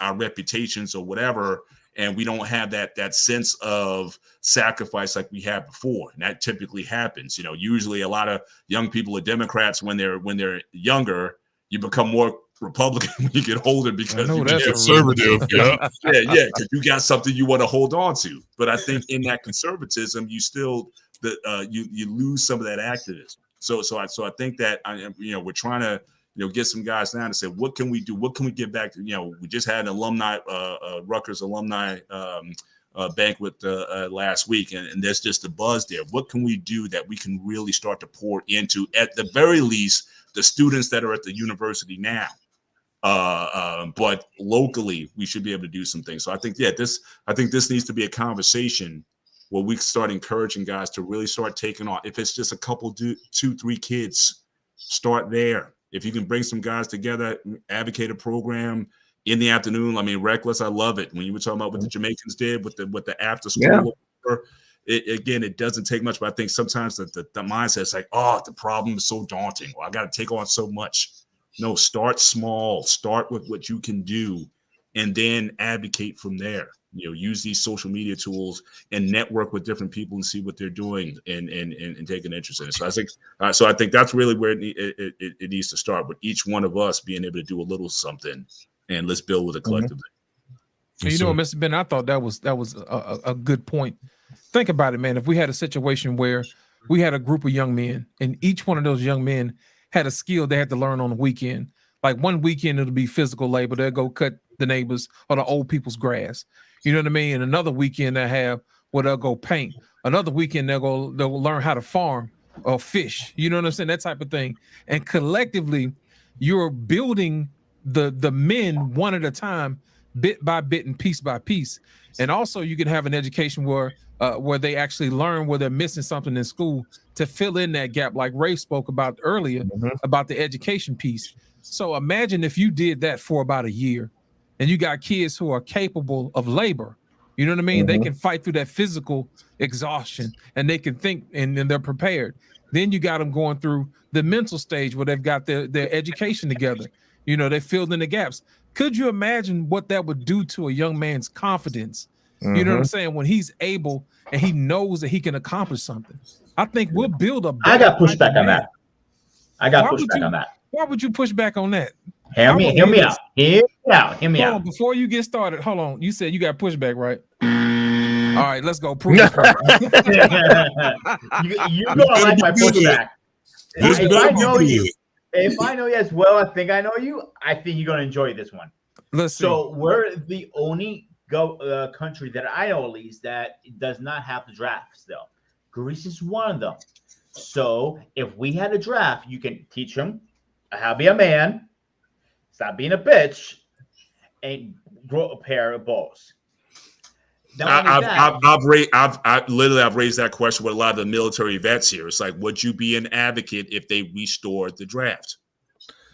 our reputations or whatever. And we don't have that sense of sacrifice like we had before. And that typically happens. Usually a lot of young people are Democrats when they're younger. You become more Republican when you get older because you get conservative. Yeah. Because you got something you want to hold on to. But I think in that conservatism, you still you lose some of that activism. So I think that we're trying to get some guys down and say, what can we do? What can we get back to? We just had an alumni, Rutgers alumni banquet last week, and there's just a buzz there. What can we do that we can really start to pour into, at the very least, the students that are at the university now? But locally, we should be able to do some things. So I think this needs to be a conversation where we start encouraging guys to really start taking on. If it's just a couple, 2-3 kids, start there. If you can bring some guys together, advocate a program in the afternoon. I mean, Reckless, I love it. When you were talking about what the Jamaicans did with the after school, it doesn't take much. But I think sometimes the mindset is like, oh, the problem is so daunting. Well, I got to take on so much. No, start small. Start with what you can do, and then advocate from there. Use these social media tools and network with different people and see what they're doing and take an interest in it. So I think that's really where it needs to start, with each one of us being able to do a little something, and let's build with a collective. Mr. Ben, I thought that was a good point. Think about it, man. If we had a situation where we had a group of young men, and each one of those young men had a skill they had to learn on the weekend. Like one weekend, it'll be physical labor. They'll go cut the neighbors or the old people's grass. You know what I mean? And another weekend they'll go paint. Another weekend they'll learn how to farm or fish. You know what I'm saying? That type of thing. And collectively, you're building the men one at a time, bit by bit and piece by piece. And also you can have an education where they actually learn where they're missing something in school to fill in that gap, like Ray spoke about earlier, about the education piece. So imagine if you did that for about a year, and you got kids who are capable of labor. You know what I mean? They can fight through that physical exhaustion, and they can think, and they're prepared. Then you got them going through the mental stage where they've got their education together. They filled in the gaps. Could you imagine what that would do to a young man's confidence? You know what I'm saying? When he's able and he knows that he can accomplish something. I think we'll build a better. I got pushback on that. Why would you push back on that? Hear me out. Before you get started, hold on. You said you got pushback, right? All right, let's go. Prove it. you don't like my pushback. If I know you as well, I think I know you. I think you're gonna enjoy this one. So we're the only country that I know, at least, that does not have the draft still. Greece is one of them. So if we had a draft, you can teach them how to be a man, stop being a bitch, and grow a pair of balls. I've raised that question with a lot of the military vets here. It's like, would you be an advocate if they restored the draft?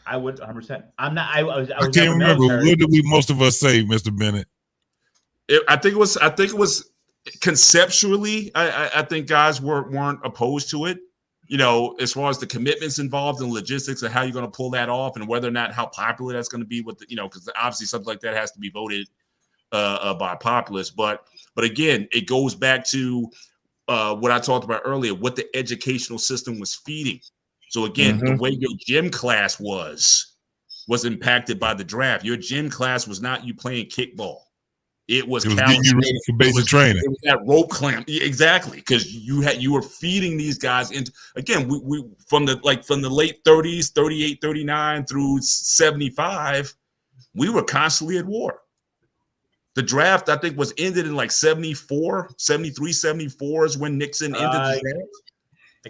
I would 100%. I'm not. I can't remember. What did most of us say, Mr. Bennett? I think it was conceptually. I think guys weren't opposed to it. As far as the commitments involved and logistics and how you're going to pull that off, and whether or not how popular that's going to be with because obviously something like that has to be voted by populace. But again, it goes back to what I talked about earlier, what the educational system was feeding. So again, the way your gym class was impacted by the draft. Your gym class was not you playing kickball. It was getting you ready for basic training. It was that rope clamp, exactly, because you were feeding these guys into. Again, we from the late 30s, 38, 39 through 75, we were constantly at war. The draft, I think, was ended in like 74, 73, 74 is when Nixon ended the draft.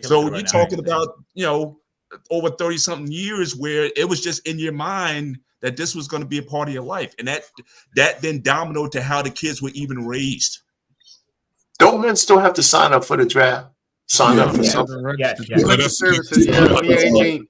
So you're talking about over 30 something years where it was just in your mind that this was going to be a part of your life. And that then dominoed to how the kids were even raised. Don't men still have to sign up for the draft? Sign up for something? Services. When you're 18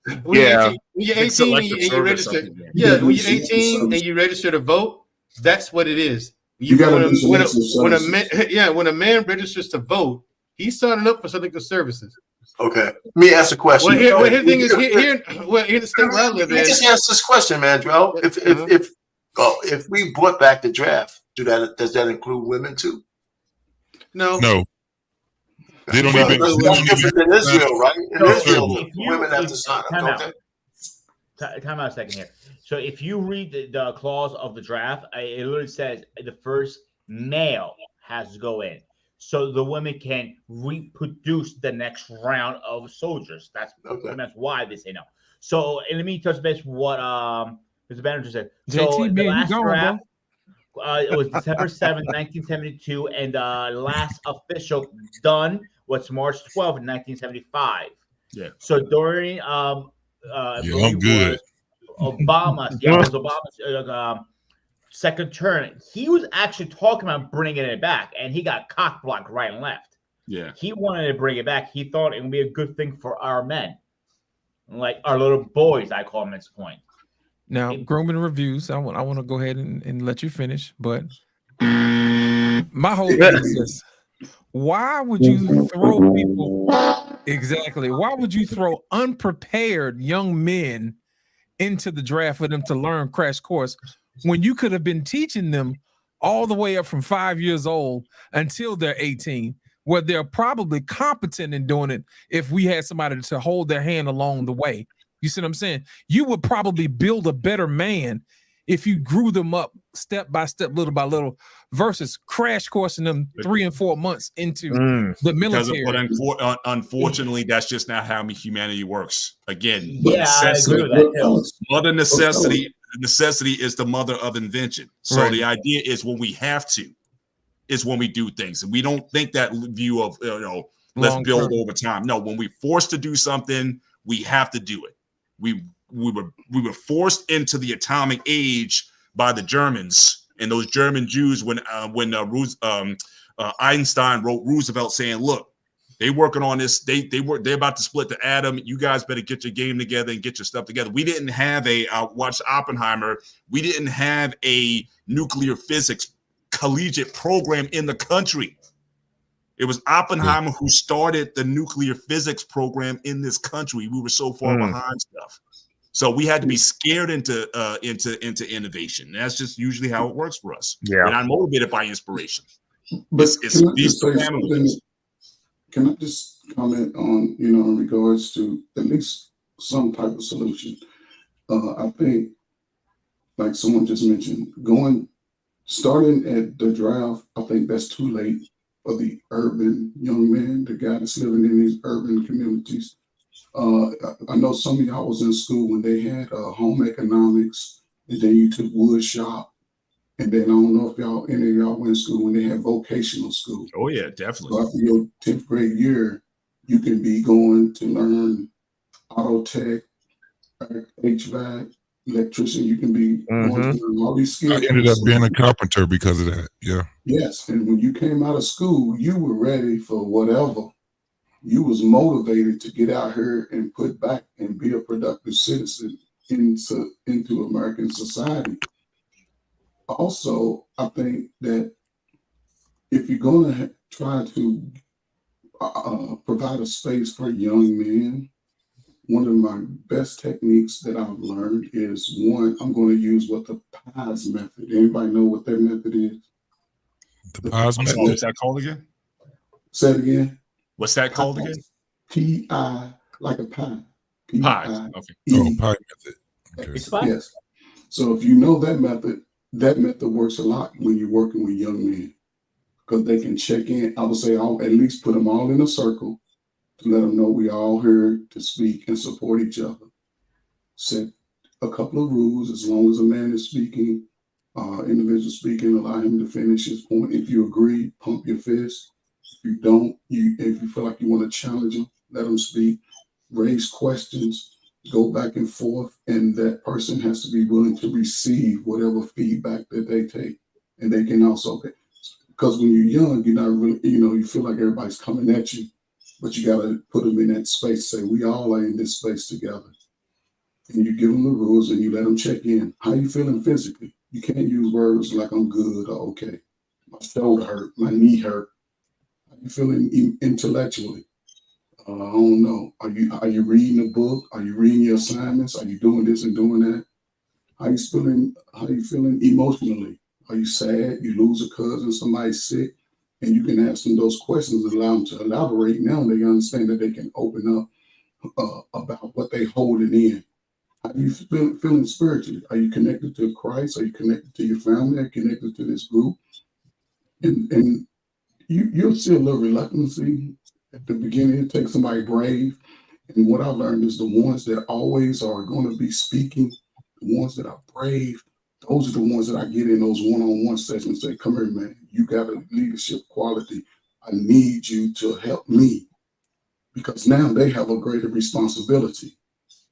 and you register. Yeah, when you're 18 and you register to vote, that's what it is. When a man registers to vote, he's signing up for something for services. Okay. Let me ask a question. Here's the thing is here the state where I live in. Just answer this question, man, Joel. If we brought back the draft, does that include women too? No. They don't even. That's different than Israel, right? In Israel, women have to sign up. Okay. Time out a second here. So if you read the clause of the draft, it literally says the first male has to go in, so the women can reproduce the next round of soldiers. That's why they say no. So let me touch base what Mr. Banner just said. So JT, the last draft, It was December 7th, 1972, and the last official done was March 12th, 1975. Yeah. So during I'm good. Obama's second term, he was actually talking about bringing it back, and he got cock blocked right and left. Yeah. He wanted to bring it back. He thought it would be a good thing for our men, like our little boys. I call them at this point. Now, grooming reviews. I want to go ahead and let you finish, but my whole thing is this: why would you throw people? Exactly. Why would you throw unprepared young men into the draft for them to learn crash course when you could have been teaching them all the way up from 5 years old until they're 18, where they're probably competent in doing it if we had somebody to hold their hand along the way? You see what I'm saying? You would probably build a better man if you grew them up step by step, little by little, versus crash coursing them 3 and 4 months into the military. But unfortunately, that's just not how necessity works. Again, Yeah, I agree with that. Mother necessity is the mother of invention. So Right. the idea is when we have to, is when we do things, and we don't think that view of let's build over time. No, when we're forced to do something, we have to do it. We were forced into the atomic age by the Germans and those German Jews when Einstein wrote Roosevelt saying, "Look, they working on this. They're about to split the atom. You guys better get your game together and get your stuff together." We didn't have watch Oppenheimer. We didn't have a nuclear physics collegiate program in the country. It was Oppenheimer who started the nuclear physics program in this country. We were so far behind stuff. So we had to be scared into innovation. That's just usually how it works for us. Yeah. We're not motivated by inspiration. But It's these parameters. can I just comment on, in regards to at least some type of solution? I think, like someone just mentioned, starting at the draft, I think that's too late for the urban young man, the guy that's living in these urban communities. I know some of y'all was in school when they had home economics, and then you took wood shop, and then I don't know if any of y'all went to school when they had vocational school. Oh yeah, definitely. So after your 10th grade year, you can be going to learn auto tech, HVAC, electrician. You can be going to learn all these skills. I ended up being a carpenter because of that. Yeah. Yes, and when you came out of school, you were ready for whatever. You was motivated to get out here and put back and be a productive citizen into American society. Also, I think that if you're going to try to provide a space for young men, one of my best techniques that I've learned is one, I'm going to use the PIES method. Anybody know what that method is? The PIES method? What's that called again? Say it again. What's that called again? P-I, like a pie. PIES. Okay. Oh, PIE method. Okay. Yes. So if you know that method works a lot when you're working with young men, because they can check in. I would say I'll at least put them all in a circle to let them know we all here to speak and support each other. Set a couple of rules. As long as a man is speaking, individual speaking, allow him to finish his point. If you agree, pump your fist. If you don't, if you feel like you want to challenge him, let him speak. Raise questions, go back and forth, and that person has to be willing to receive whatever feedback that they take. And they can also, because when you're young, you're not really, you feel like everybody's coming at you, but you got to put them in that space, say, we all are in this space together. And you give them the rules and you let them check in. How you feeling physically? You can't use words like I'm good or okay. My shoulder hurt, my knee hurt. How you feeling intellectually? I don't know. Are you reading a book? Are you reading your assignments? Are you doing this and doing that? How you feeling emotionally? Are you sad? You lose a cousin, somebody's sick, and you can ask them those questions and allow them to elaborate. Now they understand that they can open up about what they holding in. How you feeling spiritually? Are you connected to Christ? Are you connected to your family? Are you connected to this group? And you'll see a little reluctancy at the beginning. It takes somebody brave. And what I learned is the ones that always are going to be speaking, the ones that are brave, those are the ones that I get in those one-on-one sessions and say, come here, man, you got a leadership quality. I need you to help me, because now they have a greater responsibility.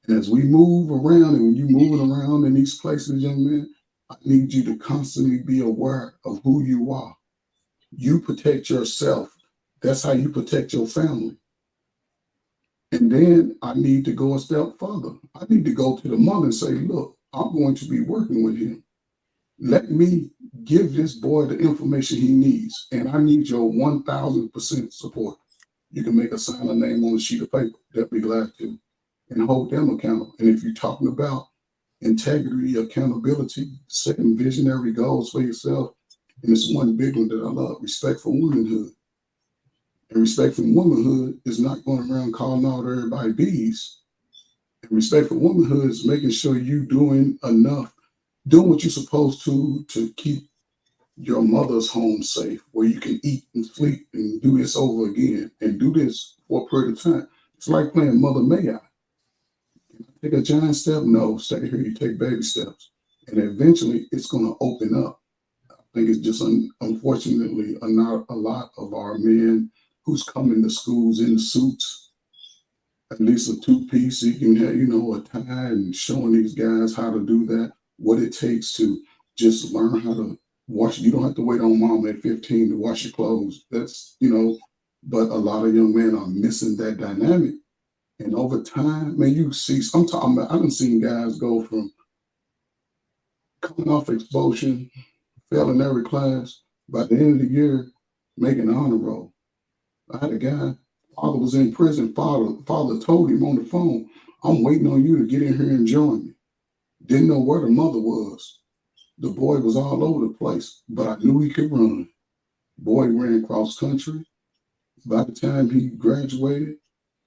And as we move around, and when you're moving around in these places, young man, I need you to constantly be aware of who you are. You protect yourself. That's how you protect your family. And then I need to go a step further. I need to go to the mother and say, look, I'm going to be working with him. Let me give this boy the information he needs. And I need your 1,000% support. You can make a sign a name on a sheet of paper. They'll be glad to. And hold them accountable. And if you're talking about integrity, accountability, setting visionary goals for yourself, and it's one big one that I love, respect for womanhood. And respect for womanhood is not going around calling out everybody bees. And respect for womanhood is making sure you're doing enough, doing what you're supposed to keep your mother's home safe, where you can eat and sleep and do this over again and do this for a period of time. It's like playing Mother May I. Take a giant step? No, stay here, you take baby steps. And eventually it's going to open up. I think it's just unfortunately not a lot of our men who's coming to schools in suits, at least a two-piece, so you can have, a tie, and showing these guys how to do that, what it takes to just learn how to wash. You don't have to wait on mom at 15 to wash your clothes. That's, but a lot of young men are missing that dynamic. And over time, man, you see, I'm talking about, I've seen guys go from coming off expulsion, failing every class, by the end of the year, making an honor roll. I had a guy, father was in prison, father told him on the phone, I'm waiting on you to get in here and join me. Didn't know where the mother was. The boy was all over the place, but I knew he could run. Boy ran cross country. By the time he graduated,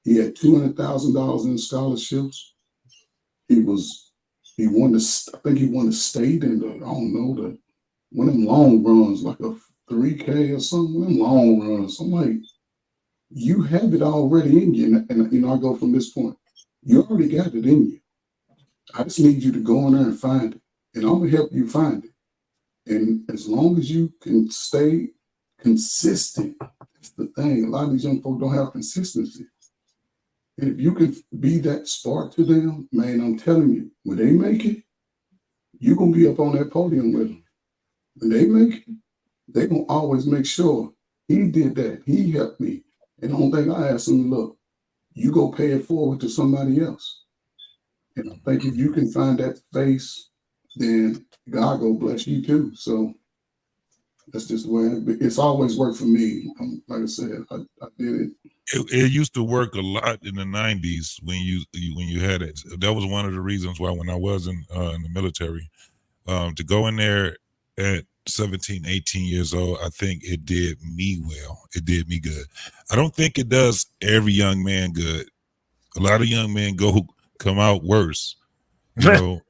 he had $200,000 in scholarships. He won I think he won the state in one of them long runs, like a 3K or something, them long runs. I'm like, you have it already in you. And I go from this point, you already got it in you. I just need you to go in there and find it. And I'm going to help you find it. And as long as you can stay consistent, that's the thing. A lot of these young folks don't have consistency. And if you can be that spark to them, man, I'm telling you, when they make it, you're going to be up on that podium with them. When they make it, they're going to always make sure he did that. He helped me. And the only thing I ask them, look, you go pay it forward to somebody else. And I think if you can find that space, then God go bless you too. So that's just the way it's always worked for me. Like I said, I did it. It used to work a lot in the 90s when you had it. That was one of the reasons why when I was in the military, to go in there at 17, 18 years old, I think it did me well. It did me good. I don't think it does every young man good. A lot of young men come out worse. They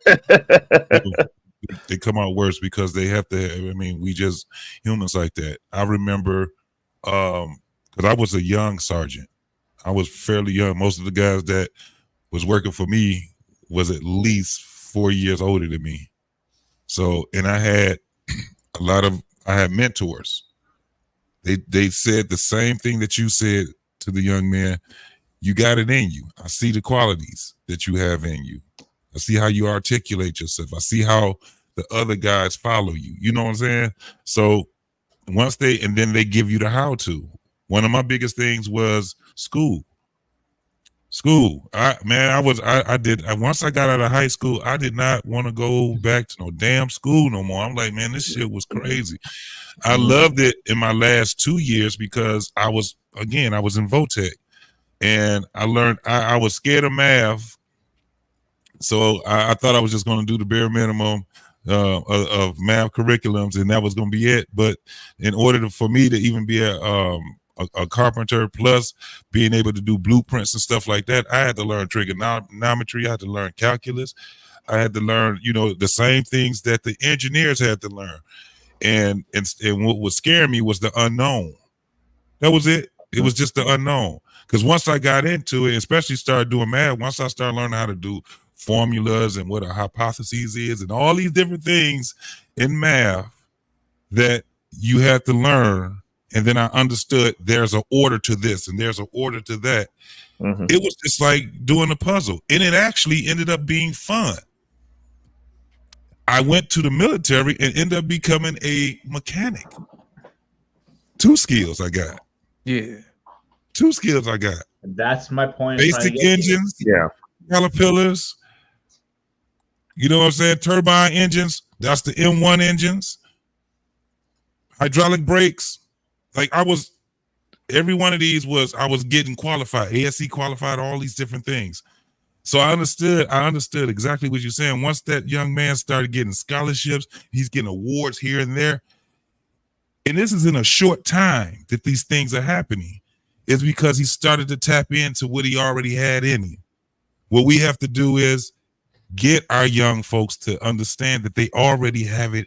come out worse because they have to. I mean, we just humans like that. I remember because I was a young sergeant. I was fairly young. Most of the guys that was working for me was at least 4 years older than me. So, and I had I had mentors. They said the same thing that you said to the young man. You got it in you. I see the qualities that you have in you. I see how you articulate yourself. I see how the other guys follow you. You know what I'm saying? So then they give you the how to. One of my biggest things was school. Once I got out of high school, I did not want to go back to no damn school no more. I'm like, man, this shit was crazy. I loved it in my last 2 years because I was in Votech, and I learned, I was scared of math. So I thought I was just going to do the bare minimum of math curriculums, and that was going to be it. But in order for me to even be a carpenter, plus being able to do blueprints and stuff like that, I had to learn trigonometry. I had to learn calculus. I had to learn, the same things that the engineers had to learn. And what was scaring me was the unknown. That was it. It was just the unknown. Because once I got into it, especially started doing math, once I started learning how to do formulas and what a hypothesis is and all these different things in math that you had to learn. And then I understood there's an order to this and there's an order to that. It was just like doing a puzzle, and it actually ended up being fun. I went to the military and ended up becoming a mechanic. 2 skills I got. Yeah. 2 skills I got. That's my point. Basic engines, yeah, caterpillars, you know what I'm saying? Turbine engines, that's the M1 engines, hydraulic brakes. Like every one of these I was getting qualified, ASC qualified, all these different things. So I understood exactly what you're saying. Once that young man started getting scholarships, he's getting awards here and there. And this is in a short time that these things are happening. It's because he started to tap into what he already had in him. What we have to do is get our young folks to understand that they already have it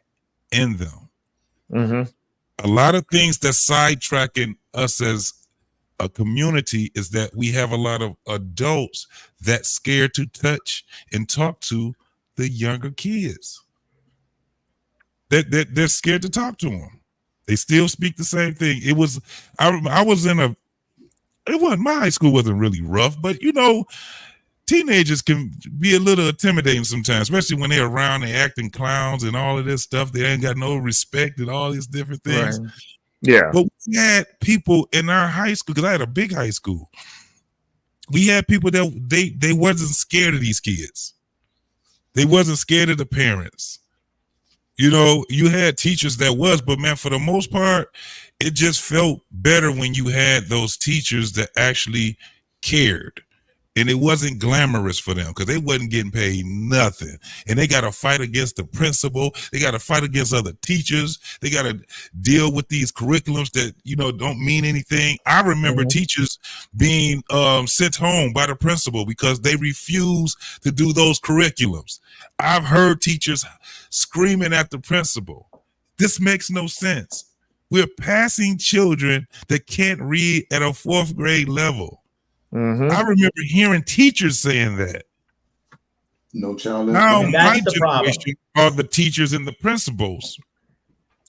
in them. A lot of things that's sidetracking us as a community is that we have a lot of adults that scared to touch and talk to the younger kids. They're scared to talk to them. They still speak the same thing. I was in my high school wasn't really rough, but you know, teenagers can be a little intimidating sometimes, especially when they're around, they acting clowns and all of this stuff. They ain't got no respect and all these different things. Right. Yeah. But we had people in our high school, because I had a big high school. We had people that they wasn't scared of these kids. They wasn't scared of the parents. You know, you had teachers that was, but man, for the most part, it just felt better when you had those teachers that actually cared. And it wasn't glamorous for them because they wasn't getting paid nothing. And they got to fight against the principal. They got to fight against other teachers. They got to deal with these curriculums that, you know, don't mean anything. I remember teachers being sent home by the principal because they refused to do those curriculums. I've heard teachers screaming at the principal. This makes no sense. We're passing children that can't read at a 4th grade level. I remember hearing teachers saying that. No child. Now, And my that's the problem. generation are the teachers and the principals.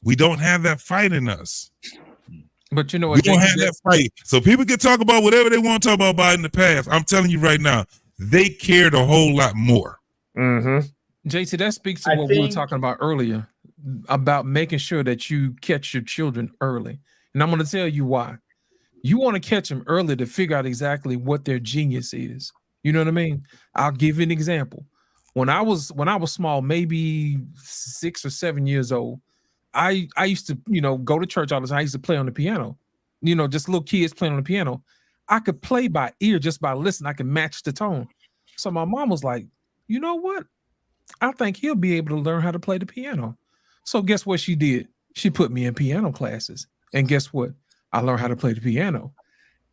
We don't have that fight in us. But you know We what? don't JC, have that fight. So people can talk about whatever they want to talk about in the past. I'm telling you right now, they cared a whole lot more. JC, that speaks to I what we were think- talking about earlier about making sure that you catch your children early. And I'm going to tell you why. You want to catch them early to figure out exactly what their genius is. You know what I mean? I'll give you an example. When I was small, maybe 6 or 7 years old, I used to, you know, go to church all the time. I used to play on the piano. You know, just little kids playing on the piano. I could play by ear just by listening. I could match the tone. So my mom was like, you know what? I think he'll be able to learn how to play the piano. So guess what she did? She put me in piano classes. And guess what? I learned how to play the piano.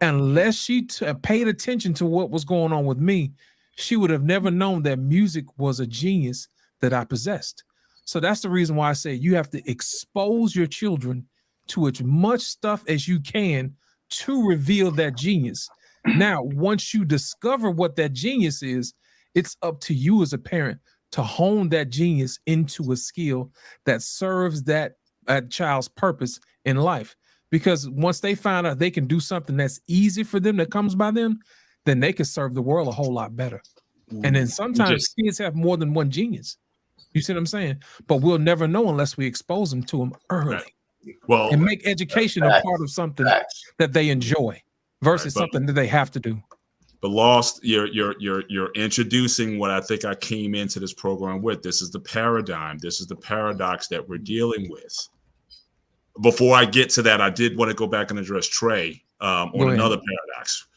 Unless she paid attention to what was going on with me, she would have never known that music was a genius that I possessed. So that's the reason why I say you have to expose your children to as much stuff as you can to reveal that genius. Now, once you discover what that genius is, it's up to you as a parent to hone that genius into a skill that serves that child's purpose in life. Because once they find out they can do something that's easy for them, that comes by them, then they can serve the world a whole lot better. And then sometimes kids have more than one genius. You see what I'm saying? But we'll never know unless we expose them to them early. Well, and make education a part of something that they enjoy versus something that they have to do. But Lost, you're introducing what I think I came into this program with. This is the paradigm. This is the paradox that we're dealing with. Before I get to that, I did want to go back and address Trey on another paradox.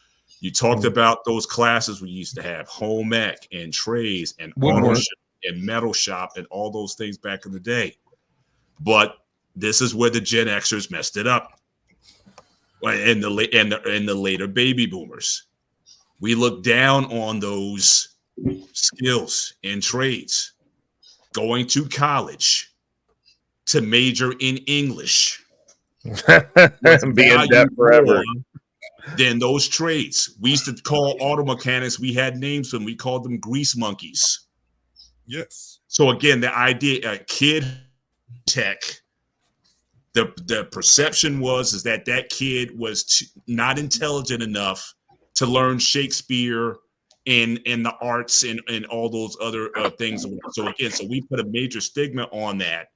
You talked about those classes we used to have, home ec and trades and ownership and metal shop and all those things back in the day. But this is where the Gen Xers messed it up. And the later baby boomers. We look down on those skills and trades. Going to college to major in English. Be in debt forever. Then those trades, we used to call auto mechanics, we had names for them, we called them grease monkeys. Yes. So again, the idea, kid tech, the perception is that kid was not intelligent enough to learn Shakespeare and the arts and all those other things. So again, we put a major stigma on that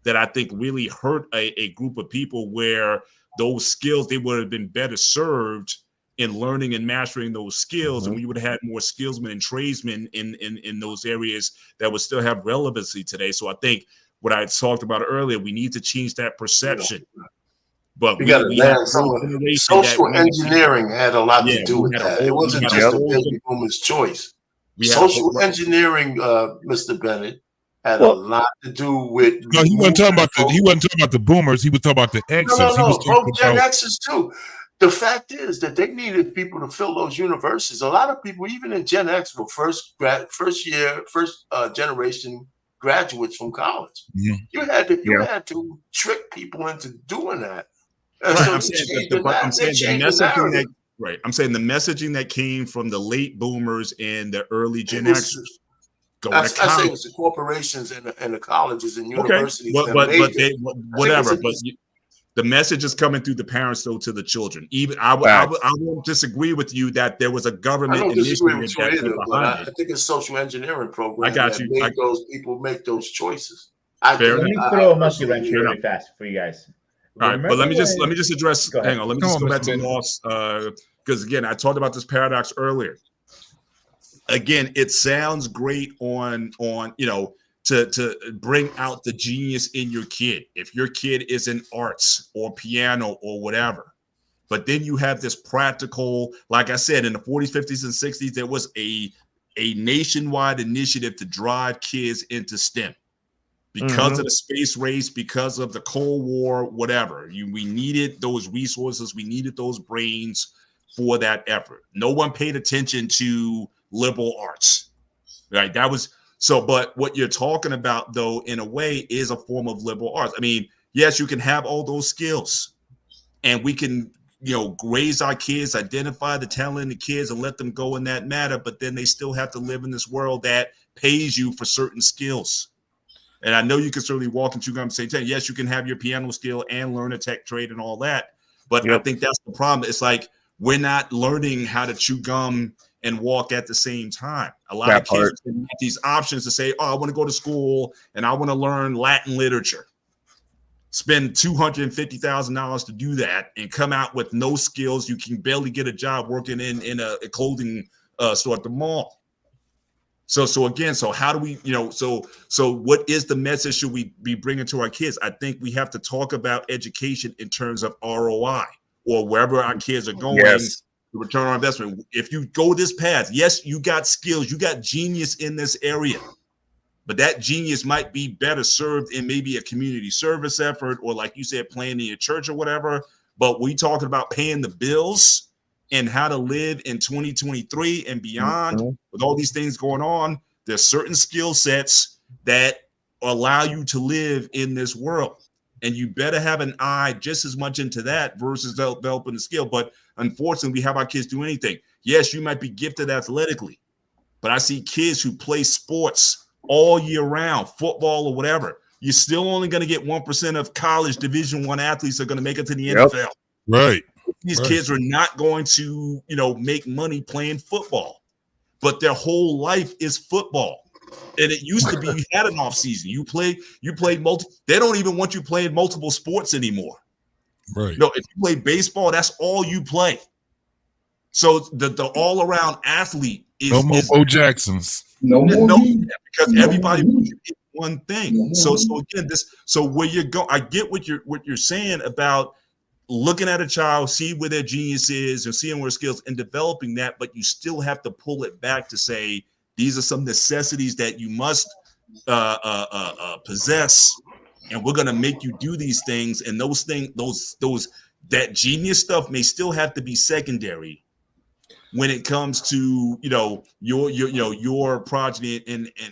I think really hurt a group of people, where those skills, they would have been better served in learning and mastering those skills, and we would have had more skillsmen and tradesmen in those areas that would still have relevancy today. So I think what I talked about earlier, we need to change that perception. But we had social engineering had a lot to do with that. It wasn't just a baby boomer's choice. Social engineering, Mr. Bennett, had a lot to do with. No, he wasn't talking about the boomers. He was talking about the Xers. No, Gen Xers too. The fact is that they needed people to fill those universities. A lot of people, even in Gen X, were first generation graduates from college. Mm-hmm. You had to trick people into doing that. Right. So I'm saying the messaging that came from the late boomers and the early Gen Xers. I say it was the corporations and the colleges and universities. Okay. But the message is coming through the parents, though, to the children. Even I won't disagree with you that there was a government initiative I think it's social engineering program. I got you. Make those people make those choices. Let me throw a monkey wrench here really fast for you guys. All right, but let me just address. Hang on, let me just go back to loss, because again, I talked about this paradox earlier. Again, it sounds great on to bring out the genius in your kid. If your kid is in arts or piano or whatever, but then you have this practical, like I said, in the 40s, 50s, and 60s, there was a nationwide initiative to drive kids into STEM. Because of the space race, because of the Cold War, whatever, we needed those resources, we needed those brains for that effort. No one paid attention to liberal arts, right? That was so. But what you're talking about, though, in a way, is a form of liberal arts. I mean, yes, you can have all those skills, and we can, raise our kids, identify the talent in the kids, and let them go in that matter. But then they still have to live in this world that pays you for certain skills. And I know you can certainly walk and chew gum and say, yes, you can have your piano skill and learn a tech trade and all that. But I think that's the problem. It's like we're not learning how to chew gum and walk at the same time. A lot of kids have these options to say, I want to go to school and I want to learn Latin literature. Spend $250,000 to do that and come out with no skills. You can barely get a job working in a clothing store at the mall. So how do we, so what is the message should we be bringing to our kids? I think we have to talk about education in terms of ROI, or wherever our kids are going, the return on investment. If you go this path, yes, you got skills, you got genius in this area, but that genius might be better served in maybe a community service effort, or like you said, playing in your church or whatever. But we talking about paying the bills and how to live in 2023 and beyond with all these things going on. There's certain skill sets that allow you to live in this world. And you better have an eye just as much into that versus developing the skill. But unfortunately, we have our kids do anything. Yes, you might be gifted athletically, but I see kids who play sports all year round, football or whatever. You're still only going to get 1% of college Division I athletes are going to make it to the NFL. Right. These kids are not going to, make money playing football, but their whole life is football. And it used to be you had an off season. You played they don't even want you playing multiple sports anymore. Right. No, if you play baseball, that's all you play. So the all around athlete is no more Bo Jacksons. Because everybody wants one thing. So again, where you're going, I get what you're saying about looking at a child, see where their genius is and seeing where skills and developing that, but you still have to pull it back to say, these are some necessities that you must possess, and we're going to make you do these things. And those things, that genius stuff may still have to be secondary when it comes to, your progeny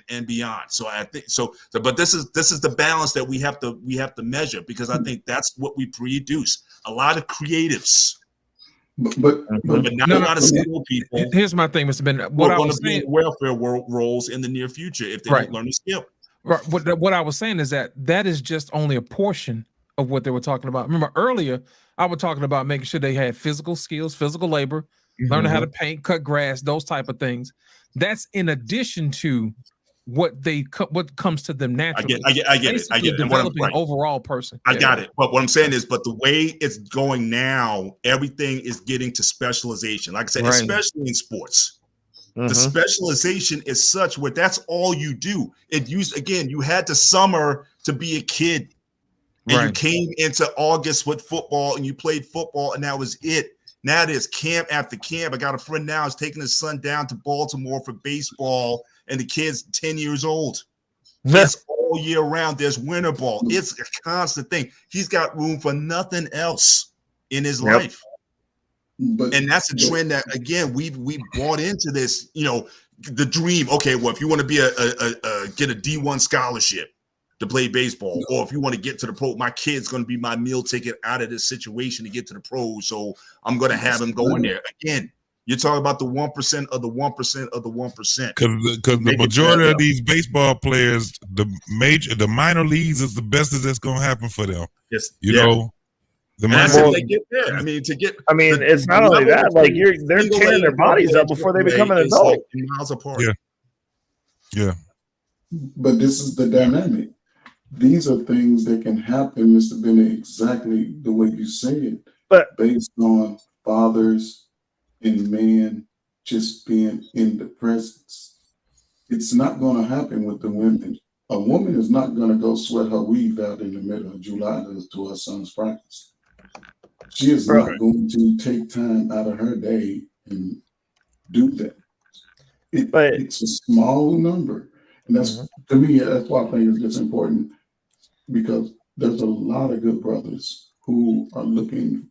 and beyond. So I think but this is the balance that we have to measure, because I think that's what we produce. A lot of creatives but not a lot of skilled people. Here's my thing, Mr. Bennett. What I was saying, welfare roles in the near future if they don't learn the skill. Right. What I was saying is that is just only a portion of what they were talking about. Remember earlier, I was talking about making sure they had physical skills, physical labor, learning how to paint, cut grass, those type of things. That's in addition to what comes to them naturally. I get it. Developing an overall person. I got it. But what I'm saying is, but the way it's going now, everything is getting to specialization. Like I said, especially in sports. The specialization is such where that's all you do. You had the summer to be a kid. And you came into August with football and you played football and that was it. Now there's camp after camp. I got a friend now who's taking his son down to Baltimore for baseball and the kid's 10 years old. That's all year round. There's winter ball. It's a constant thing. He's got room for nothing else in his life. And that's a trend that, again, we bought into this, the dream. Okay, well, if you want to be get a D1 scholarship to play baseball, or if you want to get to the pro, my kid's going to be my meal ticket out of this situation to get to the pros. So I'm going to have him go in there. Again, you're talking about the 1% of the 1% of the 1%. Because the majority of these baseball players, the minor leagues is the best that's going to happen for them. Yes, you know. They get there. It's not only that. Like they're tearing their bodies up before they become an adult. Like miles apart. Yeah. But this is the dynamic. These are things that can happen, Mr. Bennett, exactly the way you said, but based on fathers and men just being in the presence. It's not going to happen with the women. A woman is not going to go sweat her weave out in the middle of July to her son's practice. She is not going to take time out of her day and do that. It's a small number. And that's, to me, that's why I think it's important, because there's a lot of good brothers who are looking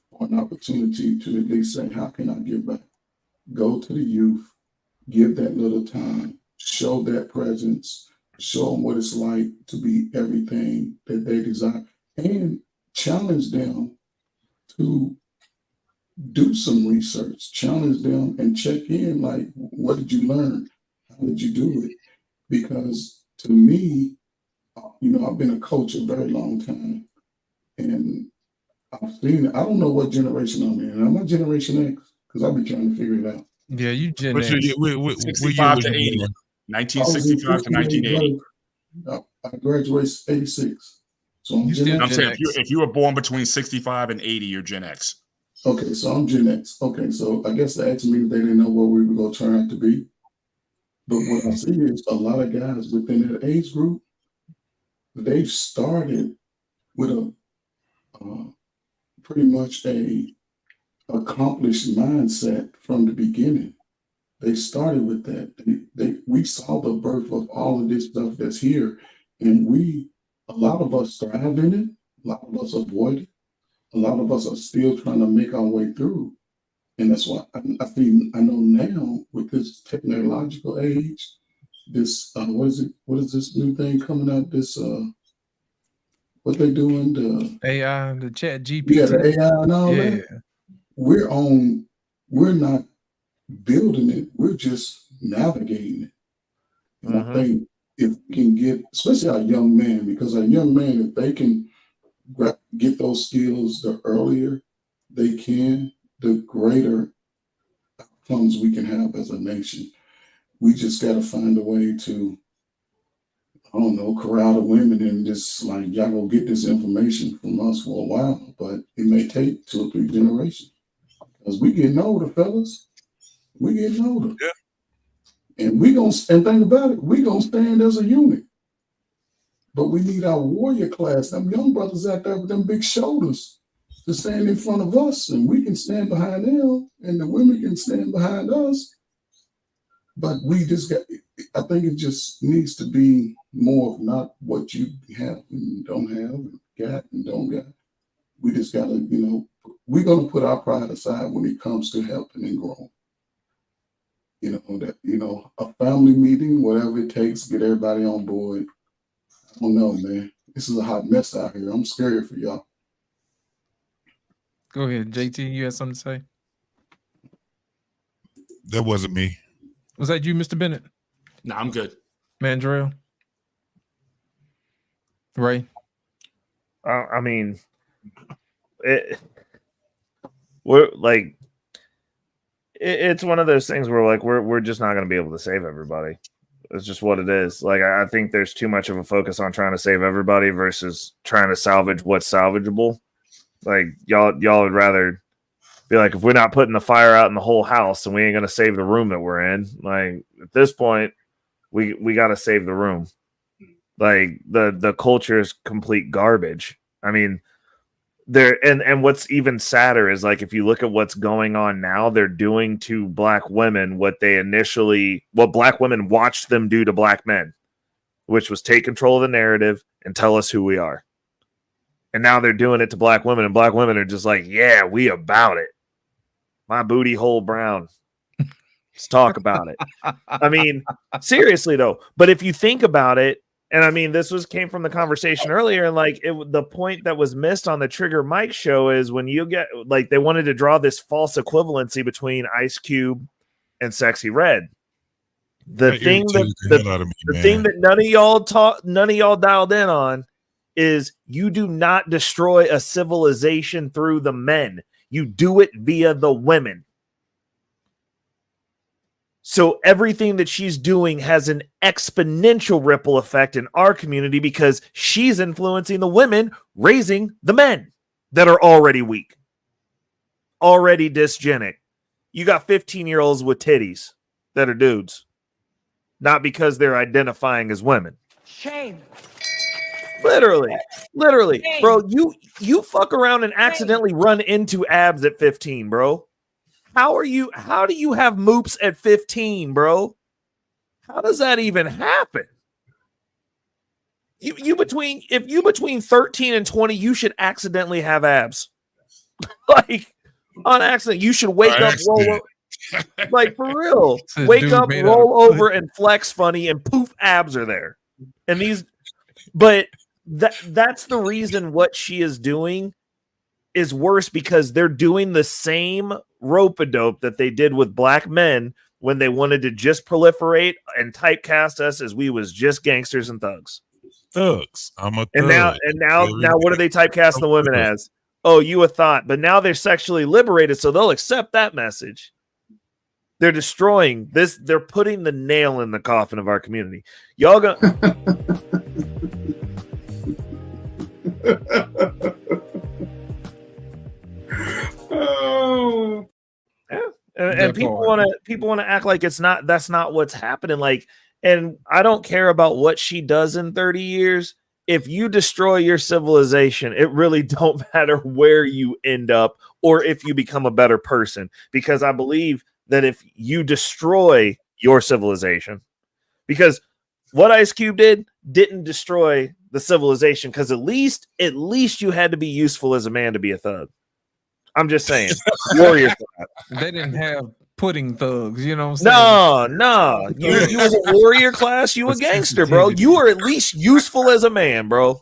for an opportunity to at least say, how can I give back? Go to the youth, give that little time, show that presence, show them what it's like to be everything that they desire, and challenge them to do some research, challenge them and check in, like, what did you learn? How did you do it? Because to me, I've been a coach a very long time, and I've seen it. I don't know what generation I'm in. Am I Generation X? Because I've been trying to figure it out. Yeah, you Gen X. 65 to 80. 1965 to 1980. I graduated 86. So I'm Gen X. I'm saying if you were born between 65 and 80, you're Gen X. Okay, so I'm Gen X. Okay, so I guess they asked me if they didn't know what we were going to turn out to be. But what I see is a lot of guys within that age group, they've started with a pretty much a accomplished mindset from the beginning. They started with that. We saw the birth of all of this stuff that's here, and a lot of us thrive in it. A lot of us avoid it. A lot of us are still trying to make our way through. And that's why I know now with this technological age, this what is this new thing coming out? This what they doing? The AI, the chat GPT. Yeah, the AI and all that. We're not building it, we're just navigating it. And I think if we can get, especially our young men, because our young men, if they can get those skills the earlier they can, the greater outcomes we can have as a nation. We just got to find a way to, I don't know, corral the women and just like, y'all go get this information from us for a while, but it may take 2 or 3 generations. Because we getting older, fellas. We getting older. Yeah. And and think about it, we gonna stand as a unit. But we need our warrior class, them young brothers out there with them big shoulders to stand in front of us, and we can stand behind them, and the women can stand behind us. But we just I think it just needs to be more of not what you have and don't have, and got and don't got. We just gotta, we're gonna put our pride aside when it comes to helping and growing. A family meeting, whatever it takes, get everybody on board. I don't know, man. This is a hot mess out here. I'm scared for y'all. Go ahead, JT. You had something to say? That wasn't me. Was that you, Mr. Bennett? No, I'm good. Mandrell? Ray? I mean, it's one of those things where like we're just not going to be able to save everybody. It's just what it is. Like I think there's too much of a focus on trying to save everybody versus trying to salvage what's salvageable. Like y'all would rather be like, if we're not putting the fire out in the whole house, then we ain't going to save the room that we're in. Like at this point, we got to save the room. Like the culture is complete garbage. I mean, and what's even sadder is like if you look at what's going on now, they're doing to black women what black women watched them do to black men, which was take control of the narrative and tell us who we are. And now they're doing it to black women, and black women are just like, yeah, we about it. My booty hole brown. Let's talk about it. I mean, seriously though. But if you think about it, and I mean, this came from the conversation earlier, and like the point that was missed on the Trigger Mike show is when you get like they wanted to draw this false equivalency between Ice Cube and Sexy Red. The thing that none of y'all dialed in on is you do not destroy a civilization through the men. You do it via the women. So everything that she's doing has an exponential ripple effect in our community because she's influencing the women, raising the men that are already weak, already dysgenic. You got 15-year-olds with titties that are dudes, not because they're identifying as women. Shame. Literally, Shame. bro. You fuck around and accidentally run into abs at 15, bro. How do you have moops at 15, bro? How does that even happen? If you between 13 and 20, you should accidentally have abs. Like on accident, you should wake up, roll like for real. Wake up, roll over, and flex funny, and poof, abs are there. And that's the reason what she is doing is worse because they're doing the same rope-a-dope that they did with black men when they wanted to just proliferate and typecast us as we was just gangsters and thugs. Thugs. I'm a thug. And now what do they typecast the women as? Oh, you a thought. But now they're sexually liberated, so they'll accept that message. They're destroying this. They're putting the nail in the coffin of our community. Y'all go. Oh. Yeah. And people want to act like that's not what's happening. Like, and I don't care about what she does in 30 years. If you destroy your civilization, it really don't matter where you end up or if you become a better person, because I believe that if you destroy your civilization, because what Ice Cube didn't destroy the civilization, because at least you had to be useful as a man to be a thug. I'm just saying. Warrior class. They didn't have pudding thugs, you know what I'm saying? No. You was a warrior class, you a gangster, bro. You are at least useful as a man, bro.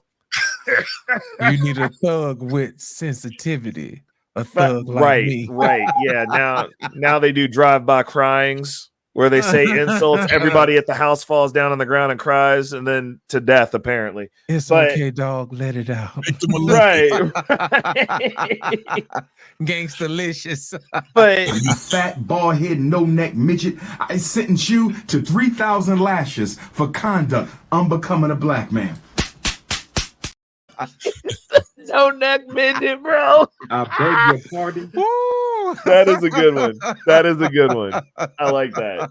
You need a thug with sensitivity. A thug like me. Right. Yeah. Now they do drive-by cryings where they say insults. Everybody at the house falls down on the ground and cries, and then to death, apparently. It's okay, dog. Let it out. Right. Gangsterlicious. But you fat, bald-headed, no-neck midget, I sentence you to 3,000 lashes for conduct unbecoming a black man. No neck midget, bro. I beg your pardon. That is a good one. I like that.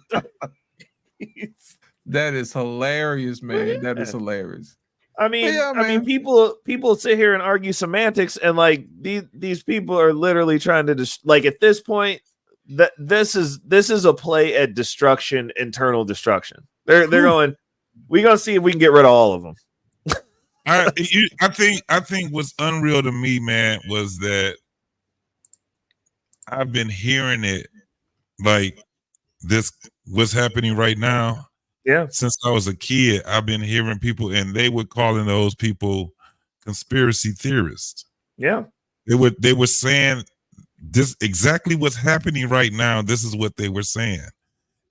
That is hilarious, man. That is hilarious. I mean, people sit here and argue semantics, and like these people are literally trying to like at this point that this is a play at destruction, internal destruction. They're going. We're gonna see if we can get rid of all of them. I think what's unreal to me, man, was that I've been hearing it like this, what's happening right now. Yeah. Since I was a kid, I've been hearing people, and they were calling those people conspiracy theorists. Yeah. They were saying this exactly what's happening right now. This is what they were saying.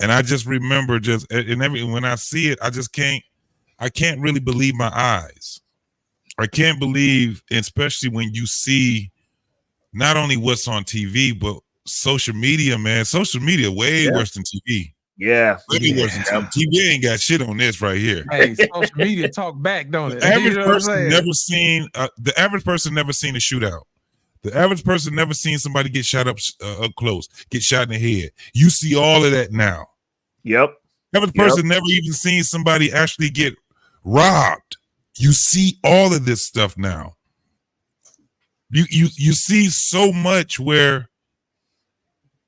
And I just remember when I see it, I can't really believe my eyes. I can't believe, especially when you see not only what's on TV, but social media, man. Social media way worse than TV. Yeah. Way worse than TV. TV ain't got shit on this right here. Hey, social media talk back, don't it? The average You know what I'm person saying? never seen never seen a shootout. The average person never seen somebody get shot up close, get shot in the head. You see all of that now. Yep. Average person never even seen somebody actually get robbed. You see all of this stuff now. You see so much where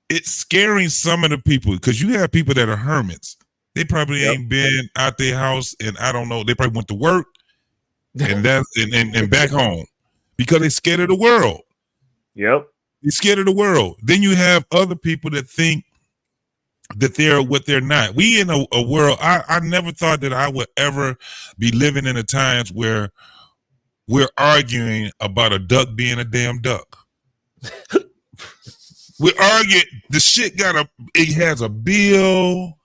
it's scaring some of the people, because you have people that are hermits. They probably ain't been out their house, and I don't know. They probably went to work and and back home because they're scared of the world. Yep. You're scared of the world. Then you have other people that think that they're what they're not. We in a world, I never thought that I would ever be living in the times where we're arguing about a duck being a damn duck. We argue, the shit it has a bill,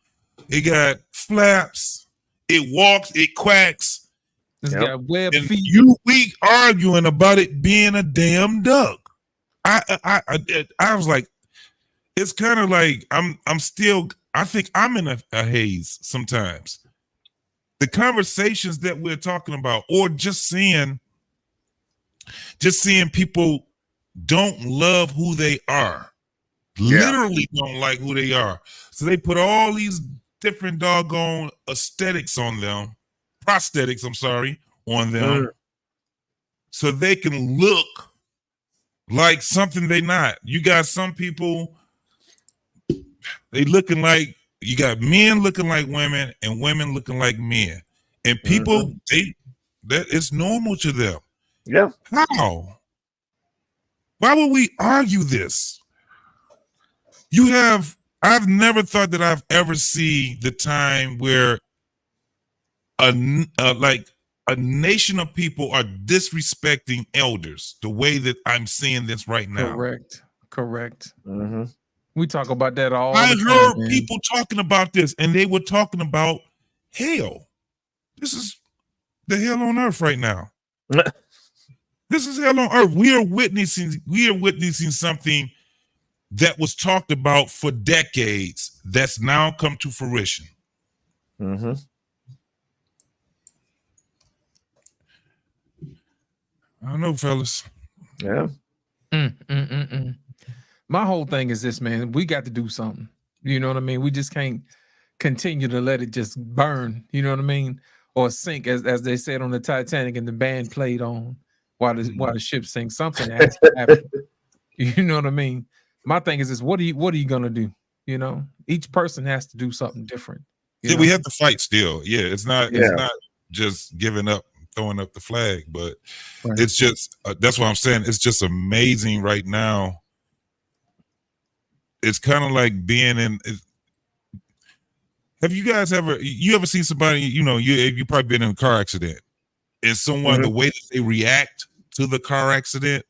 it got flaps, it walks, it quacks. It's got web feet. We arguing about it being a damn duck. I was like, it's kind of like I think I'm in a haze sometimes. The conversations that we're talking about, or just seeing people don't love who they are. Literally don't like who they are. So they put all these different doggone prosthetics on them, so they can look like something they not. You got some people, they looking like, you got men looking like women and women looking like men. And people, that it's normal to them. Yeah. How? Why would we argue this? I've never thought that I've ever seen the time where a nation of people are disrespecting elders the way that I'm seeing this right now. Correct. We talk about that all I the time. heard Man. people talking about this, and they were talking about hell. This is the hell on earth right now. This is hell on earth. We are witnessing something that was talked about for decades that's now come to fruition. I don't know, fellas. Yeah. My whole thing is this, man. We got to do something. You know what I mean? We just can't continue to let it just burn. You know what I mean? Or sink, as they said on the Titanic, and the band played on while the ship sinks. Something has to happen. You know what I mean? My thing is this: what are you gonna do? You know, each person has to do something different. Yeah, we have to fight still. Yeah, it's not just giving up, throwing up the flag, but it's just that's what I'm saying. It's just amazing right now. It's kind of like being in. Have you guys ever seen somebody? You probably been in a car accident, and someone the way that they react to the car accident.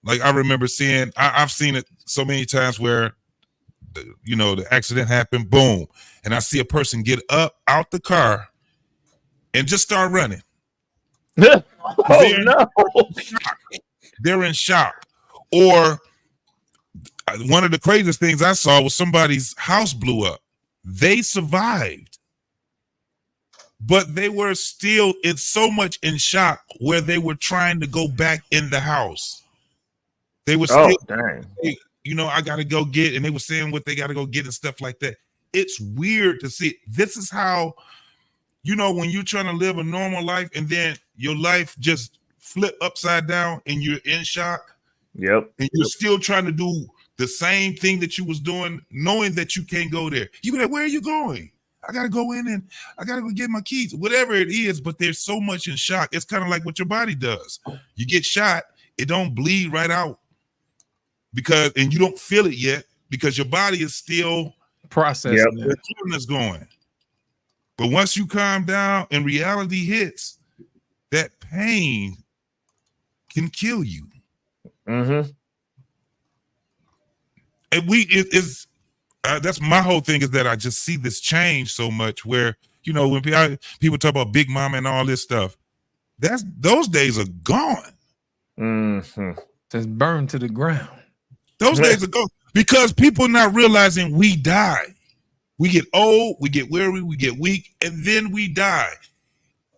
Like I remember seeing, I've seen it so many times where, the accident happened, boom, and I see a person get up out the car and just start running. No! They're in shock. Or one of the craziest things I saw was somebody's house blew up. They survived, but they were still so much in shock where they were trying to go back in the house. They were still, I got to go get, and they were saying what they got to go get and stuff like that. It's weird to see. This is how, when you're trying to live a normal life and then your life just flip upside down and you're in shock. Yep. And you're still trying to do the same thing that you was doing, knowing that you can't go there. You be like, where are you going? I got to go in and I got to go get my keys, whatever it is. But there's so much in shock. It's kind of like what your body does. You get shot, it don't bleed right out. And you don't feel it yet because your body is still processing. The killing is going. But once you calm down and reality hits, that pain can kill you. Mm-hmm. And it's that's my whole thing, is that I just see this change so much where, you know, when people talk about Big Mama and all this stuff, those days are gone. Mm-hmm. Just burned to the ground. Those days are gone because people not realizing we die. We get old, we get weary, we get weak, and then we die.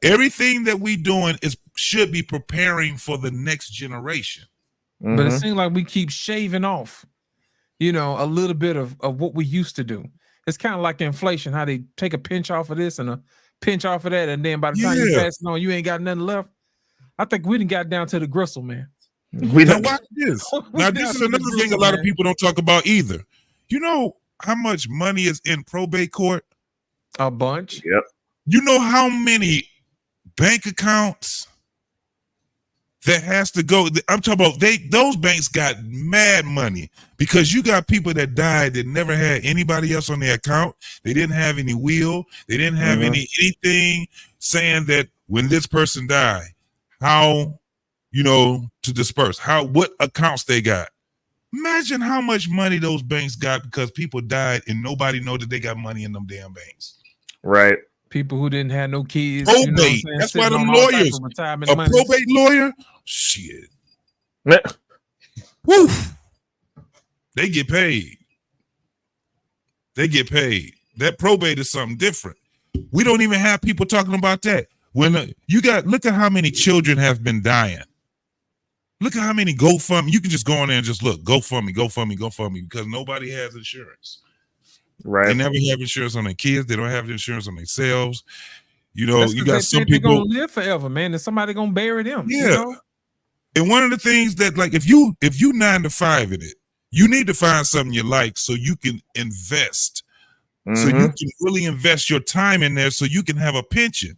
Everything that we doing should be preparing for the next generation. But it seems like we keep shaving off, you know, a little bit of what we used to do. It's kind of like inflation, how they take a pinch off of this and a pinch off of that, and then by the time you pass it on, you ain't got nothing left. I think we done got down to the gristle, man. Now watch this. Now this is another thing a lot of people don't talk about either. You know how much money is in probate court? A bunch. Yep. You know how many bank accounts that has to go? I'm talking about those banks got mad money because you got people that died that never had anybody else on their account. They didn't have any will. They didn't have anything saying that when this person died, how, you know, to disperse, what accounts they got. Imagine how much money those banks got because people died and nobody know that they got money in them damn banks. Right. People who didn't have no kids. Probate. You know what I'm saying? That's why Sitting them on all type lawyers, of retirement a money. probate lawyer, shit. Woo. They get paid. They get paid. That probate is something different. We don't even have people talking about that. When look at how many children have been dying. Look at how many GoFundMe. You can just go on there and just look, GoFundMe, because nobody has insurance. Right. They never have insurance on their kids. They don't have insurance on themselves. You know, That's you 'cause got they some think they're people gonna live forever, man, and somebody gonna bury them. Yeah. You know? And one of the things that, like, if you 9 to 5 in it, you need to find something you like so you can invest. So you can really invest your time in there so you can have a pension.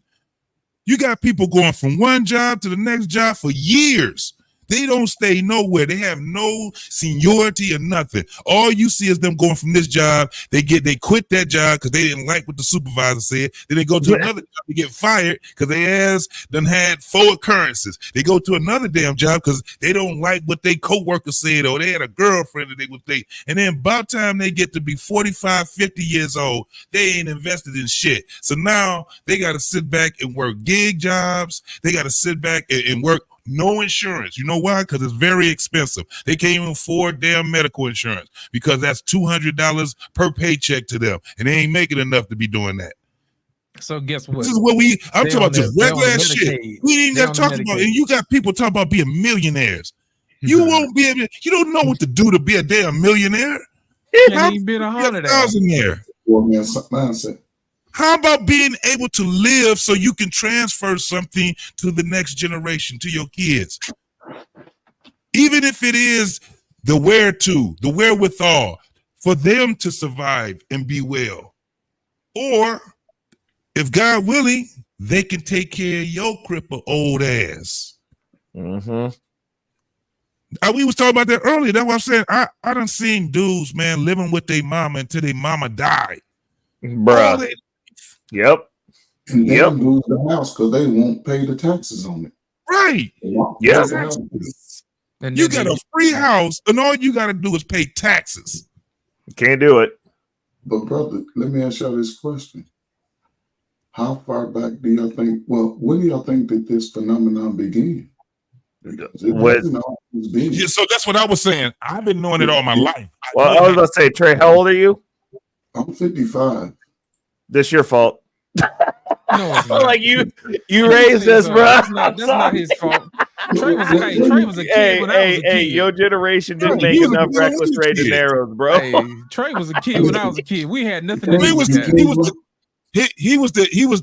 You got people going from one job to the next job for years. They don't stay nowhere. They have no seniority or nothing. All you see is them going from this job. They quit that job because they didn't like what the supervisor said. Then they go to another job to get fired because their ass done had 4 occurrences. They go to another damn job because they don't like what their coworker said, or they had a girlfriend that they would think. And then about time they get to be 45, 50 years old, they ain't invested in shit. So now they got to sit back and work gig jobs. They got to sit back and work no insurance. You know why? Because it's very expensive. They can't even afford damn medical insurance because that's $200 per paycheck to them, and they ain't making enough to be doing that. So guess what? This is what I'm talking about, just regular ass shit. We ain't got to talk about, and you got people talking about being millionaires. You won't be able. You don't know what to do to be a damn millionaire. Can't even be a holiday. Mindset. How about being able to live so you can transfer something to the next generation, to your kids? Even if it is the wherewithal for them to survive and be well. Or, if God willing, they can take care of your crippled old ass. We was talking about that earlier. That's what I'm saying. I done seen dudes, man, living with their mama until their mama died. Bruh. Yep. And they lose the house because they won't pay the taxes on it. Right. Yeah. And you got a free house, and all you got to do is pay taxes. Can't do it. But brother, let me ask y'all this question: how far back do y'all think? Well, when do y'all think that this phenomenon began? So that's what I was saying. I've been knowing it all my life. Well, I was about to say, Trey, how old are you? I'm 55. This your fault. No, it's not. Like you raised us, bro. That's not his fault. Trey was a kid when I was a kid. Your generation didn't make enough reckless straight and narrows, bro. Hey, Trey was a kid when I was a kid. We had nothing to do He with that. was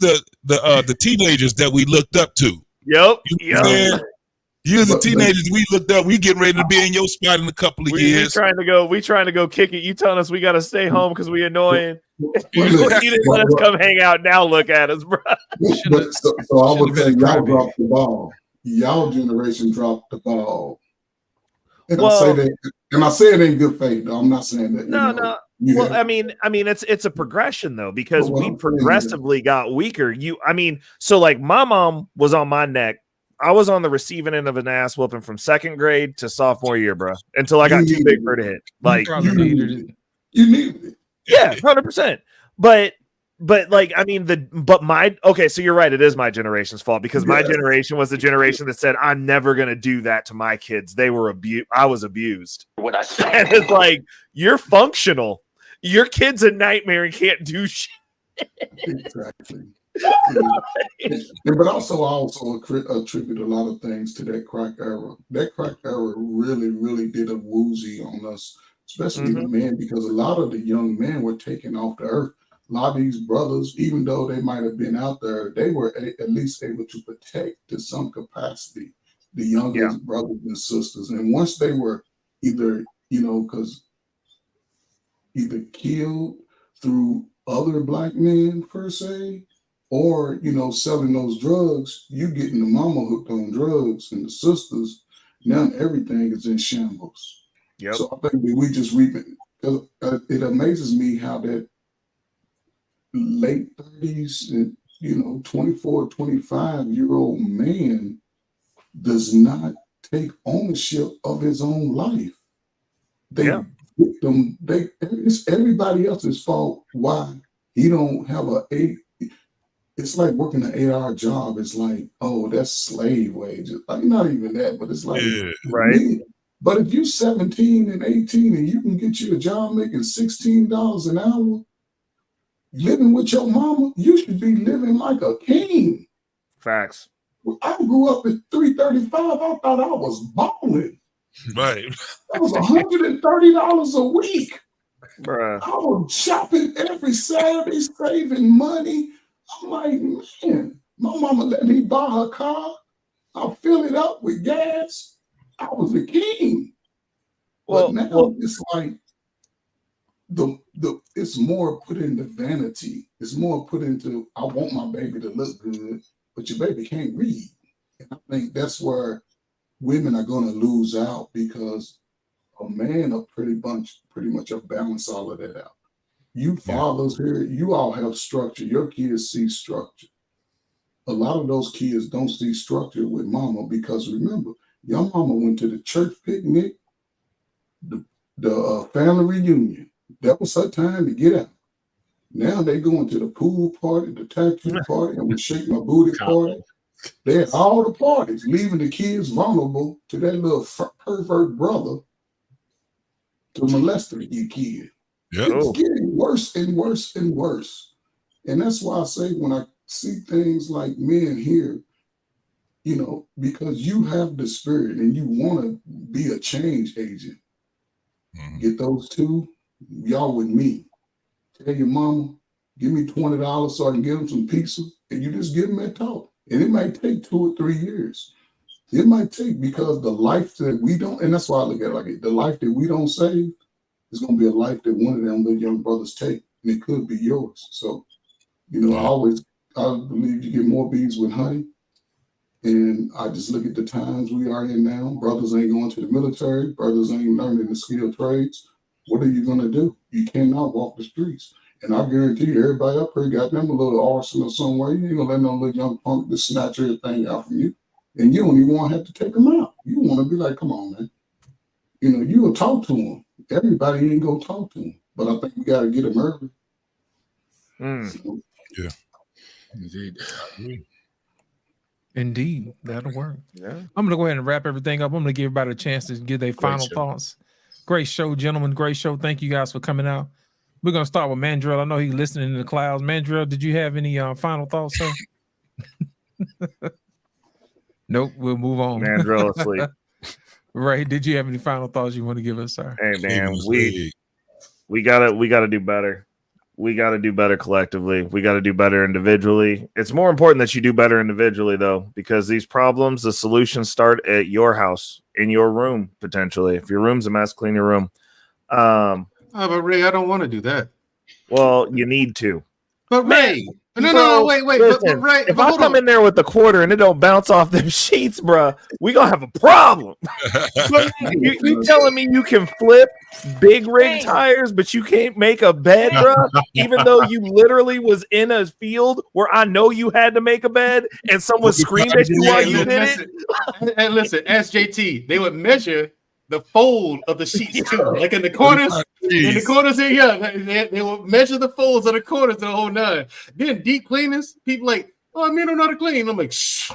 the teenagers that we looked up to. Yep. You was the teenagers we looked up. We getting ready to be in your spot in a couple of years. We trying to go kick it. You telling us we got to stay home because we annoying. You didn't let us come hang out. Now look at us, bro. So I would say y'all dropped the ball. Y'all generation dropped the ball. And I say it in good faith. Though. I'm not saying that. No. Well, I mean, it's a progression though, because we progressively got weaker. So like my mom was on my neck I was on the receiving end of an ass whooping from 2nd grade to sophomore year, bro, until I got too big for it to hit. Like, You needed it. You needed it. Yeah, 100%. But like, I mean, okay, so you're right. It is my generation's fault because my generation was the generation that said, I'm never going to do that to my kids. They were abused. I was abused. What I said. And it's like, you're functional. Your kid's a nightmare and can't do shit. Exactly. But also attribute a lot of things to that crack era. That crack era really, really did a woozy on us, especially the men, because a lot of the young men were taken off the earth. A lot of these brothers, even though they might have been out there, they were at least able to protect to some capacity the youngest brothers and sisters. And once they were either, because either killed through other black men per se, or selling those drugs, you getting the mama hooked on drugs and the sisters. Now everything is in shambles. Yep. So I think that we just reaping. It amazes me how that late 30s and 24, 25-year-old man does not take ownership of his own life. It's everybody else's fault why he don't have it's like working an 8-hour job. It's like, oh, that's slave wages. Like, not even that, but it's like, right. But if you're 17 and 18 and you can get you a job making $16 an hour, living with your mama, you should be living like a king. Facts. I grew up at 335. I thought I was balling. Right. That was $130 a week. Bruh. I was shopping every Saturday, saving money. I'm like, man, my mama let me buy her car. I'll fill it up with gas. I was a king. But now it's like it's more put into vanity. It's more put into, I want my baby to look good, but your baby can't read. And I think that's where women are going to lose out, because a man will pretty much balance all of that out. You fathers here, you all have structure. Your kids see structure. A lot of those kids don't see structure with mama, because remember, your mama went to the church picnic, the family reunion. That was her time to get out. Now they going to the pool party, the tattoo party, and the shake my booty party. They're all the parties, leaving the kids vulnerable to that little pervert brother to molest your kid. It's getting worse and worse and worse. And that's why I say, when I see things like men here, because you have the spirit and you want to be a change agent, get those two, y'all with me. Tell your mama, give me $20 so I can give them some pizza, and you just give them that talk. And it might take 2 or 3 years. It might take, because the life that we don't, and that's why I look at it like the life that we don't save is going to be a life that one of them little young brothers take, and it could be yours. So, I believe you get more bees with honey. And I just look at the times we are in now. Brothers ain't going to the military. Brothers ain't learning the skilled trades. What are you going to do? You cannot walk the streets. And I guarantee you, everybody up here got them a little arsenal somewhere. You ain't going to let no little young punk just snatch everything out from you. And you don't even want to have to take them out. You want to be like, come on, man. You will talk to them. Everybody ain't going to talk to them. But I think we got to get them early. So, yeah. Indeed, that'll work. Yeah. I'm gonna go ahead and wrap everything up. I'm gonna give everybody a chance to give their final thoughts. Great show, gentlemen. Great show. Thank you guys for coming out. We're gonna start with Mandrell. I know he's listening in the clouds. Mandrell, did you have any final thoughts, sir? Nope. We'll move on. Mandrell asleep. Right. Did you have any final thoughts you want to give us, sir? Hey man, we gotta do better. We got to do better collectively. We got to do better individually. It's more important that you do better individually, though, because these problems, the solutions start at your house, in your room, potentially. If your room's a mess, clean your room. But Ray, I don't want to do that. Well, you need to. But Ray, no, wait. Listen, but Ray, if but I hold come on. in there with the quarter and it don't bounce off them sheets, bro, we gonna have a problem. But you telling me you can flip big rig tires, but you can't make a bed, bro? Even though you literally was in a field where I know you had to make a bed, and someone screamed at you while you did it. And listen, ask JT. They would measure the fold of the sheets too, like in the corners. In the corners here, yeah, they will measure the folds of the corners of the whole nine. Then deep cleaners, people like, oh, I don't know how to clean. I'm like, shh.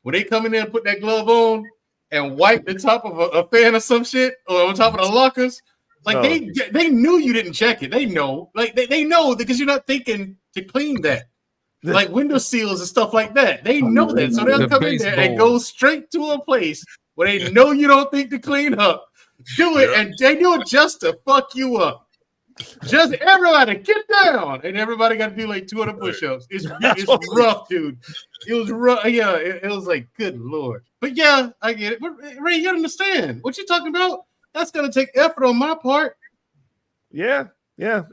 When they come in there and put that glove on and wipe the top of a fan or some shit, or on top of the lockers, like they knew you didn't check it. They know, like they know because you're not thinking to clean that. Like window seals and stuff like that. They know that. So they'll come in there and go straight to a place where they know you don't think to clean up. Do it, and they do it just to fuck you up. Just everybody get down, and everybody got to do like 200 push-ups. It's rough, dude. It was rough. Yeah, it was like, good lord. But yeah, I get it. But Ray, you understand what you're talking about? That's gonna take effort on my part. Yeah,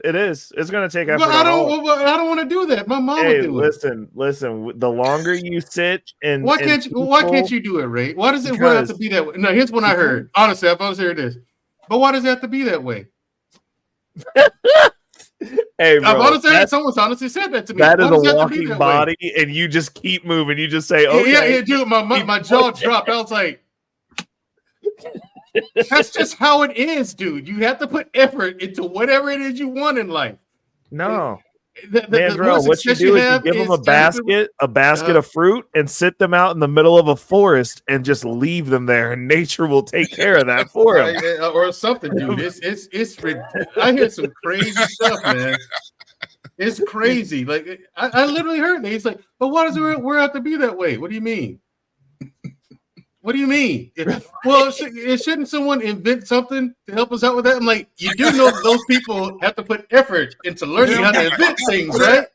it is. It's gonna take effort. But I don't want to do that. My mom would do it. Listen. The longer you sit and why can't you do it, Ray? Why does it have to be that way? No, here's what I heard. Honestly, I've always heard this. But why does it have to be that way? Hey, bro, someone's honestly said that to me. That is a walking body, and you just keep moving. You just say, "Okay." Yeah, dude. My jaw dropped. I was like, "That's just how it is, dude. You have to put effort into whatever it is you want in life." No, Mandrell, what you do is you give them a basket of fruit, and sit them out in the middle of a forest, and just leave them there, and nature will take care of that for them, or something, dude. It's I hear some crazy stuff, man. It's crazy. Like I literally heard that. He's like, "But why does it have to be that way?" What do you mean? What do you mean? Well, shouldn't someone invent something to help us out with that? I'm like, you do know those people have to put effort into learning how to invent things, right?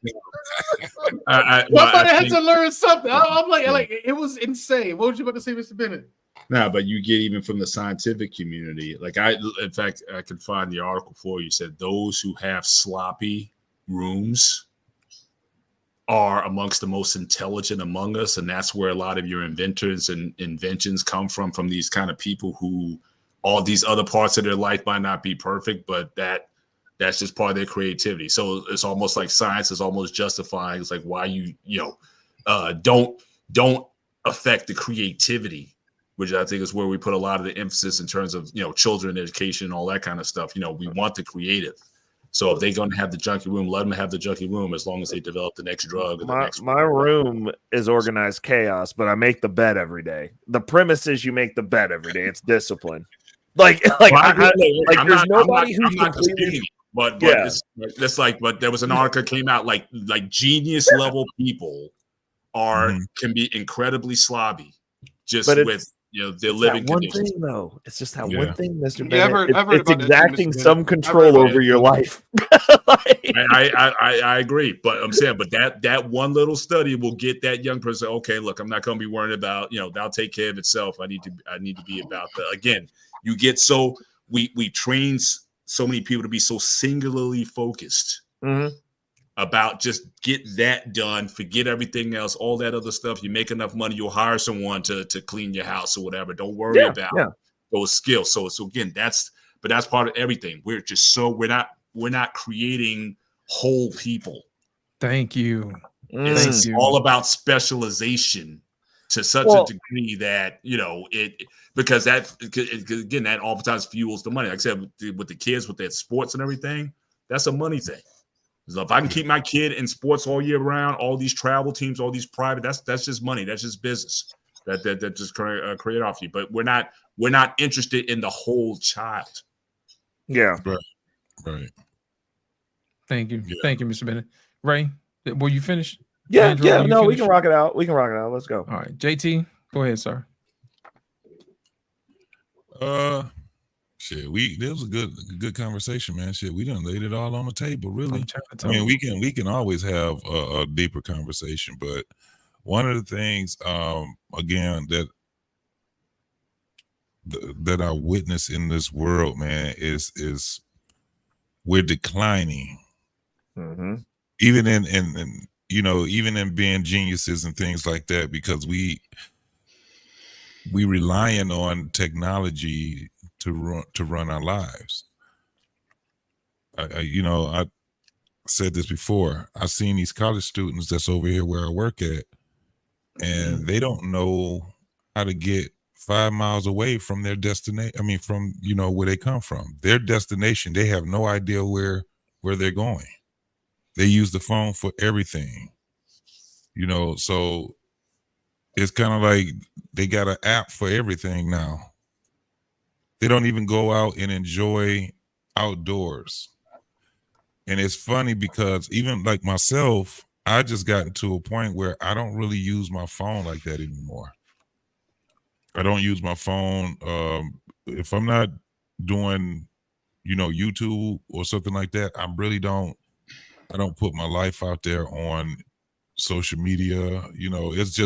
Somebody had to learn something. I'm like, it was insane. What was you about to say, Mr. Bennett? No, but you get even from the scientific community. Like in fact, I could find the article for you. Said those who have sloppy rooms are amongst the most intelligent among us, and that's where a lot of your inventors and inventions come from these kind of people who all these other parts of their life might not be perfect, but that's just part of their creativity. So it's almost like science is almost justifying. It's like why you don't affect the creativity, which I think is where we put a lot of the emphasis in terms of children education and all that kind of stuff. We want the creative. So if they're going to have the junkie room, let them have the junkie room as long as they develop the next drug. Or my room is organized chaos, but I make the bed every day. The premise is you make the bed every day. It's discipline. There's nobody who's completely. But it's like, but there was an article came out like genius level people can be incredibly slobby with their living conditions. Thing, though. It's just that one thing, Mr. Bennett. It's exacting some control over your life. I agree, but I'm saying, but that one little study will get that young person. Okay, look, I'm not going to be worried about that'll take care of itself. I need to be about that. Again, you get we train so many people to be so singularly focused. Mm-hmm. About just get that done, forget everything else, all that other stuff. You make enough money, you'll hire someone to clean your house or whatever. Don't worry about those skills. So again, that's part of everything. We're just we're not creating whole people. Thank you. It's all about specialization to such a degree that because that oftentimes fuels the money. Like I said, with the kids, with their sports and everything, that's a money thing. So if I can keep my kid in sports all year round, all these travel teams, all these private, that's just money. That's just business that just create off you. But we're not interested in the whole child. Yeah. Right. Thank you. Yeah. Thank you, Mr. Bennett. Ray, were you finished? Yeah. Andrew, yeah. No, we can rock it out. Let's go. All right. JT, go ahead, sir. Shit, this was a good conversation, man. Shit, we done laid it all on the table, really. I mean, we can always have a deeper conversation, but one of the things, again, that I witness in this world, man, is we're declining. Mm-hmm. even in you know, even in being geniuses and things like that, because we relying on technology to run our lives. I said this before. I've seen these college students that's over here where I work at, and they don't know how to get 5 miles away from their destination. I mean, from, you know, where they come from, their destination. They have no idea where they're going. They use the phone for everything, you know. So it's kind of like they got an app for everything now. They don't even go out and enjoy outdoors. And it's funny because even like myself, I just gotten to a point where I don't really use my phone like that anymore. I don't use my phone. If I'm not doing, you know, YouTube or something like that, I don't put my life out there on social media. You know, it's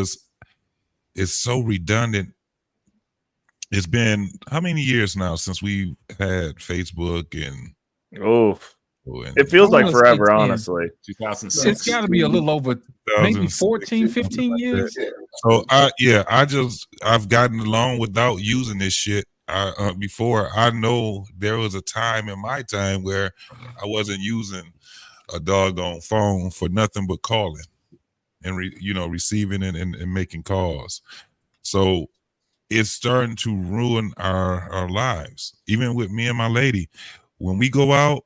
so redundant. It's been how many years now since we had Facebook and it feels like forever, honestly. 2006. It's got to be a little over maybe 14, 15 years. So I've gotten along without using this shit. Before, I know there was a time in my time where I wasn't using a doggone phone for nothing but calling and receiving and making calls. So it's starting to ruin our lives. Even with me and my lady, when we go out,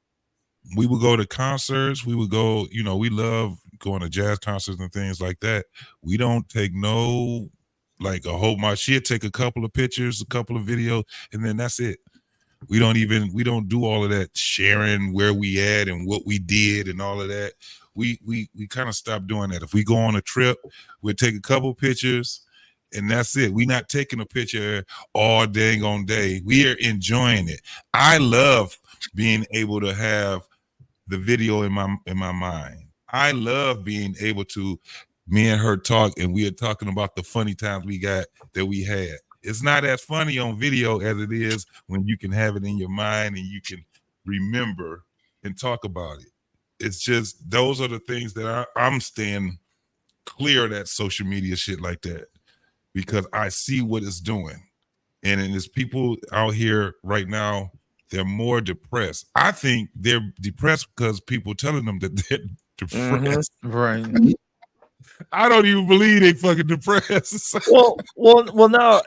we would go to concerts. We would go, you know, we love going to jazz concerts and things like that. We don't take she'd take a couple of pictures, a couple of videos, and then that's it. We don't do all of that sharing where we at and what we did and all of that. We kind of stopped doing that. If we go on a trip, we'll take a couple of pictures and that's it. We're not taking a picture all dang on day. We are enjoying it. I love being able to have the video in my mind. I love being able to, me and her talk, and we are talking about the funny times we had. It's not as funny on video as it is when you can have it in your mind and you can remember and talk about it. It's just, those are the things that I'm staying clear of that social media shit like that, because I see what it's doing. And there's people out here right now, they're more depressed. I think they're depressed because people telling them that they're depressed. Right. I don't even believe they fucking depressed. Well, no,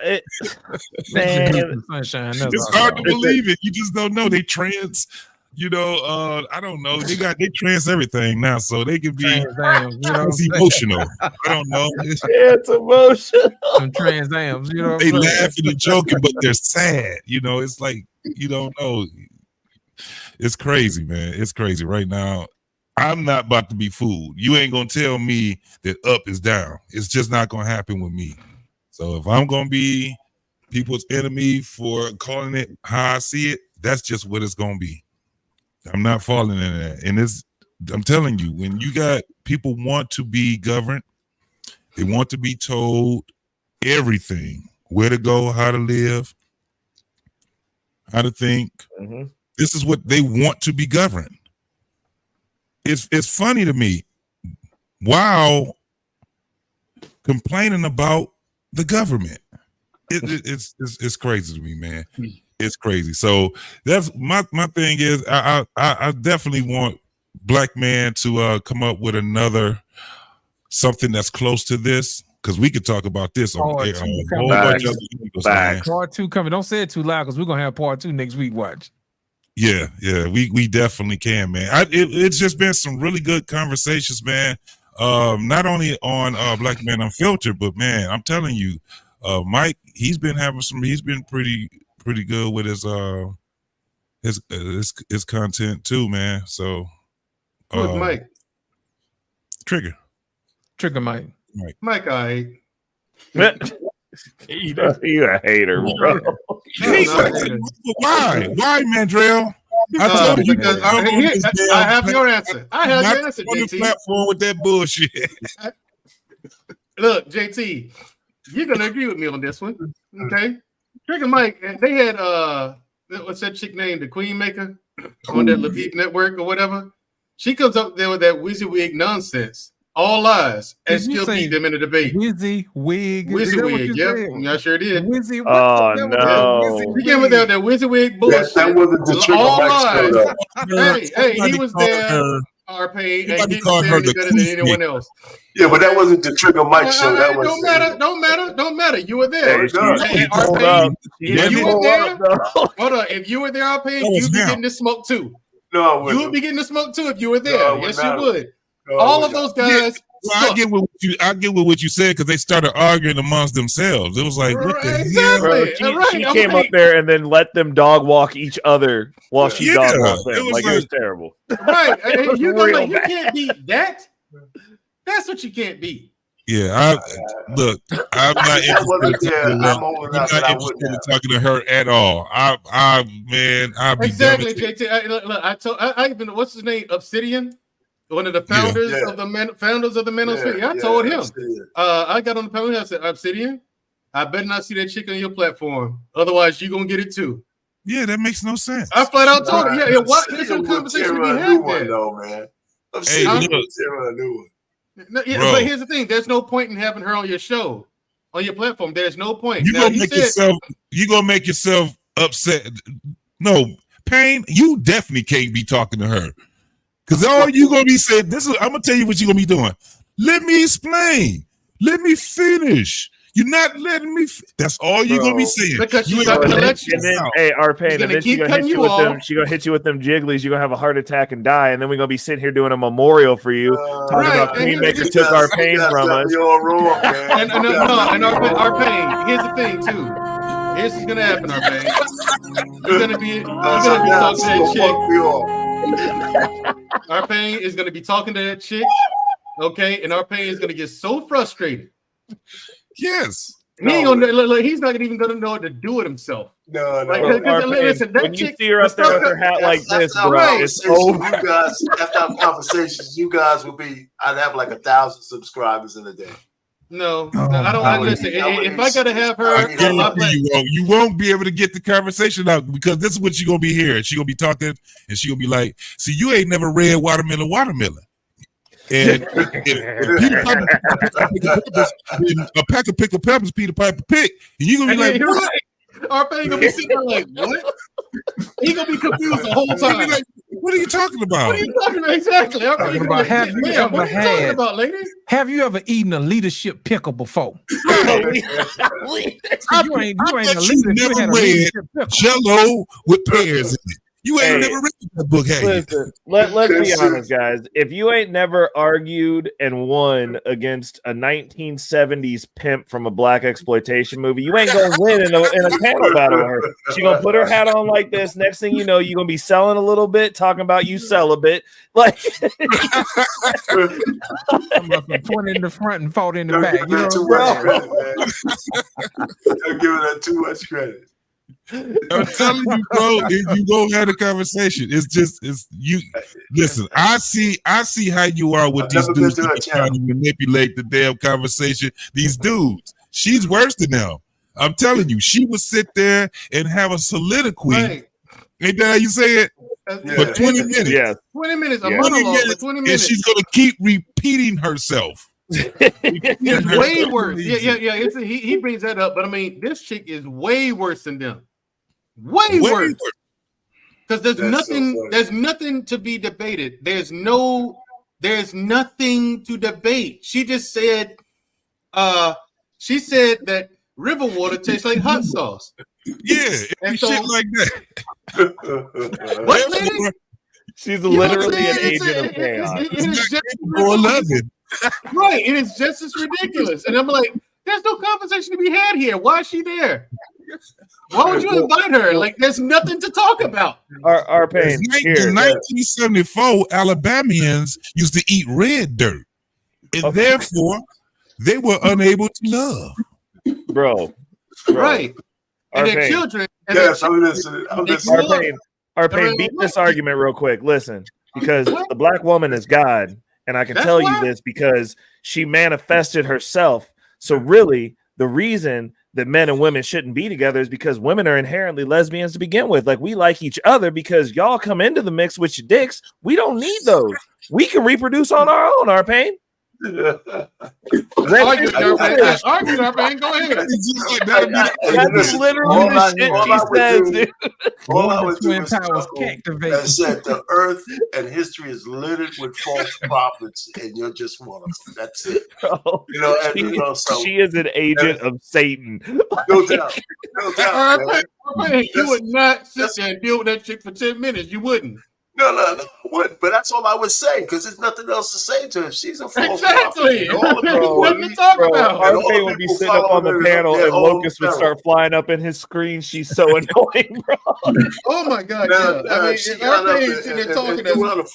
man, it's hard to believe it. You just don't know. They trans, I don't know. They trans everything now, so they can be it's emotional. I don't know. It's emotional. Some Trans Ams, they laughing and joking, but they're sad. It's like you don't know. It's crazy, man. It's crazy right now. I'm not about to be fooled. You ain't gonna tell me that up is down. It's just not gonna happen with me. So if I'm gonna be people's enemy for calling it how I see it, that's just what it's gonna be. I'm not falling in that. And I'm telling you, when you got people want to be governed, they want to be told everything, where to go, how to live, how to think. Mm-hmm. This is what they want to be governed. It's funny to me. Wow, complaining about the government. It's crazy to me, man. It's crazy. So that's my thing is I definitely want Black Man to come up with another something that's close to this, because we could talk about this on a whole bunch of things. Part 2 coming. Don't say it too loud because we're gonna have part 2 next week. Watch. Yeah, we definitely can, man. It's just been some really good conversations, man. Not only on Black Man Unfiltered, but man, I'm telling you, Mike, he's been pretty good with his content too, man. So who's Mike? Trigger Mike. Mike, I you a hater, bro. Why, Mandrell? I told you because I have your answer. I have your answer, on the JT. platform with that bullshit. Look, JT, you're gonna agree with me on this one, okay? Trigger Mike, they had what's that chick named, the Queen Maker, on that Levite Network or whatever. She comes up there with that WYSIWYG nonsense. All lies, and Did you still say beat them in the debate. WYSIWYG. WYSIWYG, yep. I sure did. WYSI, Oh no! He came with that WYSIWYG bullshit. That wasn't the trick All of Mike's show, lies. though. Hey, he was there. RP and didn't say any better than anyone else. Yeah, but that wasn't the trick of Mike's show. That was don't matter. You were there. Hey, RP, if you were there, hold on. If you were there, RP, you'd be now. getting the smoke too. No, I You wouldn't. would be getting the smoke too if you were there. No, I would Yes, not. you would. No, I All would of those not. guys. Well, I get with what you said because they started arguing amongst themselves. It was like, what the hell? Exactly. She came up there and then let them dog walk each other while she dog walked them. it was Like it was terrible. Right. And you go Real like, you bad. can't beat that. That's what you can't beat. Yeah, look, I'm not That wasn't interested, there. in, I'm old enough that I interested wouldn't in talking to her at all. I'll be Exactly, devastated. JT. I even what's his name? Obsidian, one of the founders Yeah. of the founders of the Manosphere. Yeah, I told him. Obsidian. I got on the panel. I said, Obsidian, I better not see that chick on your platform. Otherwise, you gonna get it too. Yeah, that makes no sense. I flat out told him. Yeah. What? There's some Obsidian will conversation to tear be a new had one, there. though, man. Hey, Obsidian look, will tear a new one. No, yeah, Bro. but here's the thing: there's no point in having her on your show, on your platform. There's no point. you Now, gonna he make said, make yourself upset. No, Payne, you definitely can't be talking to her. Because all you gonna be saying, I'm gonna tell you what you're gonna be doing. Let me explain. Let me finish. You're not letting me. That's all you're gonna be saying. Because You she's ain't not gonna gonna let let you. And then, hey, Arpain, and gonna then keep she's gonna hit cutting you you with off. them. She's gonna hit you with them jigglies. You're gonna have a heart attack and die, and then we're gonna be sitting here doing a memorial for you, talking Right, about and Queenmaker you took guys- our pain you guys from got us. me all wrong, man. And our pain. Here's the thing too. Here's what's gonna happen, our pain. You're gonna be talking to that chick. Our pain is gonna be talking to that chick. Okay, and our pain is gonna get so frustrated. Yes. He ain't gonna. Look, he's not even gonna know what to do with himself. No, Like, no. listen, that when you chick, see her up there with her hat like this, our bro, it's conversation. over. You guys, after our conversations, you guys will be. I'd have like 1,000 subscribers in a day. No, I don't. Listen, if I gotta have her on my platform, You won't be able to get the conversation out because this is what you're gonna be hearing. She's gonna be talking and she's gonna be like, see, you ain't never read Watermelon. And if you a pack of pickled peppers, Peter Piper pick, and you're gonna be like, you're what? right. Our pain gonna be sitting there like, what? He gonna be confused the whole time. Like, what are you talking about? What are you talking about exactly? Our Talking pain about, gonna have be you like, ever what are you talking had- about, lady? Have you ever eaten a leadership pickle before? I you ain't a bet you leader. You never had a read leadership pickle. Jello with pears in it. You ain't Hey, never read that book, have you? Listen, let's be honest, guys. If you ain't never argued and won against a 1970s pimp from a black exploitation movie, you ain't gonna win in a panel battle with her. She gonna put her hat on like this. Next thing you know, you're gonna be selling a little bit, talking about you sell a bit. Like I'm up and point in the front and fought in the Don't back. give You know her too what much I'm credit, man. Don't give her too much credit. I'm telling you, bro, if you go have a conversation, it's you. Listen, I see how you are with I've these never been dudes to her that trying to manipulate the damn conversation. These dudes, she's worse than them. I'm telling you, she would sit there and have a soliloquy. Right. Ain't that how you say it? For 20 minutes. yeah. 20 minutes, a Yeah. monologue for 20 And minutes. she's gonna keep repeating herself. It's way worse. Yeah. He brings that up, but I mean, this chick is way worse than them. Way worse. Because there's That's so nothing. funny. There's nothing to be debated. There's nothing to debate. She just said. She said that river water tastes like hot sauce. Yeah, And and so- shit like that. What, lady? She's You know what I'm literally an saying? agent of chaos. It is just Or 11. right. It is just as ridiculous. And I'm like, there's no conversation to be had here. Why is she there? Why would you invite her? Like, there's nothing to talk about. Our pain In here. 1974, Alabamians used to eat red dirt, and therefore they were unable to love. Bro. Right. And their Arpain. children. And Yes, their I'm listening. I'm They listening. grew up- Arpain, beat this argument real quick. Listen, because the black woman is God, and I can That's tell why- you this because she manifested herself. So really, the reason that men and women shouldn't be together is because women are inherently lesbians to begin with. Like, we like each other because y'all come into the mix with your dicks. We don't need those. We can reproduce on our own, our pain. Argue, Arpain. Go ahead. That's literally the shit she says, dude. All I would do is and said the earth and history is littered with false prophets, and you're just one of them. That's it. Bro, you know, and, she is an agent of Satan. No doubt. No doubt. Arpain, you would not sit there and deal with that chick for 10 minutes. You wouldn't. No, I wouldn't. But that's all I would say, because there's nothing else to say to her. She's a false exactly. prophet. All the people nothing to talk about. Arpain would be sitting up on the panel, and locusts would start flying up in his screen. She's so annoying, bro. Oh my God! Yeah. I mean, Arpain sitting there talking that. Arpain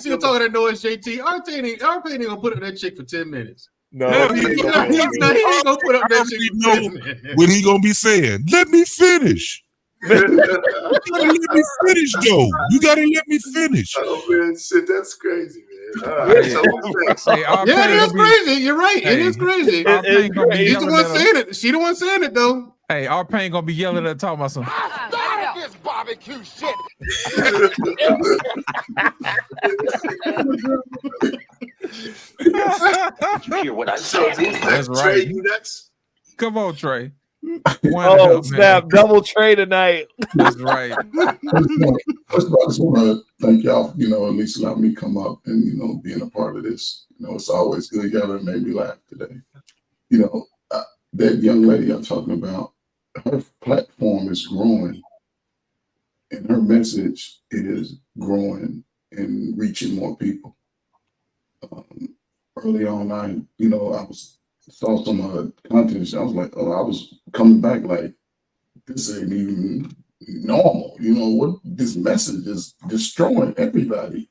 sitting there talking that noise. JT, Arpain ain't gonna put up that chick for 10 minutes. No, he ain't gonna put up that chick for 10 minutes. When he gonna be saying, "Let me finish." You gotta let me finish, though. You gotta let me finish. Oh man, shit, that's crazy, man. Yeah, it is crazy. You're right. It is crazy. He's the one saying it. She the one saying it, though. Hey, Arpain gonna be yelling at talking about some. Stop this barbecue shit. Did you hear what I said? That's right. Come on, Trey. Oh, snap. Double Trey tonight. That's right. First of all, I just want to thank y'all, at least allow me to come up and, being a part of this. It's always good. Y'all have made me laugh today. That young lady I'm talking about, her platform is growing and her message is growing and reaching more people. Early on, I saw some content. I was like, I was coming back like, this ain't even normal. What this message is destroying everybody.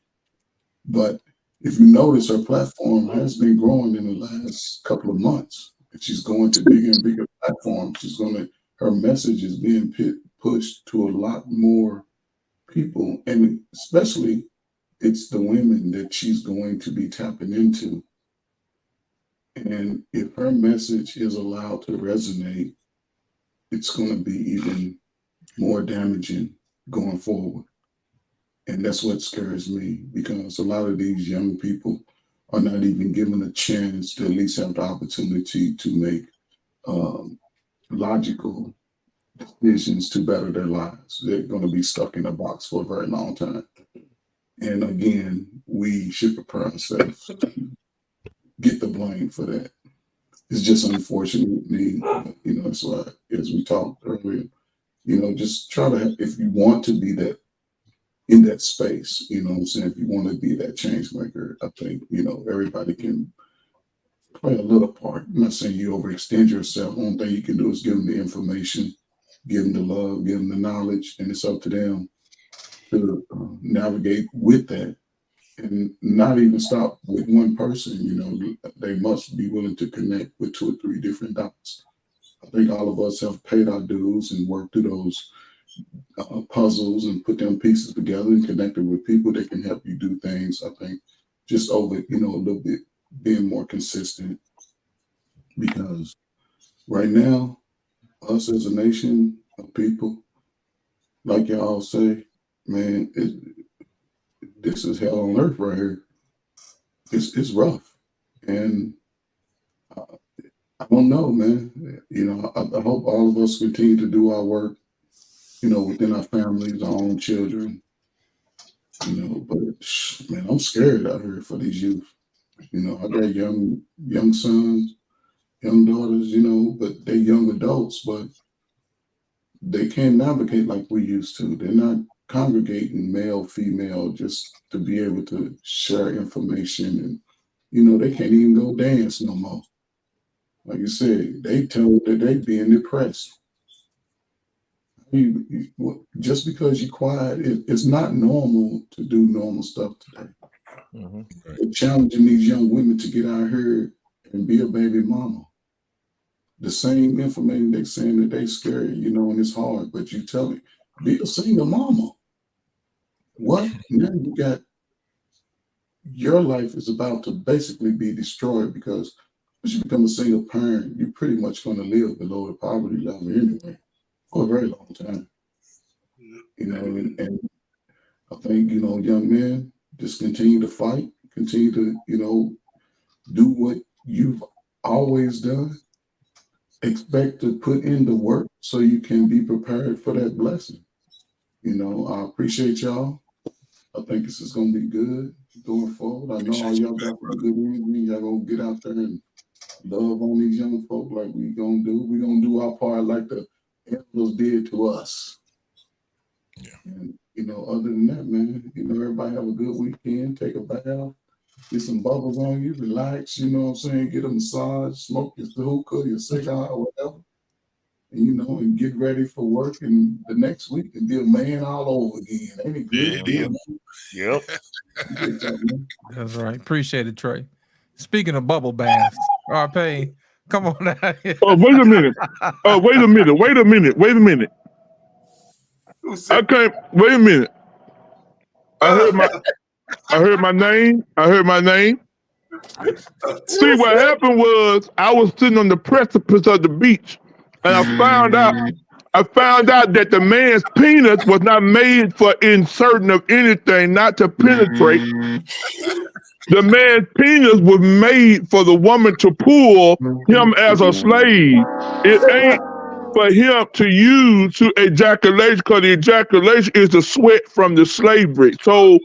But if you notice, her platform has been growing in the last couple of months. And she's going to bigger and bigger platforms. Her message is being pushed to a lot more people. And especially it's the women that she's going to be tapping into. And if her message is allowed to resonate, it's going to be even more damaging going forward. And that's what scares me, because a lot of these young people are not even given a chance to at least have the opportunity to make logical decisions to better their lives. They're going to be stuck in a box for a very long time. And again, we should prepare ourselves to get the blame for that. It's just unfortunate with me, that's why, as we talked earlier, just try to, if you want to be that, in that space, if you want to be that change maker, I think, everybody can play a little part. I'm not saying you overextend yourself. One thing you can do is give them the information, give them the love, give them the knowledge, and it's up to them to navigate with that. And not even stop with one person, they must be willing to connect with 2 or 3 different dots. I think all of us have paid our dues and worked through those puzzles and put them pieces together and connected with people that can help you do things. I think just over, a little bit being more consistent, because right now, us as a nation of people, like y'all say, man, this is hell on earth right here. It's rough. And I don't know, man. I hope all of us continue to do our work, within our families, our own children. But man, I'm scared out here for these youth. I got young sons, young daughters, but they're young adults, but they can't navigate like we used to. They're not congregating male, female, just to be able to share information. And, they can't even go dance no more. Like you said, they told that they being depressed. Just because you're quiet, it's not normal to do normal stuff today. Mm-hmm. They're challenging these young women to get out here and be a baby mama. The same information they're saying that they scared, and it's hard, but you tell me, be a single mama. What? Now you got, your life is about to basically be destroyed because once you become a single parent, you're pretty much going to live below the poverty level anyway for a very long time. You know, and I think, you know, young men, just continue to fight, continue to, you know, do what you've always done. Expect to put in the work so you can be prepared for that blessing. You know, I appreciate y'all. I think this is going to be good going forward. I know all y'all got some good energy. Y'all going to get out there and love on these young folk like we going to do. We're going to do our part like the elders did to us. Yeah. And, you know, other than that, man, you know, everybody have a good weekend. Take a bath, get some bubbles on you, relax, you know what I'm saying? Get a massage, smoke your hookah, your cigar, or whatever. And, you know, and get ready for work and the next week and be a man all over again. Ain't it good? Yeah, it is. Yep. That's right. Appreciate it, Trey. Speaking of bubble baths, RP, come on out here. Oh, wait a minute. Wait a minute. I can't. Wait a minute. I heard my name. See, what happened was I was sitting on the precipice of the beach, and I found out that the man's penis was not made for inserting of anything, not to penetrate. The man's penis was made for the woman to pull him as a slave. It ain't for him to use to ejaculation, because the ejaculation is the sweat from the slavery. So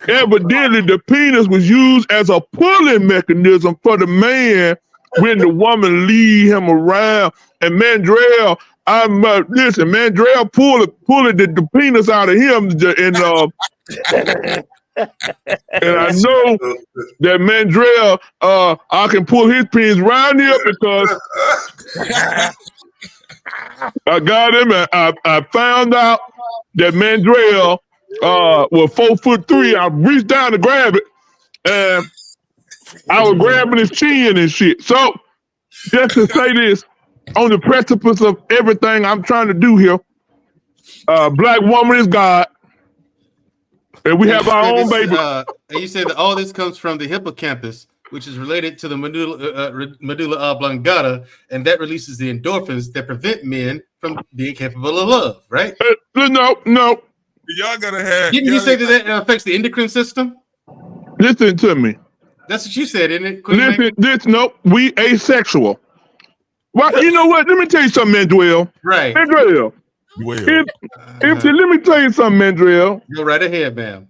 evidently the penis was used as a pulling mechanism for the man when the woman lead him around. And Mandrell, Mandrell pulled the penis out of him, and I know that Mandrell, I can pull his penis right here because I got him, and I found out that Mandrell was 4'3". I reached down to grab it, and I was grabbing his chin and shit. So, just to say this, on the precipice of everything I'm trying to do here, Black woman is God, and we have our own baby. And you said that all this comes from the hippocampus, which is related to the medulla oblongata, and that releases the endorphins that prevent men from being capable of love, right? No. Y'all gotta have. Didn't you say that affects the endocrine system? Listen to me. That's what you said, isn't it? We asexual. Well, you know what? Let me tell you something, Mandrell. Right. Mandrell. Let me tell you something, Mandrell. Go right ahead, ma'am.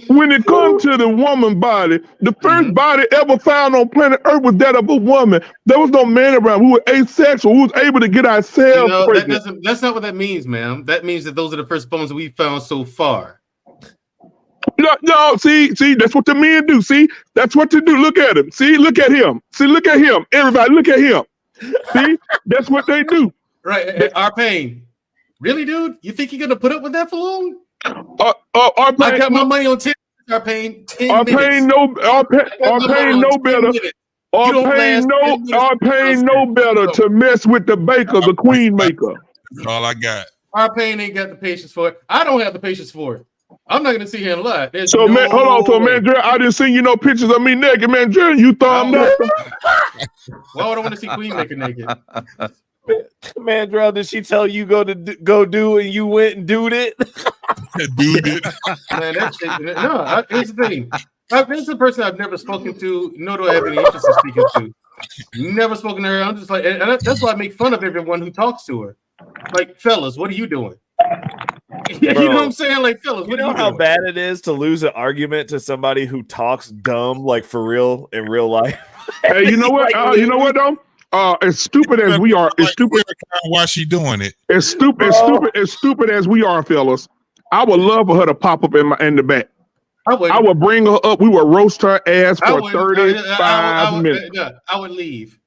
When it comes to the woman body, the first body ever found on planet Earth was that of a woman. There was no man around who was asexual, who was able to get ourselves pregnant. That's not what that means, ma'am. That means that those are the first bones that we found so far. No, see, that's what the men do. See, that's what they do. Look at him. See, look at him. See, look at him. Everybody, look at him. See, that's what they do. Right, our pain. Really, dude? You think you're gonna put up with that for long? I got my money on 10. Our pain 10 our minutes. pain no better. Our pain no better to mess with the baker, the queen maker. That's all I got. Our pain ain't got the patience for it. I don't have the patience for it. I'm not gonna sit here and lie. So man, hold on, so Mandrell, I didn't see no pictures of me naked, Mandrell. You thumbed up. Why would I want to see Queen maker naked? Mandrell, did she tell you go do and you went and doed it? Man, that shit. No, here's the thing. This is a person I've never spoken to, nor do I have any interest in speaking to. Never spoken to her. I'm just like, and that's why I make fun of everyone who talks to her. Like, fellas, what are you doing? You know what I'm saying? Like, fellas, what you know are you how doing? bad it is to lose an argument to somebody who talks dumb, like for real in real life. Hey, you know what? You know what though? As stupid as we are, why she doing it? As stupid as we are, fellas. I would love for her to pop up in the back. I would bring her up. We would roast her ass for 35 minutes. I would leave.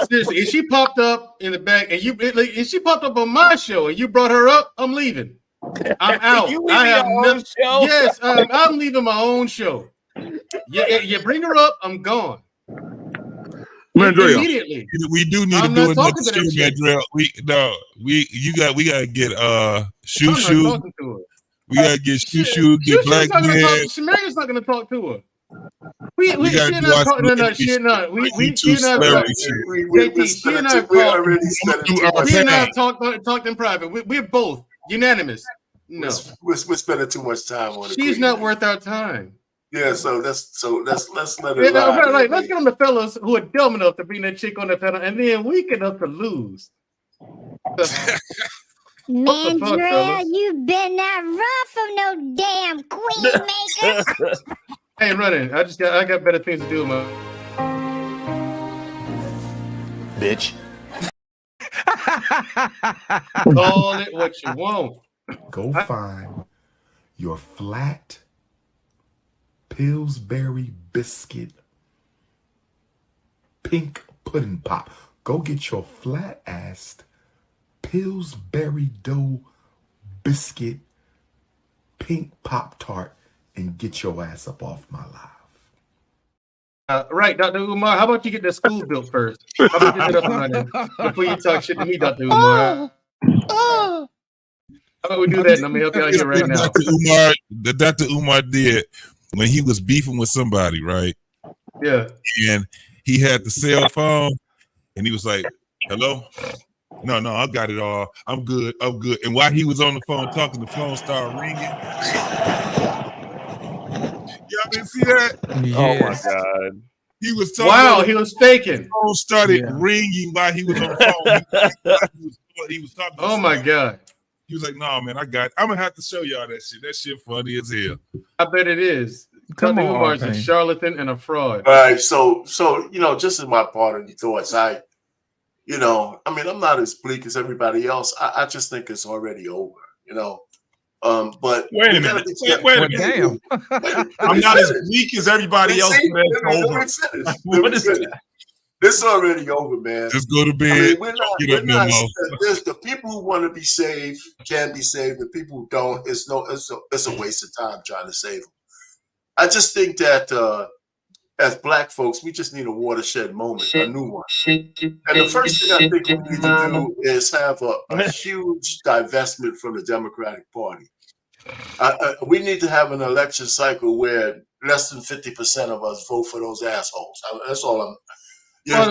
Seriously, if she popped up in the back and if she popped up on my show and you brought her up, I'm leaving. I'm out. I have no show. Yes, I'm leaving my own show. You bring her up, I'm gone. Mandrell. Immediately. We do need to do another show, Mandrell. We gotta get Shoo. We gotta get Shoo, get Black Man. Shamaria's not gonna talk to her. We gotta she and do I our talk. No, celebrity she and I. shit. She and I. We're JT, she and I already spending too much She and I time. talked in private. We're both unanimous. No, we're spending too much time on it. She's not worth our time. Yeah, so let's let Yeah, it ride. right. Let's get on the fellas who are dumb enough to bring that chick on the panel, and then we can up to lose. Man, fuck, Drea, fellas? you better not run from no damn queen maker. I ain't running. I got better things to do, man. Bitch. Call it what you want. Go find your flat Pillsbury biscuit pink pudding pop. Go get your flat-assed Pillsbury dough biscuit pink Pop-Tart and get your ass up off my life. Right, Dr. Umar, how about you get the school built first? How about you get it up and running before you talk shit to me, Dr. Umar? How about we do that, and let me help you out here right now. Dr. Umar did when he was beefing with somebody, right? Yeah. And he had the cell phone, and he was like, "Hello? No, I got it all. I'm good. And while he was on the phone talking, the phone started ringing. Y'all didn't see that? Yes. Oh my god. He was talking. Wow, he was faking. The phone started ringing while he was on the phone. he was talking. Oh my god. He was like, "No, man, I'm gonna have to show y'all that shit. That shit funny as hell." I bet it is. Come Dr. on, Umar's a Arcane. charlatan and a fraud. All right, so just as my part of the thoughts, I'm not as bleak as everybody else. I just think it's already over, But Wait a minute. Wait a minute. Damn. I'm not as weak as everybody else. What is that? This already over, man. Just go to bed. Get up, Memo. There's the people who want to be saved can be saved. The people who don't, it's a waste of time trying to save them. I just think that as Black folks, we just need a watershed moment, a new one. And the first thing I think we need to do is have a huge divestment from the Democratic Party. We need to have an election cycle where less than 50% of us vote for those assholes. That's all I'm. This is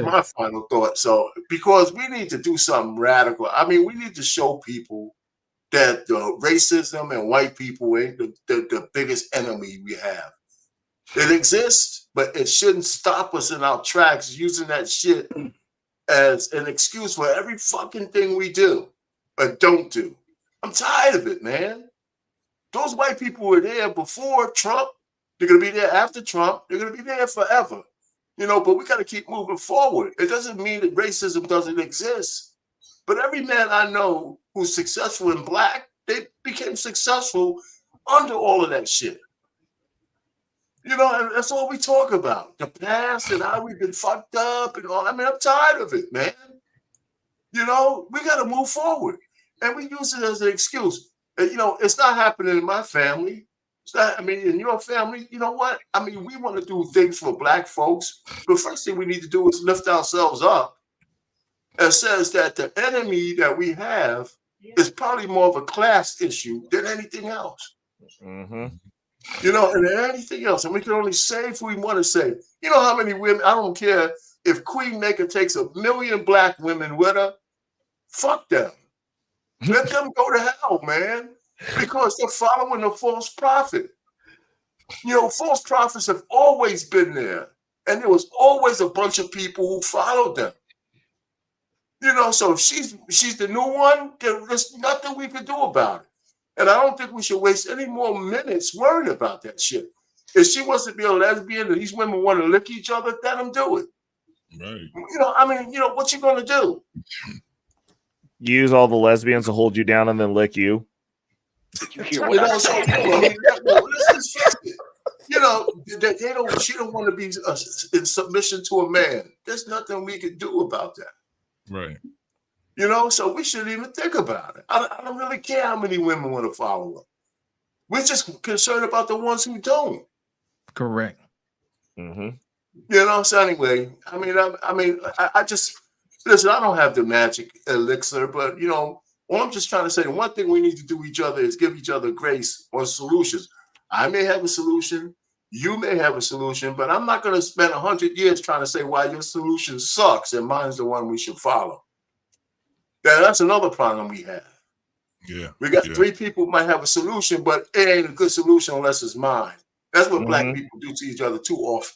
my final thought. So, because we need to do something radical. I mean, we need to show people that racism and white people ain't the biggest enemy we have. It exists, but it shouldn't stop us in our tracks using that shit as an excuse for every fucking thing we do or don't do. I'm tired of it, man. Those white people were there before Trump. They're going to be there after Trump. They're going to be there forever. But we got to keep moving forward. It doesn't mean that racism doesn't exist. But every man I know who's successful in Black, they became successful under all of that shit. And that's all we talk about. The past and how we've been fucked up and all. I mean, I'm tired of it, man. We got to move forward. And we use it as an excuse. And, it's not happening in my family. In your family, you know what? We want to do things for Black folks. The first thing we need to do is lift ourselves up and says that the enemy that we have is probably more of a class issue than anything else. Mm-hmm. And than anything else. And we can only say if we want to say. You know how many women, I don't care if Queen Maker takes 1 million Black women with her, fuck them. Let them go to hell, man. Because they're following a false prophet. False prophets have always been there. And there was always a bunch of people who followed them. So if she's the new one, there's nothing we can do about it. And I don't think we should waste any more minutes worrying about that shit. If she wants to be a lesbian and these women want to lick each other, let them do it. Right. What you going to do? Use all the lesbians to hold you down and then lick you. Let's just face it. She don't want to be in submission to a man. There's nothing we can do about that. Right. So we shouldn't even think about it. I don't really care how many women want to follow her. We're just concerned about the ones who don't. Correct. Mm-hmm. So anyway, I just listen. I don't have the magic elixir, but All I'm just trying to say, the one thing we need to do each other is give each other grace on solutions. I may have a solution, you may have a solution, but I'm not going to spend 100 years trying to say why your solution sucks and mine's the one we should follow. That's another problem we have. Yeah. We got 3 people might have a solution, but it ain't a good solution unless it's mine. That's what black people do to each other too often.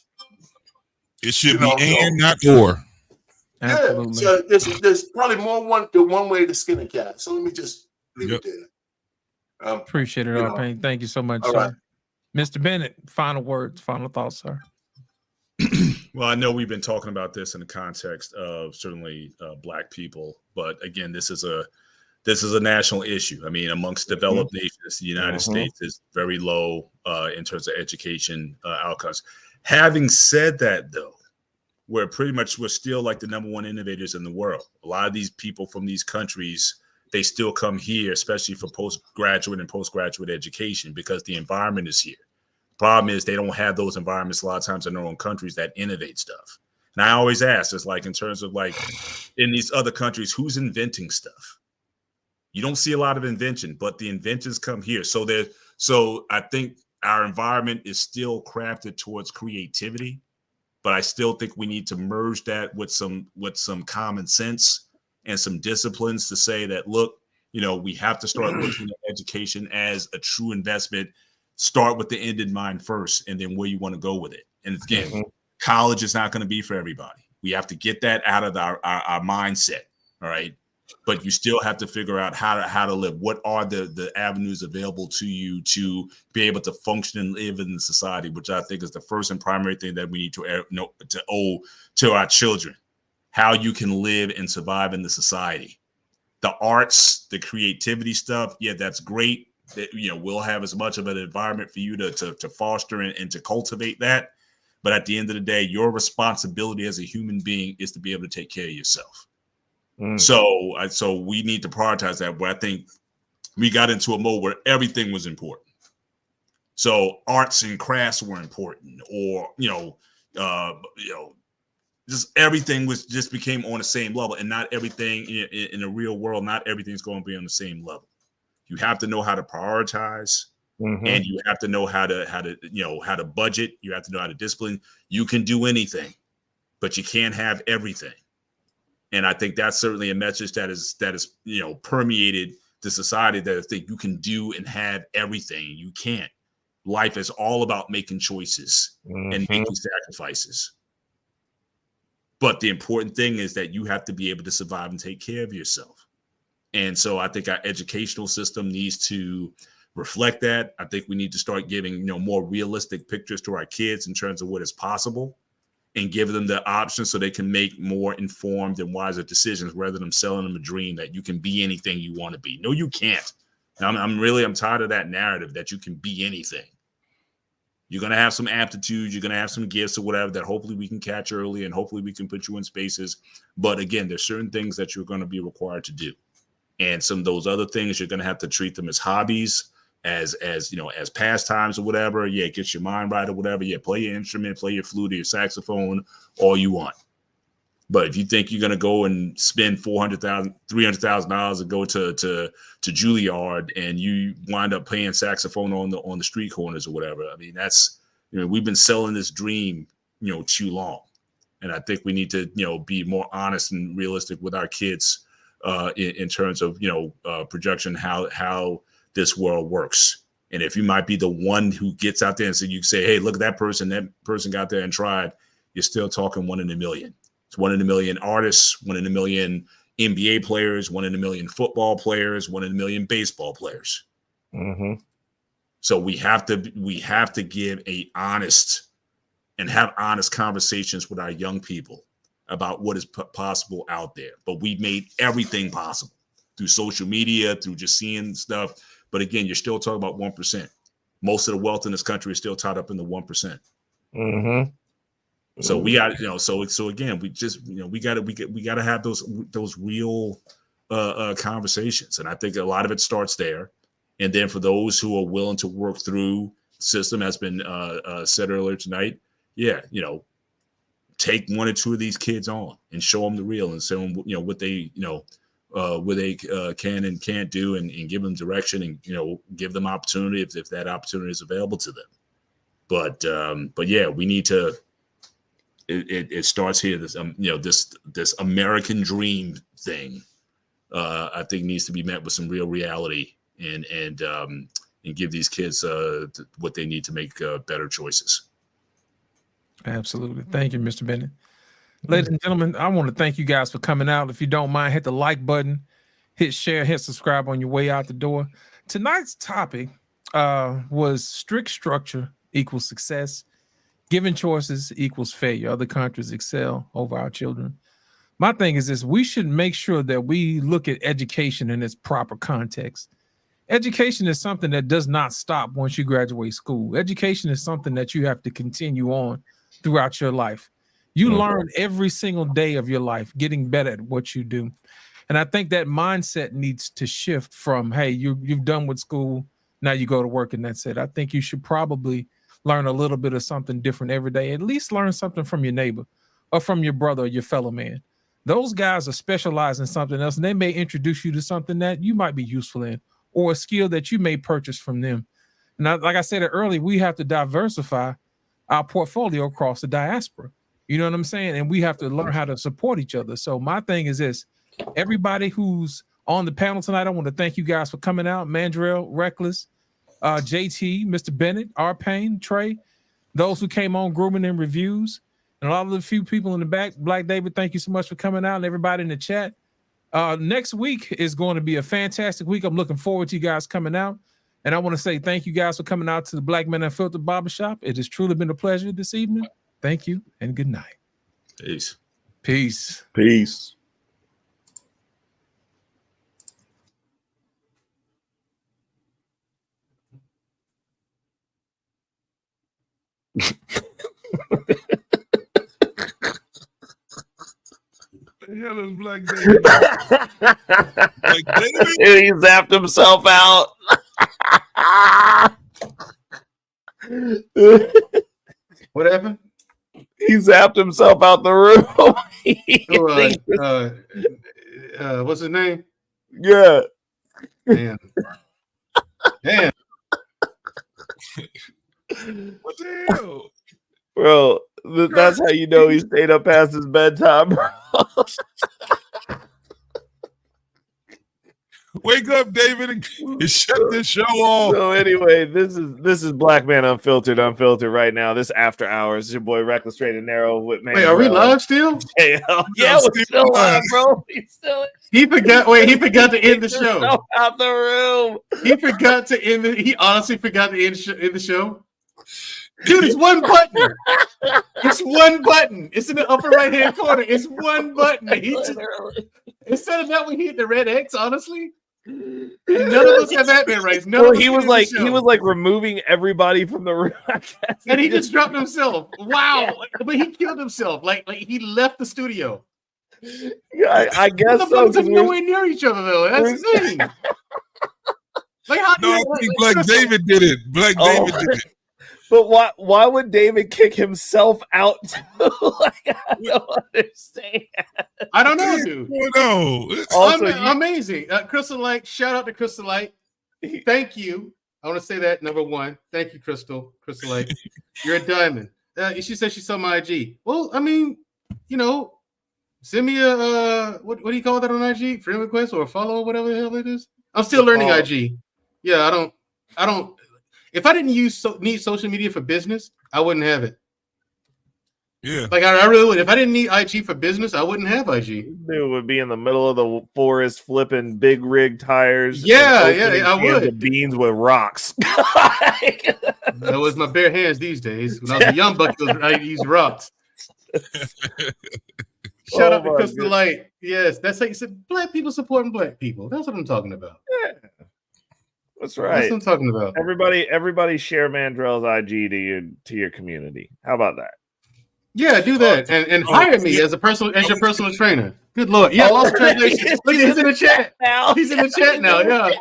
It should be and not or. Absolutely. Yeah, so there's probably more than one way to skin a cat. So let me just leave it there. Appreciate it, R-Pain. Thank you so much, all sir. right. Mr. Bennett, final words, final thoughts, sir. Well, I know we've been talking about this in the context of certainly black people, but again, this is a national issue. I mean, amongst developed nations, the United States is very low in terms of education outcomes. Having said that, though, we're still like the #1 innovators in the world. A lot of these people from these countries, they still come here, especially for postgraduate and postgraduate education, because the environment is here. Problem is they don't have those environments a lot of times in their own countries that innovate stuff. And I always ask, it's like in terms of like in these other countries, who's inventing stuff? You don't see a lot of invention, but the inventions come here. So I think our environment is still crafted towards creativity, but I still think we need to merge that with some common sense and some disciplines to say that, look, we have to start looking at education as a true investment. Start with the end in mind first, and then where you want to go with it. And again, college is not going to be for everybody. We have to get that out of our mindset. All right. But you still have to figure out how to live. What are the avenues available to you to be able to function and live in the society, which I think is the first and primary thing that we need to owe to our children. How you can live and survive in the society. The arts, the creativity stuff, yeah, that's great. That we'll have as much of an environment for you to foster and to cultivate that. But at the end of the day, your responsibility as a human being is to be able to take care of yourself. So we need to prioritize that. Where I think we got into a mode where everything was important. So arts and crafts were important, or just everything just became on the same level, and not everything in the real world. Not everything's going to be on the same level. You have to know how to prioritize, and you have to know how to budget. You have to know how to discipline. You can do anything, but you can't have everything. And I think that's certainly a message that is permeated the society, that I think you can do and have everything. You can't. Life is all about making choices and making sacrifices. But the important thing is that you have to be able to survive and take care of yourself. And so I think our educational system needs to reflect that. I think we need to start giving, more realistic pictures to our kids in terms of what is possible, and give them the options so they can make more informed and wiser decisions, rather than selling them a dream that you can be anything you want to be. No, you can't. I'm tired of that narrative that you can be anything. You're going to have some aptitude, you're going to have some gifts or whatever that hopefully we can catch early, and hopefully we can put you in spaces. But again, there's certain things that you're going to be required to do. And some of those other things, you're going to have to treat them as hobbies, as pastimes or whatever. Yeah, get your mind right or whatever. Yeah, play your instrument, play your flute or your saxophone, all you want. But if you think you're going to go and spend $400,000, $300,000 and go to Juilliard, and you wind up playing saxophone on the street corners or whatever, I mean, that's, we've been selling this dream, too long. And I think we need to, be more honest and realistic with our kids in terms of, projection, how this world works. And if you might be the one who gets out there and so you say, hey, look at that person got there and tried, you're still talking 1 in a million. It's 1 in a million artists, 1 in a million NBA players, 1 in a million football players, 1 in a million baseball players. So we have to give have honest conversations with our young people about what is possible out there. But we've made everything possible through social media, through just seeing stuff. But again, you're still talking about 1%. Most of the wealth in this country is still tied up in the 1%. So we got, so again, we just, we got to have those real conversations. And I think a lot of it starts there. And then for those who are willing to work through the system, has been said earlier tonight. Yeah. Take 1 or 2 of these kids on and show them the real, and show them, what they, what they can and can't do, and give them direction, and give them opportunity if that opportunity is available to them. But yeah, we need to. It starts here. This this American dream thing, I think needs to be met with some real reality, and give these kids what they need to make better choices. Absolutely. Thank you, Mr. Bennett. Ladies and gentlemen, I want to thank you guys for coming out. If you don't mind, hit the like button, hit share, hit subscribe on your way out the door. Tonight's topic was strict structure equals success. Given choices equals failure. Other countries excel over our children. My thing is this: we should make sure that we look at education in its proper context. Education is something that does not stop once you graduate school. Education is something that you have to continue on throughout your life. You learn every single day of your life, getting better at what you do. And I think that mindset needs to shift from, hey, you've done with school, now you go to work and that's it. I think you should probably learn a little bit of something different every day. At least learn something from your neighbor or from your brother or your fellow man. Those guys are specialized in something else, and they may introduce you to something that you might be useful in, or a skill that you may purchase from them. And like I said earlier, we have to diversify our portfolio across the diaspora. You know what I'm saying? And we have to learn how to support each other. So my thing is this: everybody who's on the panel tonight, I want to thank you guys for coming out. Mandrell, Reckless, JT, Mr. Bennett, R. Payne, Trey, those who came on Grooming and Reviews, and a lot of the few people in the back. Black David, thank you so much for coming out, and everybody in the chat. Next week is going to be a fantastic week. I'm looking forward to you guys coming out. And I want to say thank you guys for coming out to the Black Men Unfiltered Barbershop. It has truly been a pleasure this evening. Thank you and good night. Peace. Peace. Peace. The hell is Black David? Black David? He zapped himself out. What happened? He zapped himself out the room. What's his name? Yeah. Damn. Damn. What the hell? Bro, that's how you know he stayed up past his bedtime, bro. Wake up, David, and shut this show off. So anyway, this is Black Man Unfiltered right now. This after hours. It's your boy Reckless, Straight and Narrow with man. Wait, are we live still? Yeah, we're still live, bro. He forgot to end the show. Out the room. He forgot to end he honestly forgot to end the show. Dude, it's one button. It's one button. It's in the upper right hand corner. It's one button. Instead of that, we hit the red X, honestly. And none of us have admin rights. He was like removing everybody from the room. And he just dropped himself. Wow. Yeah. But he killed himself. Like he left the studio. Yeah, I guess so. We're nowhere near each other though. That's the thing. Like how I think Black David did it. David did it. But why would David kick himself out? Like, I don't understand. I don't know, dude. No. Also, amazing. Crystal Light, shout out to Crystal Light. Thank you. I want to say that, number one. Thank you, Crystal Light. You're a diamond. She said she saw my IG. Well, I mean, send me a, what do you call that on IG? Friend request or a follow, whatever the hell it is. I'm still learning IG. Yeah, I don't. If I didn't need social media for business, I wouldn't have it. Yeah. Like I really would. If I didn't need IG for business, I wouldn't have IG. Dude would be in the middle of the forest flipping big rig tires. Yeah, I would. Beans with rocks. That was my bare hands these days. When I was a young buck, I used rocks. Shout out to Crystal Light. Yes, that's how you said Black people supporting Black people. That's what I'm talking about. Yeah. That's right. That's what I'm talking about. Everybody share Mandrell's IG to your community. How about that? Yeah, do that and hire me as your personal trainer. Good Lord. Yeah, lost translation. Look, he's in the chat now. He's in the chat now. Yeah.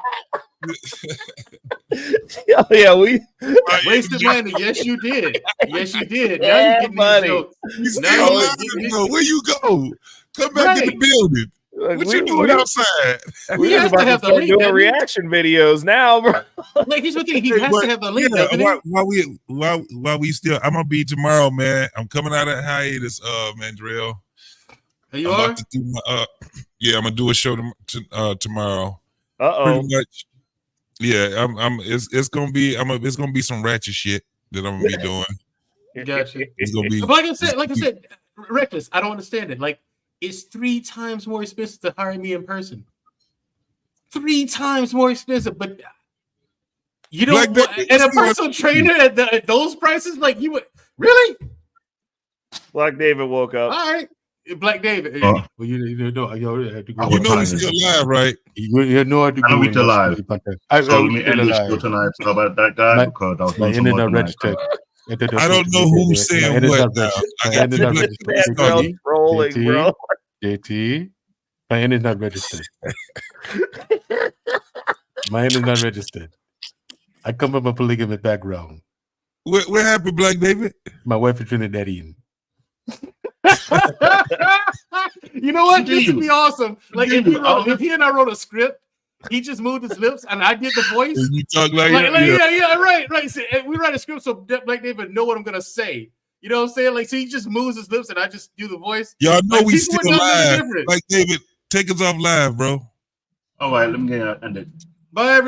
Yeah, we wasted money. Yes, you did. Yes, you did. Now you getting these jokes. Where you go? Come back in the building. Like, What you doing outside? We has about to have the start link, doing doesn't he? reaction videos now, bro. Like he's the thing. He has to have the link. Yeah, doesn't he? while we still, I'm gonna be tomorrow, man. I'm coming out of hiatus, Mandrell. You I'm are? about to do my, yeah, I'm gonna do a show tomorrow. Uh-oh. Pretty much. Yeah, it's gonna be some ratchet shit that I'm gonna be doing. Gotcha. It's gonna be Like I said, Reckless. I don't understand it. Like, it's 3 times more expensive to hire me in person. 3 times more expensive, but you don't. And a personal trainer at those prices, like you would really. Black David woke up. All right, Black David. Well, you know, you have to go. You know we still live, right? You know I do. I know we still live. So let me end this show tonight. Talk about that guy because I was doing so much tonight. I don't know who's saying what now. I got Background rolling, bro. JT, my end is not registered. My end is not registered. I come from a polygamous background. What happened, Black David? My wife is Trinidadian. You know what? This would be awesome. Like if he and I wrote a script, he just moved his lips and I did the voice. You talk like yeah, right. So, we write a script so Black David know what I'm gonna say. You know what I'm saying? Like, so he just moves his lips and I just do the voice. Y'all know like, we still live. Different. Like David, take us off live, bro. All right, let me get ended. Bye, everybody.